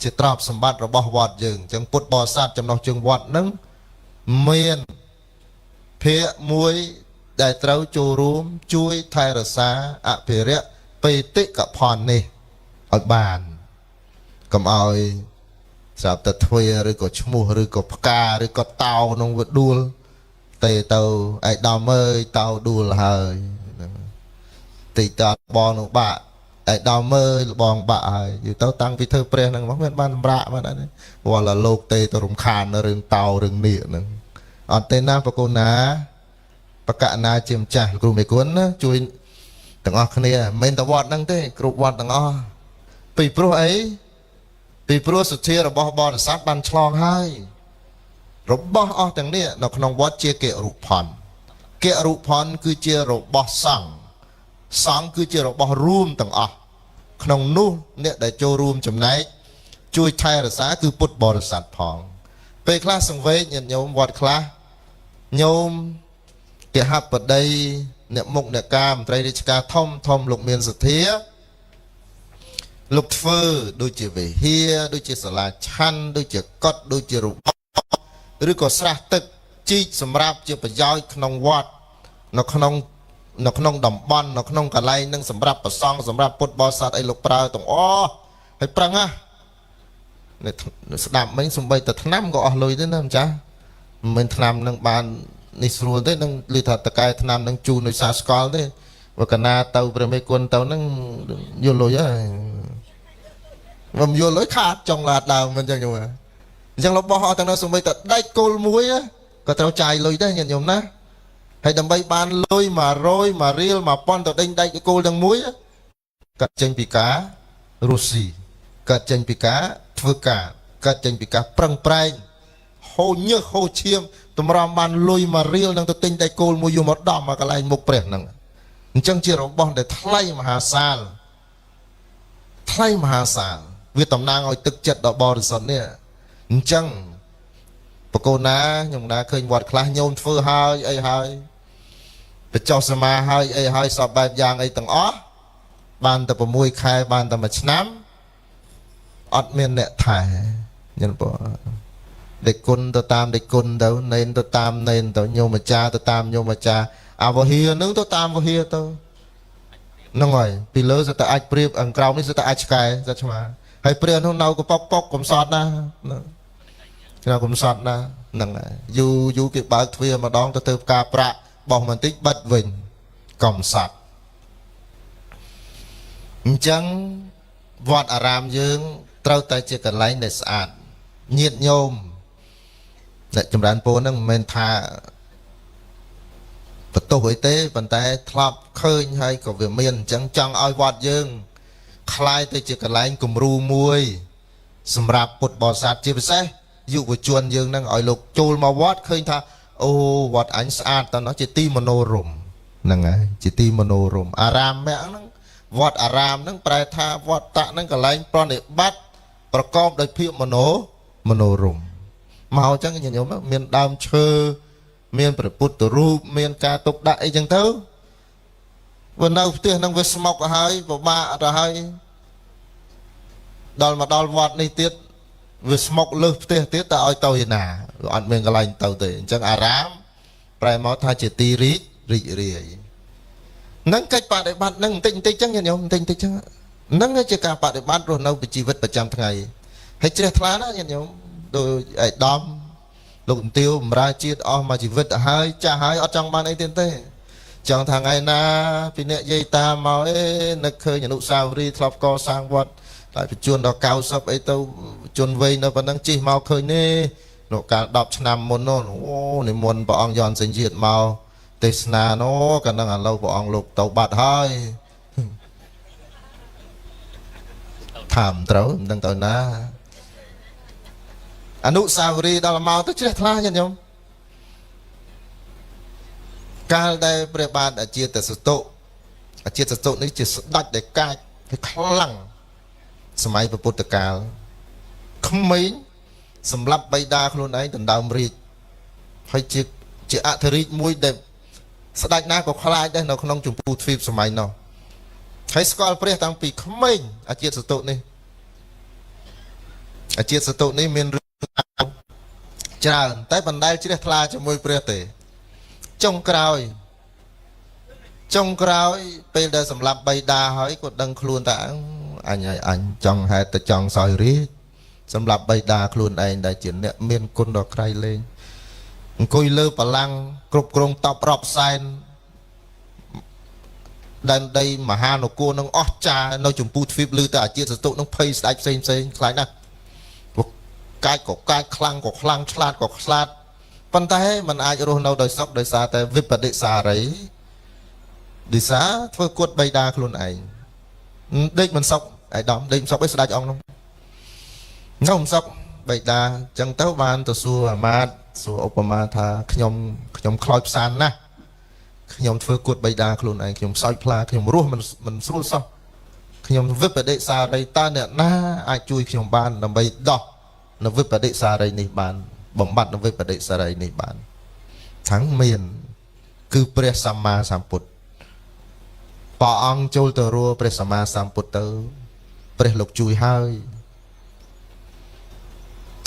ជាទ្រព្យសម្បត្តិរបស់វត្តយើងអញ្ចឹងពុទ្ធបរិស័ទចំណុះជើងវត្តនឹងមានភាគមួយដែលត្រូវចូលរួមជួយថែរក្សាអភិរក្សបេតិកភណ្ឌនេះឲ្យបានកុំឲ្យស្រាប់តែទ្វាឬក៏ឈ្មោះឬក៏ផ្កាឬក៏តោក្នុងវាដួលទេទៅឯដំអើយតោដួលហើយតិចតបងនោះបាក់ឯដំអើយលបងបាក់ហើយយូរទៅតាំងពីធ្វើព្រះហ្នឹងមកមានបានសម្រាកមកដែរវល់លោកទេទៅរំខានរឿងតោរឿងនៀកហ្នឹងអត់ទេណាប្រកូនណាបកណាជាម្ចាស់គ្រូមេគុណណាជួយទាំងអស់គ្នាមិនមែនតែវត្តហ្នឹងទេគ្រប់វត្តទាំងអស់ពីព្រោះអីពីព្រោះសទ្ធារបស់បរិស័ទបានឆ្លងហើយរបស់អស់ទាំងនេះនៅក្នុងវត្តជាកិរុផនកិរុផនគឺជារបស់សង្ឃសង្ឃគឺជារបស់រួមទាំងអស់ក្នុងនោះអ្នកដែលចូលរួមចំណែកជួយថែរក្សាគឺពុទ្ធបរិស័ទផងពេលខ្លះសង្វេគញាតិញោមវត្តខ្លះញោមគេហបតីអ្នកមុខអ្នកការមន្ត្រីរាជការធំលោកមានសទ្ធាលោកធ្វើដូចជាវិហារដូចជាសាលាឆាន់ដូចជាកុដិដូចជារូបឬក៏ស្រះទឹកជីកសម្រាប់ជាប្រយោជន៍ក្នុងវត្តនៅក្នុងតំបន់នៅក្នុងកន្លែងនឹងសម្រាប់ប្រសង់សម្រាប់ពុទ្ធបរិស័ទអីលោកប្រើទាំងអស់ហើយប្រឹងណាស្ដាប់មិញសំបីតែឆ្នាំក៏អស់លុយទេណាម្ចាស់ មិនឆ្នាំនឹងបាននេះស្រួលទេនឹងលឺថាតកែឆ្នាំនឹងជូនដោយសារស្កល់ទេបើកណាទៅព្រះមេគុណទៅនឹងយល់លុយហើយមិនយល់លុយខាតចង់ឡាតដើមមិនចឹងញោមអញ្ចឹងរបស់អស់ទាំងនោះសូម្បីតែដាច់គោលមួយក៏ត្រូវចាយលុយដែរញាតិញោមណាហើយដើម្បីបានលុយ100 1រៀល 1000ទៅដេញដាច់គោលទាំងមួយកាត់ចេញពីការរុស្ស៊ីកាត់ចេញពីការធ្វើការកាត់ចេញពីការប្រឹងប្រែងហូរញើសហូរឈាមតម្រាំបានលុយ1រៀលនឹងទៅទិញដាច់គោលមួយយកមកដំមកកន្លែងមុខព្រះហ្នឹងអញ្ចឹងជារបស់ដែលថ្លៃមហាសាលថ្លៃមហាសាលវាតំណាងឲ្យទឹកចិត្តដ៏បរិសុទ្ធនេះអញ្ចឹងបកូនណាខ្ញុំណាឃើញវត្តខ្លះញោមធ្វើហើយអីហើយបញ្ចុះសមាហើយអីហើយសពបែបយ៉ាងអីទាំងអស់បានតែ6ខែបានតែ1ឆ្នាំអត់មានអ្នកថែញ៉ឹងបងដេកគុណទៅតាមដេកគុណទៅណេនទៅតាមណេនទៅញោមអាចារ្យទៅតាមញោមអាចារ្យអវហានឹងទៅតាមវហាទៅហ្នឹងហើយពីលើសិតតែអាចព្រៀបអង្ក្រោមនេះសិតតែអាចឆ្កែសិតឆ្មាហើយព្រាននោះនៅកប៉ុកកំសត់ណាគេកំសត់ណាហ្នឹងហើយយូគេបើកទ្វារម្ដងទៅផ្កាប្រាក់បោះបន្តិចបិទវិញកំសត់អញ្ចឹងវត្តអារាមយើងត្រូវតែជាកន្លែងដែលស្អាតញាតិញោមអ្នកចម្រើនពរហ្នឹងមិនមែនថាបន្ទោសអីទេប៉ុន្តែធ្លាប់ឃើញហើយក៏វាមានអញ្ចឹងចង់ឲ្យវត្តយើងคล้ายទៅជាកន្លែងគំរូមួយសម្រាប់ពុទ្ធបរិស័ទជាពិសេសយុវជនយើងនឹងឲ្យលោកចូលមកវត្តឃើញថាអូវត្តអញស្អាតតើនោះជាទីមនោរម្យហ្នឹងហើយជាទីមនោរម្យអារាមហ្នឹងវត្តអារាមហ្នឹងប្រែថាវត្តតៈហ្នឹងកន្លែងប្រណិប័តប្រកបដោយភាពមនោរម្យមកអញ្ចឹងញោមមានដើមឈើមានព្រះពុទ្ធរូបមានការទុកដាក់អីចឹងទៅវានៅផ្ទះហ្នឹងវាស្មុកហើយពិបាកទៅហើយដល់មកដល់វត្តនេះទៀតវាស្មុកលើសផ្ទះទៀតតើឲ្យទៅឯណាអត់មានកន្លែងទៅទេអញ្ចឹងអារាមប្រែមកថាជាទីរីករាយហ្នឹងកិច្ចបដិបត្តិហ្នឹងបន្តិចចឹងញោមបន្តិចចឹងហ្នឹងជាការបដិបត្តិរស់នៅពីជីវិតប្រចាំថ្ងៃហើយជ្រះថ្លាណាញោមដោយឯកឧត្តមលោកអន្ទាវបម្រើជាតិអស់មួយជីវិតទៅហើយចាស់ហើយអត់ចង់បានអីទៀតទេចង់ថាថ្ងៃណាពីអ្នកយាយតាមកនឹកឃើញអនុស្សាវរីយ៍ធ្លាប់កសាងវត្តតែបញ្ជូនដល់90អីទៅជន់វ័យនៅប៉ុណ្ណឹងជិះមកឃើញនេះលោកកាល10ឆ្នាំមុននោះអូនិមន្តព្រះអង្គយន់សេញជាតិមកទេសនានោះកាលហ្នឹងឥឡូវព្រះអង្គលោកទៅបាត់ហើយថាមិនត្រូវមិនដឹងទៅណាអនុស្សាវរីយ៍ដល់មកទៅជ្រះថ្លាញាតិញោមកាលដែលព្រះបាទអជាតសតុនេះជាស្ដេចដែលកាចខ្លាំងសម័យពុទ្ធកាលក្មេងសម្រាប់បិតាខ្លួនឯងដណ្ដើមរាជហើយជាអធិរាជមួយដែលស្ដេចណាក៏ខ្លាចដែរនៅក្នុងចម្ពោះទ្វីបសម័យនោះហើយស្គាល់ព្រះតាំងពីក្មេងអជាតសតុនេះមានច្រើនតែបណ្ដែលជ្រះថ្លាជាមួយព្រះទេចុងក្រោយពេលដែលសម្លាប់បិតាហើយគាត់ដឹងខ្លួនថាអញហើយអញចង់ហេតុតែចង់សោយរាជសម្លាប់បិតាខ្លួនឯងដែលជាអ្នកមានគុណដ៏ក្រៃលែងអង្គុយលើបល្ល័ង្កគ្រប់គ្រងតបរាប់សែនដែនដីមហានគរនឹងអស់ចានៅចម្ពោះទ្វីបឮតែអាជាតសតុនឹងភ័យស្ដេចផ្សេងខ្លាចណាស់កាចក៏កាចខ្លាំងក៏ខ្លាំងឆ្លាតក៏ឆ្លាតប៉ុន្តែมันអាចរស់នៅដោយសុខដោយសារតែវិបដិសារីដោយសារធ្វើគុតបិតាខ្លួនឯងដេកមិនសុខឯកឧត្តមដេកមិនសុខឯស្ដេចអង្គនោះមិនសុខបិតាអញ្ចឹងទៅបានទៅសួរអាមាត្យសួរឧបមាថាខ្ញុំខ្លោចផ្សានណាស់ខ្ញុំធ្វើគុតបិតាខ្លួនឯងខ្ញុំសោចផ្លាខ្ញុំរស់មិនស្រួលសោះខ្ញុំវិបដិសារីតើអ្នកណាអាចជួយខ្ញុំបានដើម្បីដោះនៅវិបដិសារីនេះបានបំបត្តិនៅវិបដិសារីនេះបានថាំងមានគឺព្រះសម្មាសម្ពុទ្ធព្រះអង្គចូលទៅរួព្រះសម្មាសម្ពុទ្ធទៅព្រះលោកជួយហើយ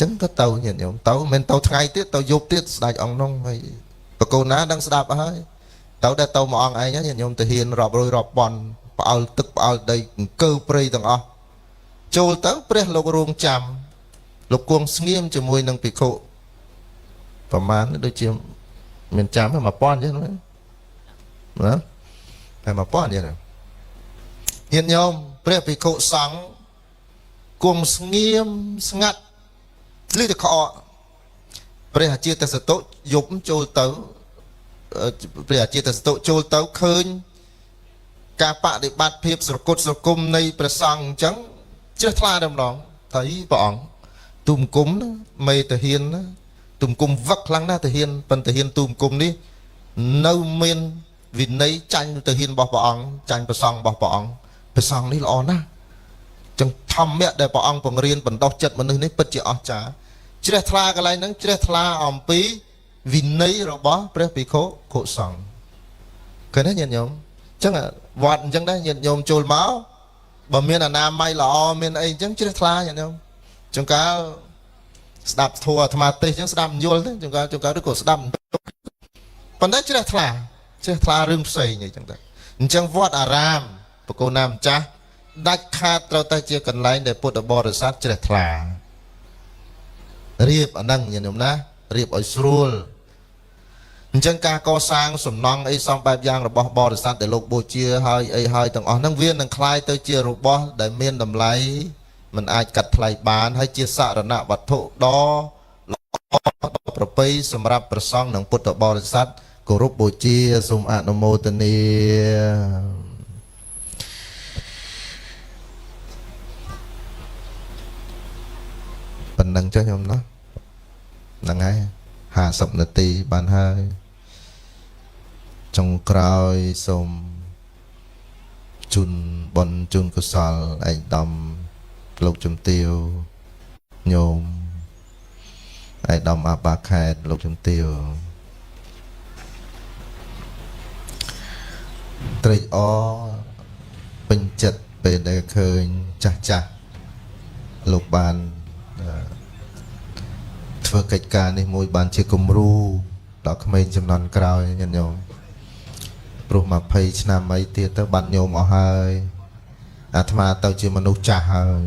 ចឹងក៏ទៅញាតិញោមទៅមិនទៅថ្ងៃទៀតទៅយប់ទៀតស្ដេចអង្គនោះហើយបកូនណាដឹងស្ដាប់ហើយទៅតែទៅមួយអង្គឯងញាតិញោមទៅហ៊ានរាប់រយរាប់ពាន់ផ្អើលទឹកផ្អើលដីអង្គើព្រៃទាំងអស់ចូលទៅព្រះលោករងចាំលោកគង់ស្ងៀមជាមួយនឹងភិក្ខុ ប្រមាណដូចជាមានចាំតែ1000អញ្ចឹងណាតែ1000អញ្ចឹងញាតិញោមព្រះភិក្ខុសង្ឃគង់ស្ងៀមស្ងាត់ឮតែខកព្រះអាចារ្យតសតុយប់ចូលទៅព្រះអាចារ្យតសតុចូលទៅឃើញការបដិបត្តិភាពស្រគត់ស្រគំនៃព្រះសង្ឃអញ្ចឹងជ្រះថ្លាតែម្ដងថាព្រះអង្គទូមគុំណាមេតាហ៊ានណាទូមគុំវឹកខ្លាំងណាស់តាហ៊ានប៉ុន្តែហ៊ានទូមគុំនេះនៅមានវិន័យចាញ់តាហ៊ានរបស់ព្រះអង្គចាញ់ព្រះសង្ឃរបស់ព្រះអង្គព្រះសង្ឃនេះល្អណាស់ចឹងធម្មៈដែលព្រះអង្គបង្រៀនបណ្ដុះចិត្តមនុស្សនេះពិតជាអស្ចារ្យជ្រះថ្លាកន្លែងហ្នឹងជ្រះថ្លាអំពីវិន័យរបស់ព្រះភិក្ខុសង្ឃឃើញទេញាតិញោមចឹងវត្តអញ្ចឹងដែរញាតិញោមចូលមកបើមានអនាម័យល្អមានអីអញ្ចឹងជ្រះថ្លាញាតិញោមចង្កាលស្ដាប់ធម៌អាត្មាទេសអញ្ចឹងស្ដាប់យល់ទេចង្កាលឬក៏ស្ដាប់ប៉ុន្តែជ្រះថ្លារឿងផ្សេងអីចឹងដែរអញ្ចឹងវត្តអារាមបកូនណាម្ចាស់ដាច់ខាតត្រូវតែជាកន្លែងដែលពុទ្ធបរិស័ទជ្រះថ្លារៀបអាហ្នឹងញាតិញោមណារៀបឲ្យស្រួលអញ្ចឹងការកសាងសំណង់អីសំបែបយ៉ាងរបស់បរិស័ទដែលលោកបូជាហើយអីហើយទាំងអស់ហ្នឹងវានឹងคล้ายទៅជារបស់ដែលមានតម្លៃមិនអាចកាត់ថ្លៃបានហើយជាសរណវត្ថុដ៏ល្អប្រពៃសម្រាប់ព្រះសង្ឃនិងពុទ្ធបរិស័ទគោរពបូជាសូមអនុមោទនាប៉ុណ្ណឹងចុះខ្ញុំណាហ្នឹងហើយ50នាទីបានហើយចុងក្រោយសូមជូនបុណ្យជូនកុសលឯកឧត្តមលោកជំទាវញោមឯកឧត្តមអបាខេតលោកជំទាវត្រេកអរពេញចិត្តពេលដែលឃើញចាស់លោកបានធ្វើកិច្ចការនេះមួយបានជាគំរូដល់ក្មេងចំនួនក្រោយញាតិញោមព្រោះ20ឆ្នាំអីទៀតទៅបាត់ញោមអស់ហើយអាត្មាទៅជាមនុស្សចាស់ហើយ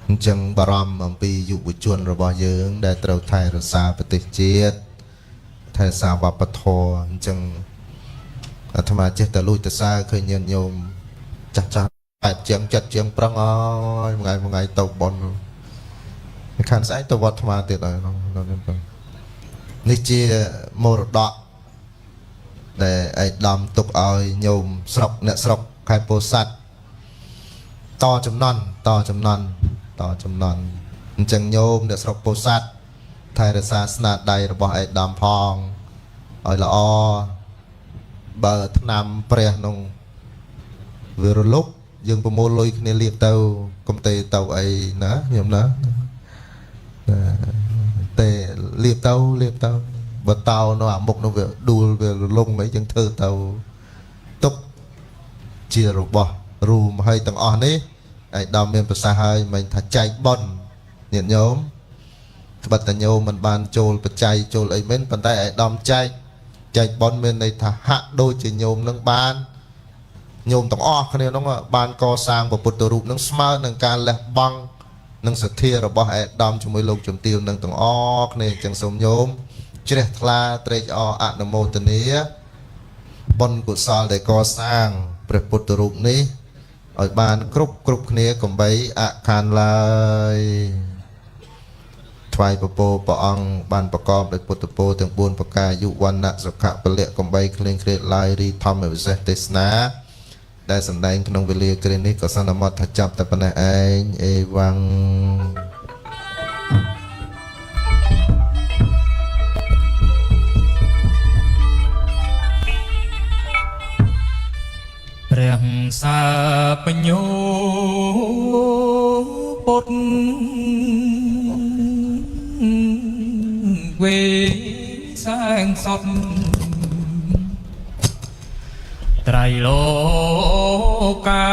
អញ្ចឹងបារម្ភអំពីយុវជនរបស់យើងដែលត្រូវថែរក្សាប្រទេសជាតិថែរក្សាវប្បធម៌អញ្ចឹងអាត្មាចេះតែលួចទៅសើឃើញញាតិញោមចាស់អាចជាងចិត្តជាងប្រឹងអើយមួយថ្ងៃទៅបនខាងស្អែកទៅវត្តអាត្មាទៀតហើយនេះជាមរតកដែលឯកឧត្តមទុកឲ្យញោមស្រុកអ្នកស្រុកខេត្តពោធិ៍សាត់តចំណន់អញ្ចឹងញោមអ្នកស្រុកពោធិ៍សាត់ថែរក្សាស្នាដៃរបស់ឯកឧត្តមផងឲ្យល្អបើឆ្នាំព្រះក្នុងវារលុបយើងប្រមូលលុយគ្នាលៀបទៅកុំទេទៅអីណាញោមណាតែលៀបទៅបើតោនៅអាមុខនោះវាដួលវារលុងអីចឹងធ្វើទៅទុកជារបស់រួមហើយទាំងអស់នេះឯកឧត្តមមានប្រសាសន៍ហើយមិនថាចែកបុណ្យញាតិញោមត្បិតតែញោមមិនបានចូលបច្ច័យចូលអីមែនប៉ុន្តែឯកឧត្តមចែកបុណ្យមានន័យថាហាក់ដូចជាញោមនឹងបានញោមទាំងអស់គ្នានោះបានកសាងពុទ្ធរូបនឹងស្មើនឹងការលះបង់នឹងសទ្ធារបស់ឯកឧត្តមជាមួយលោកជំទាវនឹងទាំងអស់គ្នាអញ្ចឹងសូមញោមជ្រះថ្លាត្រេកអរអនុមោទនាបុណ្យកុសលដែលកសាងព្រះពុទ្ធរូបនេះឲ្យបានគ្រប់គ្នាកុំបីអខានឡើយថ្វាយពពរព្រះអង្គបានប្រកបដោយពុទ្ធពរទាំង4ប្រការយុវណ្ណៈសុខៈពលៈកំបីគ្លៀងគ្លេតឡាយរីធម្មវិសេសទេសនាដែលសម្ដែងក្នុងវេលាគ្រានេះក៏សន្មតថាចាប់តែប៉ុណ្ណេះឯងអេវ៉ាំងព្រះសាបញ្ញោពុទ្ធវេសាងសតត្រៃលោកា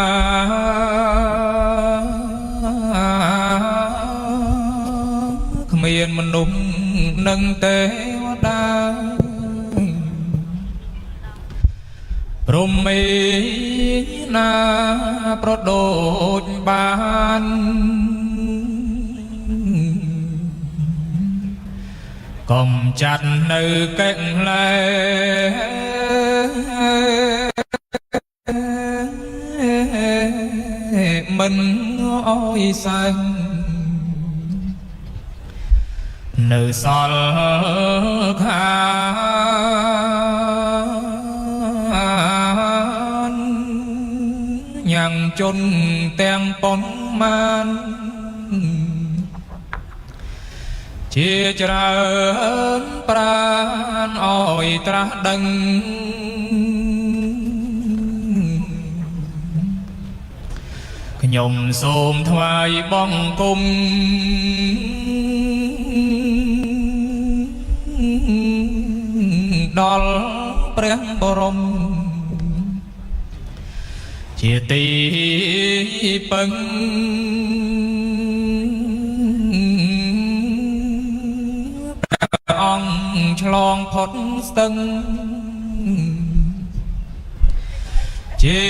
គ្មានមនុស្សនឹងទេវតាព្រមេណាប្រដូចបាន កុំចាត់នៅកេងលែមិនអោយសែងនៅសល់ខានញ៉ាំងជន់ទាំងប៉ុនមានជាច្រើនប្រានអោយត្រាស់ដឹងខ្ញុំសូមថ្វាយបង្គំដល់ព្រះបរមជាទីពឹងព្រះអង្គឆ្លងផុតស្ទឹងជា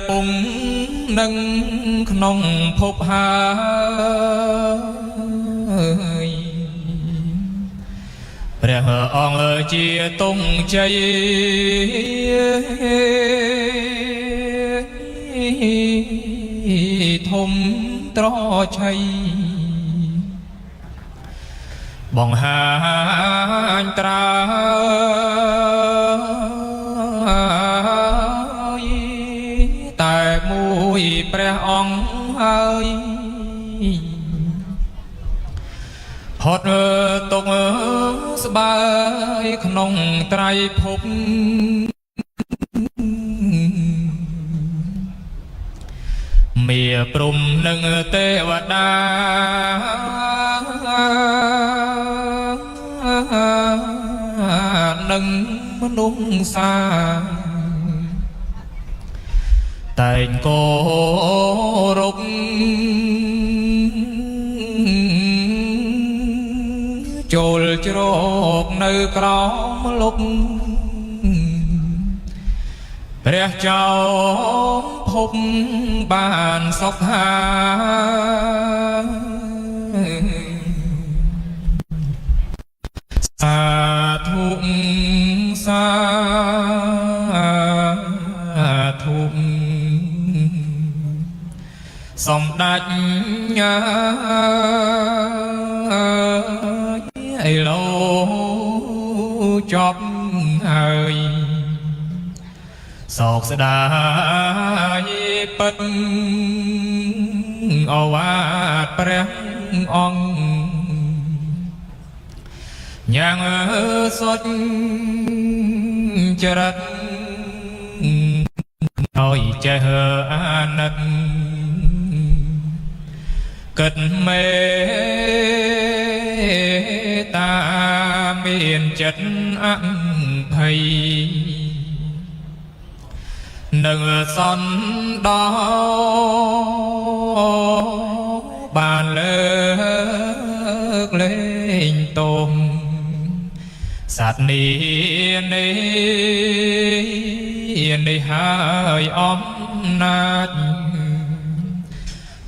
ពុំនឹងក្នុងភពហើយព្រះអង្គជាទង់ជ័យធំត្រឆៃបង្ហាញត្រាតែមួយព្រះអង្គហើយផុតទុកស្បើយក្នុងត្រៃភពមាព្រំនិងទេវតានិងមនុស្សសាតែងគោរពចូលជ្រកនៅក្រោមលុបព្រះចៅភពបានសុខាសាធុសាធុសម្ដេចឥឡូវចប់ហើយសោកស្ដាយពិតអវាទព្រះអង្គយ៉ាងសុចចរិតឲ្យចេះអាណិតគិតមេតាមានចិត្តអភ័យនឹងសន្តោបានលើកលែងទោមសត្វនេះហើយអំណាច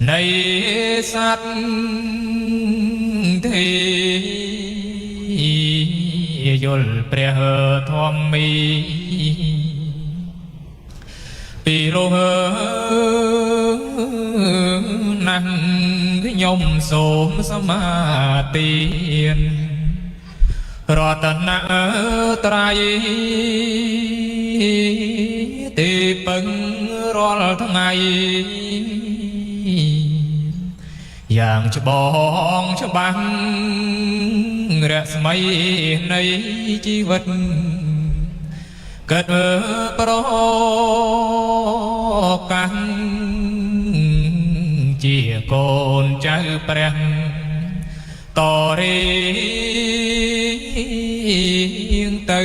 នៃសត្វទេយល់ព្រះធម្មីពីរោណាស់ខ្ញុំសូមសមាទានរតនត្រ័យទីពឹងរាល់ថ្ងៃយ៉ាងច្បាស់រស្មីនៃជីវិតកិតប្រកាសជាកូនចៅព្រះតរៀងទៅ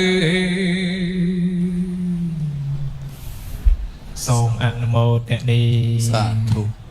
សូមអនុមោទនាសាធុ